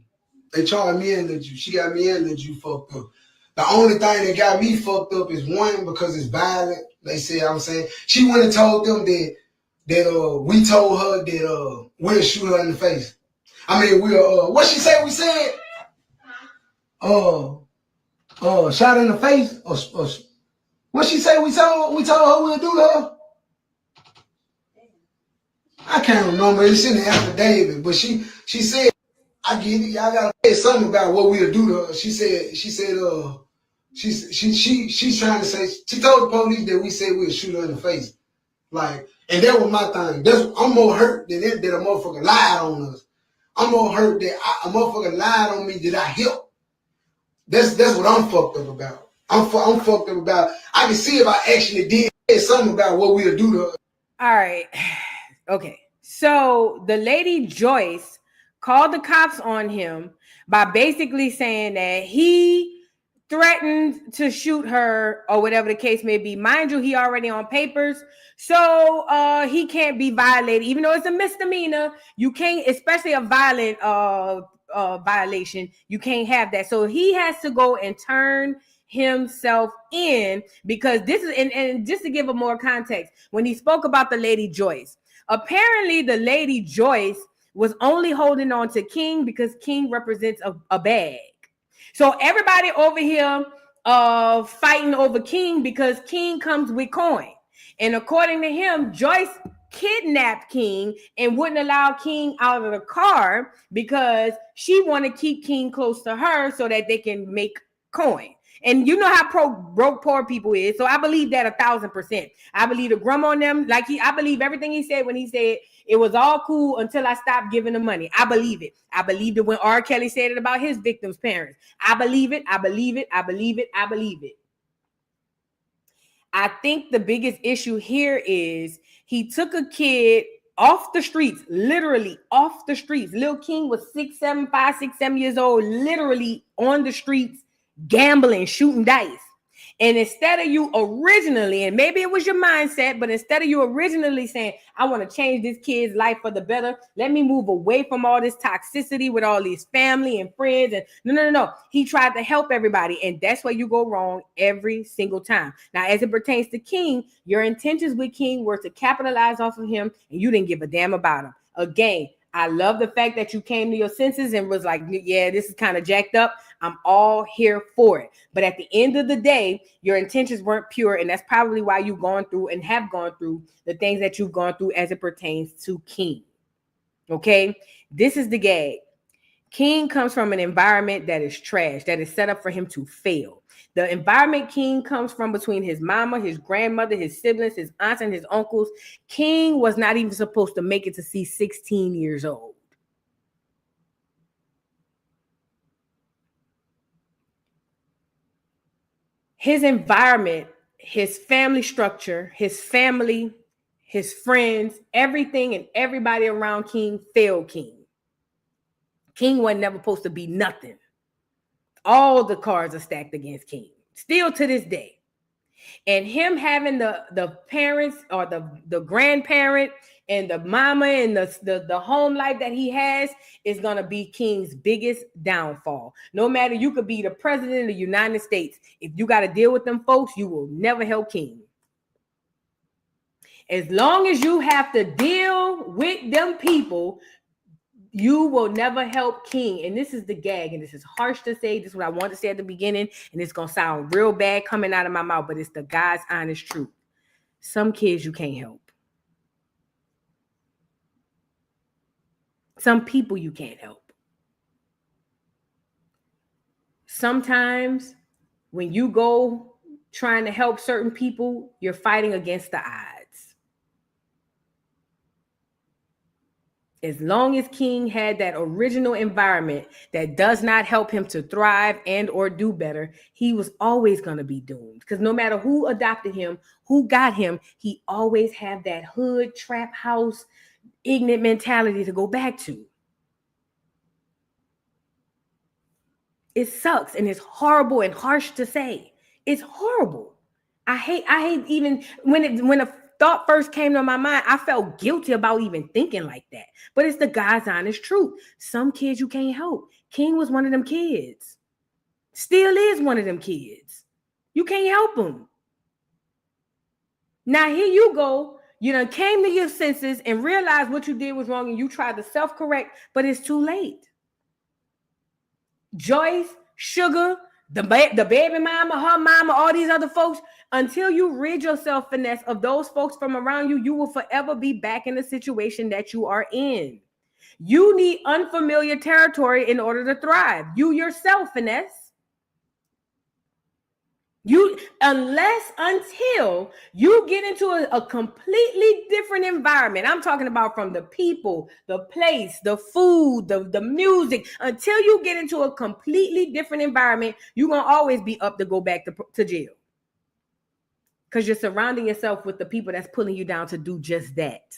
She got me and Lil Ju fucked up. The only thing that got me fucked up is one, because it's violent. They said, I'm saying, she went and told them that we told her that we'll shoot her in the face. I mean, we'll what she said we said? Shot in the face? Or what she say we told her we'll do to her? I can't remember. It's in the affidavit, but she said, I get it. Y'all gotta say something about what we'll do to her. She's trying to say, she told the police that we said we'll shoot her in the face. Like, and that was my thing. I'm more hurt that a motherfucker lied on us. I'm more hurt that a motherfucker lied on me that I helped. That's what I'm fucked up about. I'm fucked up about, I can see if I actually did something about what we'll do to her. All right. Okay. So the lady Joce called the cops on him by basically saying that he threatened to shoot her or whatever the case may be. Mind you, he already on papers, so he can't be violated. Even though it's a misdemeanor, you can't, especially a violent violation, you can't have that. So he has to go and turn himself in, because this is, and just to give a more context, when he spoke about the lady Joce, apparently the lady Joce was only holding on to King because King represents a bag. So everybody over here fighting over King because King comes with coin. And according to him, Joce kidnapped King and wouldn't allow King out of the car because she wanted to keep King close to her so that they can make coin. And you know how broke poor people is. So I believe that 1,000%. I believe the grum on them. I believe everything he said when he said it was all cool until I stopped giving the money. I believe it. I believed it when R. Kelly said it about his victims' parents. I believe it. I believe it. I believe it. I believe it. I think the biggest issue here is he took a kid off the streets, literally off the streets. Lil King was 6, 7 years old, literally on the streets, gambling, shooting dice. And instead of you originally, and maybe it was your mindset, but instead of you originally saying, I want to change this kid's life for the better, let me move away from all this toxicity with all these family and friends. And no. He tried to help everybody. And that's where you go wrong every single time. Now, as it pertains to King, your intentions with King were to capitalize off of him, and you didn't give a damn about him. Again, I love the fact that you came to your senses and was like, yeah, this is kind of jacked up. I'm all here for it. But at the end of the day, your intentions weren't pure. And that's probably why you've gone through and have gone through the things that you've gone through as it pertains to King. Okay? This is the gag. King comes from an environment that is trash, that is set up for him to fail. The environment King comes from, between his mama, his grandmother, his siblings, his aunts, and his uncles, King was not even supposed to make it to see 16 years old. His environment, his family structure, his family, his friends, everything and everybody around King failed King. King wasn't never supposed to be nothing. All the cards are stacked against King, still to this day. And him having the parents or the grandparent and the mama and the home life that he has is going to be King's biggest downfall. No matter, you could be the president of the United States. If you got to deal with them folks, you will never help King. As long as you have to deal with them people, you will never help King. And this is the gag, and this is harsh to say. This is what I want to say at the beginning, and it's going to sound real bad coming out of my mouth, but it's the God's honest truth. Some kids you can't help. Some people you can't help. Sometimes when you go trying to help certain people, you're fighting against the odds. As long as King had that original environment that does not help him to thrive and or do better, he was always going to be doomed. Because no matter who adopted him, who got him, he always had that hood, trap house, ignorant mentality to go back to. It sucks and it's horrible and harsh to say. It's horrible. I hate even when a thought first came to my mind, I felt guilty about even thinking like that. But it's the God's honest truth. Some kids you can't help. King was one of them kids. Still is one of them kids. You can't help them. Now here you go. You done came to your senses and realized what you did was wrong, and you tried to self-correct, but it's too late. Joyce, Sugar, the baby mama, her mama, all these other folks, until you rid yourself, Finesse, of those folks from around you, you will forever be back in the situation that you are in. You need unfamiliar territory in order to thrive. You yourself, Finesse. Until you get into a completely different environment. I'm talking about from the people, the place, the food, the music. Until you get into a completely different environment, you're going to always be up to go back to jail. Because you're surrounding yourself with the people that's pulling you down to do just that.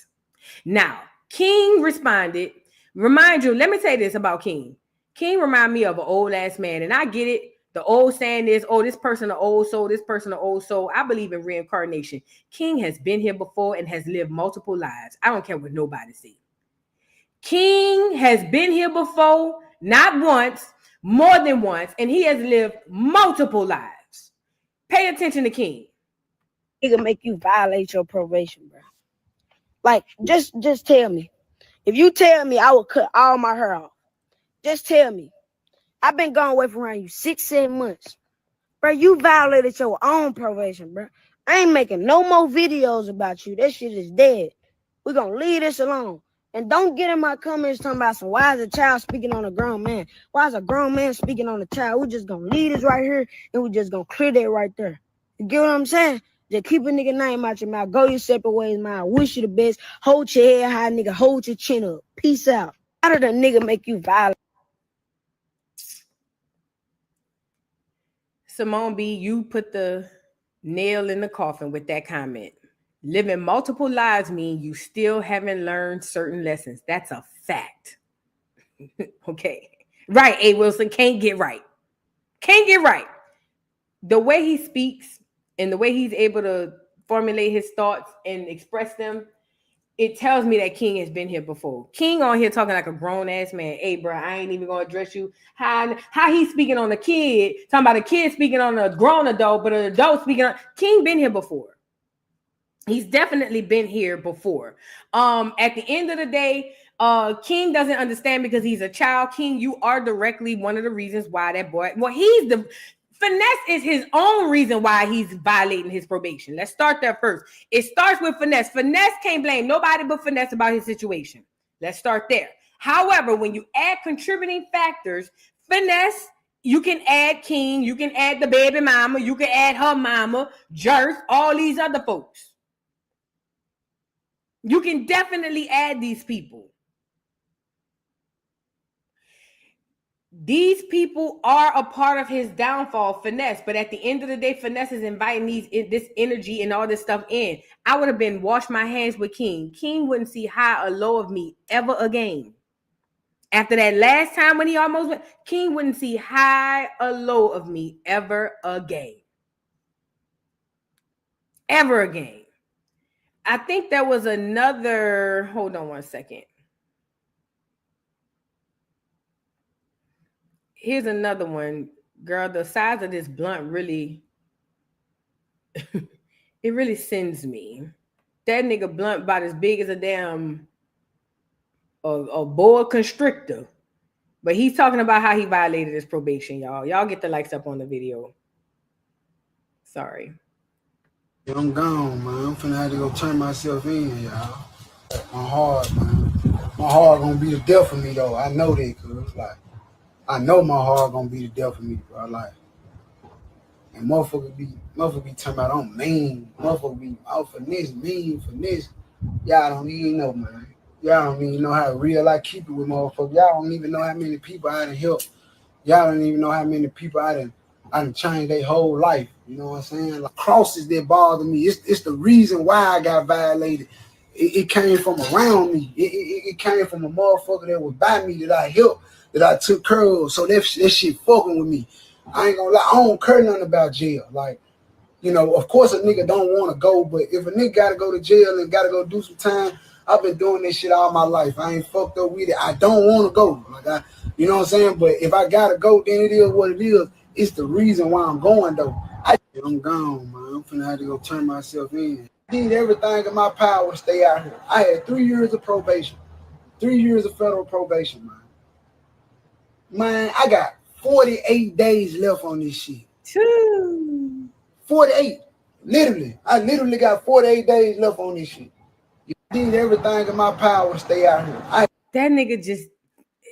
Now, King responded. Remind you, let me say this about King. King remind me of an old ass man, and I get it. The old saying is, oh, this person an old soul, this person an old soul. I believe in reincarnation. King has been here before and has lived multiple lives. I don't care what nobody says. King has been here before, not once, more than once, and he has lived multiple lives. Pay attention to King. Nigga make you violate your probation, bro. Like, just tell me. If you tell me I will cut all my hair off, just tell me. I've been gone away from around you 6-7 months. Bro, you violated your own probation, bro. I ain't making no more videos about you. That shit is dead. We're going to leave this alone. And don't get in my comments talking about some, why is a child speaking on a grown man? Why is a grown man speaking on a child? We're just going to leave this right here, and we're just going to clear that right there. You get what I'm saying? Just keep a nigga name out your mouth. Go your separate ways, man. I wish you the best. Hold your head high, nigga. Hold your chin up. Peace out. How did a nigga make you violate? Simone B, you put the nail in the coffin with that comment. Living multiple lives mean you still haven't learned certain lessons. That's a fact. Okay. Right, A. Wilson can't get right. Can't get right. The way he speaks and the way he's able to formulate his thoughts and express them, it tells me that King has been here before. King on here talking like a grown-ass man. Hey, bro, I ain't even going to address you. How he's speaking on the kid, talking about a kid speaking on a grown adult, but an adult speaking on... King been here before. He's definitely been here before. At the end of the day, King doesn't understand because he's a child. King, you are directly one of the reasons why that boy... Well, he's the... Finesse is his own reason why he's violating his probation. Let's start there first. It starts with Finesse. Finesse can't blame nobody but Finesse about his situation. Let's start there. However, when you add contributing factors, Finesse, you can add King, you can add the baby mama, you can add her mama, Joce, all these other folks. You can definitely add these people. These people are a part of his downfall, Finesse. But at the end of the day, Finesse is inviting this energy and all this stuff in. I would have been wash my hands with King. King wouldn't see high or low of me ever again. After that last time when he almost went, King wouldn't see high or low of me ever again. Ever again. I think there was another, hold on one second. Here's another one. Girl, the size of this blunt really, it really sends me. That nigga blunt about as big as a damn, a boa constrictor. But he's talking about how he violated his probation, y'all. Y'all get the likes up on the video. Sorry. I'm gone, man. I'm finna have to go turn myself in, y'all. My heart, man. My heart gonna be the death of me, though. I know that, cuz, like, I know my heart gonna be the death of me, bro. Like, and motherfucker be talking about I'm mean. Motherfucker be out for this, mean for this. Y'all don't even know, man. Y'all don't even know how real I keep it with motherfuckers. Y'all don't even know how many people I done helped. Y'all don't even know how many people I done changed their whole life. You know what I'm saying? Like, crosses that bother me. It's the reason why I got violated. It came from around me. It came from a motherfucker that was by me that I helped, that I took care of. So that shit fucking with me. I ain't gonna lie, I don't care nothing about jail. Like, you know, of course a nigga don't want to go, but if a nigga gotta go to jail and gotta go do some time, I've been doing this shit all my life. I ain't fucked up with it. I don't want to go. Like you know what I'm saying? But if I gotta go, then it is what it is. It's the reason why I'm going though. I'm gone, man. I'm finna have to go turn myself in. I did everything in my power to stay out here. I had 3 years of probation, 3 years of federal probation, man. Man, I got 48 days left on this shit. 48. Literally. I literally got 48 days left on this shit. I did everything in my power to stay out here. That nigga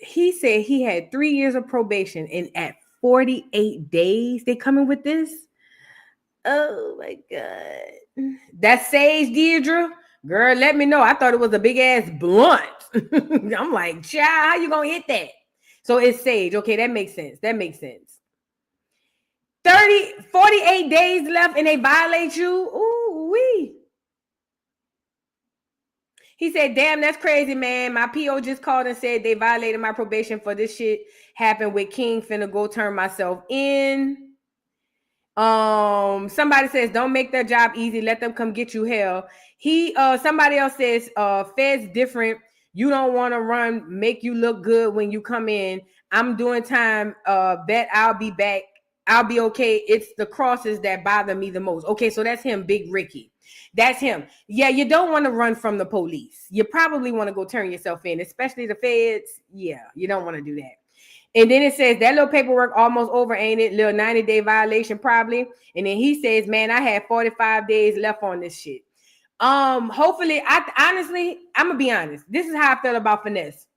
he said he had 3 years of probation, and at 48 days, they coming with this? Oh my God. That's Sage, Deirdre. Girl, let me know. I thought it was a big ass blunt. I'm like, child, how you gonna hit that? So it's Sage. Okay, that makes sense. 48 days left and they violate you. Ooh wee. He said, damn, that's crazy, man. My PO just called and said they violated my probation for this shit happened with King. Finna go turn myself in. Somebody says, don't make their job easy. Let them come get you hell. Somebody else says, Fed's different. You don't want to run, make you look good when you come in. I'm doing time. Bet I'll be back. I'll be okay. It's the crosses that bother me the most. Okay, so that's him, Big Ricky. That's him. Yeah, you don't want to run from the police. You probably want to go turn yourself in, especially the feds. Yeah, you don't want to do that. And then it says that little paperwork almost over, ain't it? Little 90-day violation probably. And then he says, man, I had 45 days left on this shit. Hopefully, honestly, I'm gonna be honest. This is how I felt about Finesse.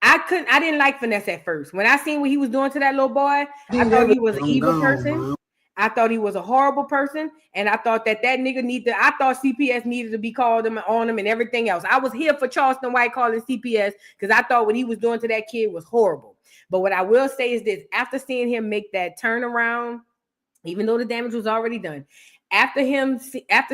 I didn't like Finesse at first. When I seen what he was doing to that little boy, I thought he was an evil person. Man. I thought he was a horrible person. And I thought that nigga I thought CPS needed to be called on him and everything else. I was here for Charleston White calling CPS because I thought what he was doing to that kid was horrible. But what I will say is this, after seeing him make that turnaround, even though the damage was already done, after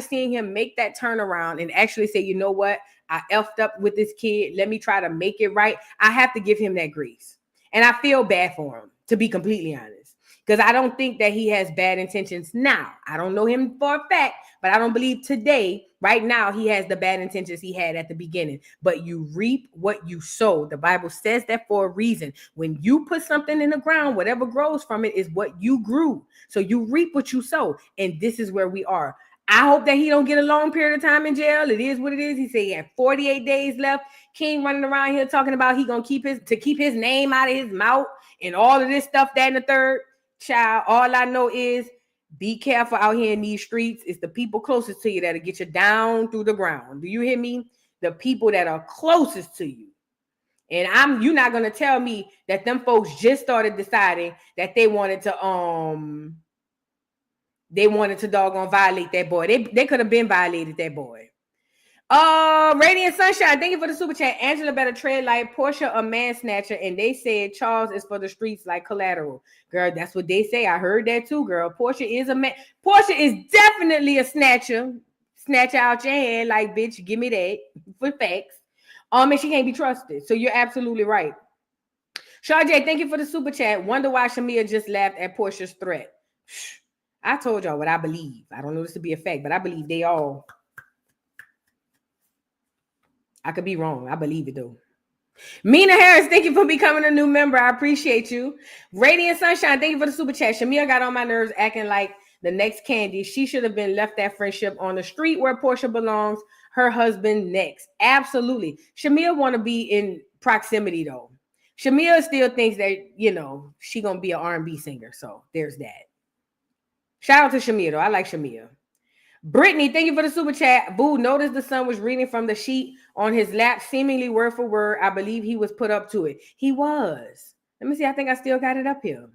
seeing him make that turnaround and actually say, you know what, I effed up with this kid, let me try to make it right, I have to give him that grace. And I feel bad for him, to be completely honest, because I don't think that he has bad intentions now. I don't know him for a fact, but I don't believe today, right now, he has the bad intentions he had at the beginning. But you reap what you sow. The Bible says that for a reason. When you put something in the ground, whatever grows from it is what you grew. So you reap what you sow. And this is where we are. I hope that he don't get a long period of time in jail. It is what it is. He said he had 48 days left. King running around here talking about he gonna keep his name out of his mouth and all of this stuff, that and the third. Child, all I know is be careful out here in these streets. It's the people closest to you that'll get you down through the ground. Do you hear me? The people that are closest to you. And you're not gonna tell me that them folks just started deciding that they wanted to doggone violate that boy. They could have been violated that boy. Radiant Sunshine, thank you for the super chat. Angela better tread like Porsha, a man snatcher, and they said Charles is for the streets like Collateral. Girl, that's what they say. I heard that too, girl. Porsha is a man. Porsha is definitely a snatcher. Snatch out your hand, like, bitch, give me that for facts. And she can't be trusted. So you're absolutely right. Sharjay, thank you for the super chat. Wonder why Shamia just laughed at Porsha's threat. I told y'all what I believe. I don't know this to be a fact, but I believe they all. I could be wrong. I believe it though. Mina Harris, thank you for becoming a new member. I appreciate you. Radiant Sunshine, thank you for the super chat. Shamia got on my nerves acting like the next Candy. She should have been left that friendship on the street where Porsha belongs. Her husband next. Absolutely. Shamia want to be in proximity though. Shamia still thinks that, you know, she gonna be an R&B singer. So there's that. Shout out to Shamia though. I like Shamia. Brittany, thank you for the super chat. Boo, noticed the son was reading from the sheet on his lap, seemingly word for word. I believe he was put up to it. He was. Let me see. I think I still got it up here.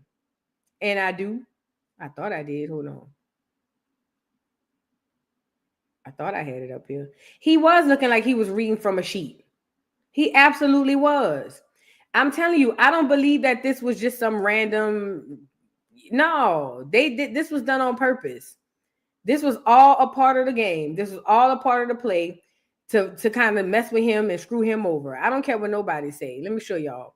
And I do. I thought I did. Hold on. I thought I had it up here. He was looking like he was reading from a sheet. He absolutely was. I'm telling you, I don't believe that this was just some random. No, they did. This was done on purpose. This was all a part of the game. This was all a part of the play to kind of mess with him and screw him over. I don't care what nobody say. Let me show y'all.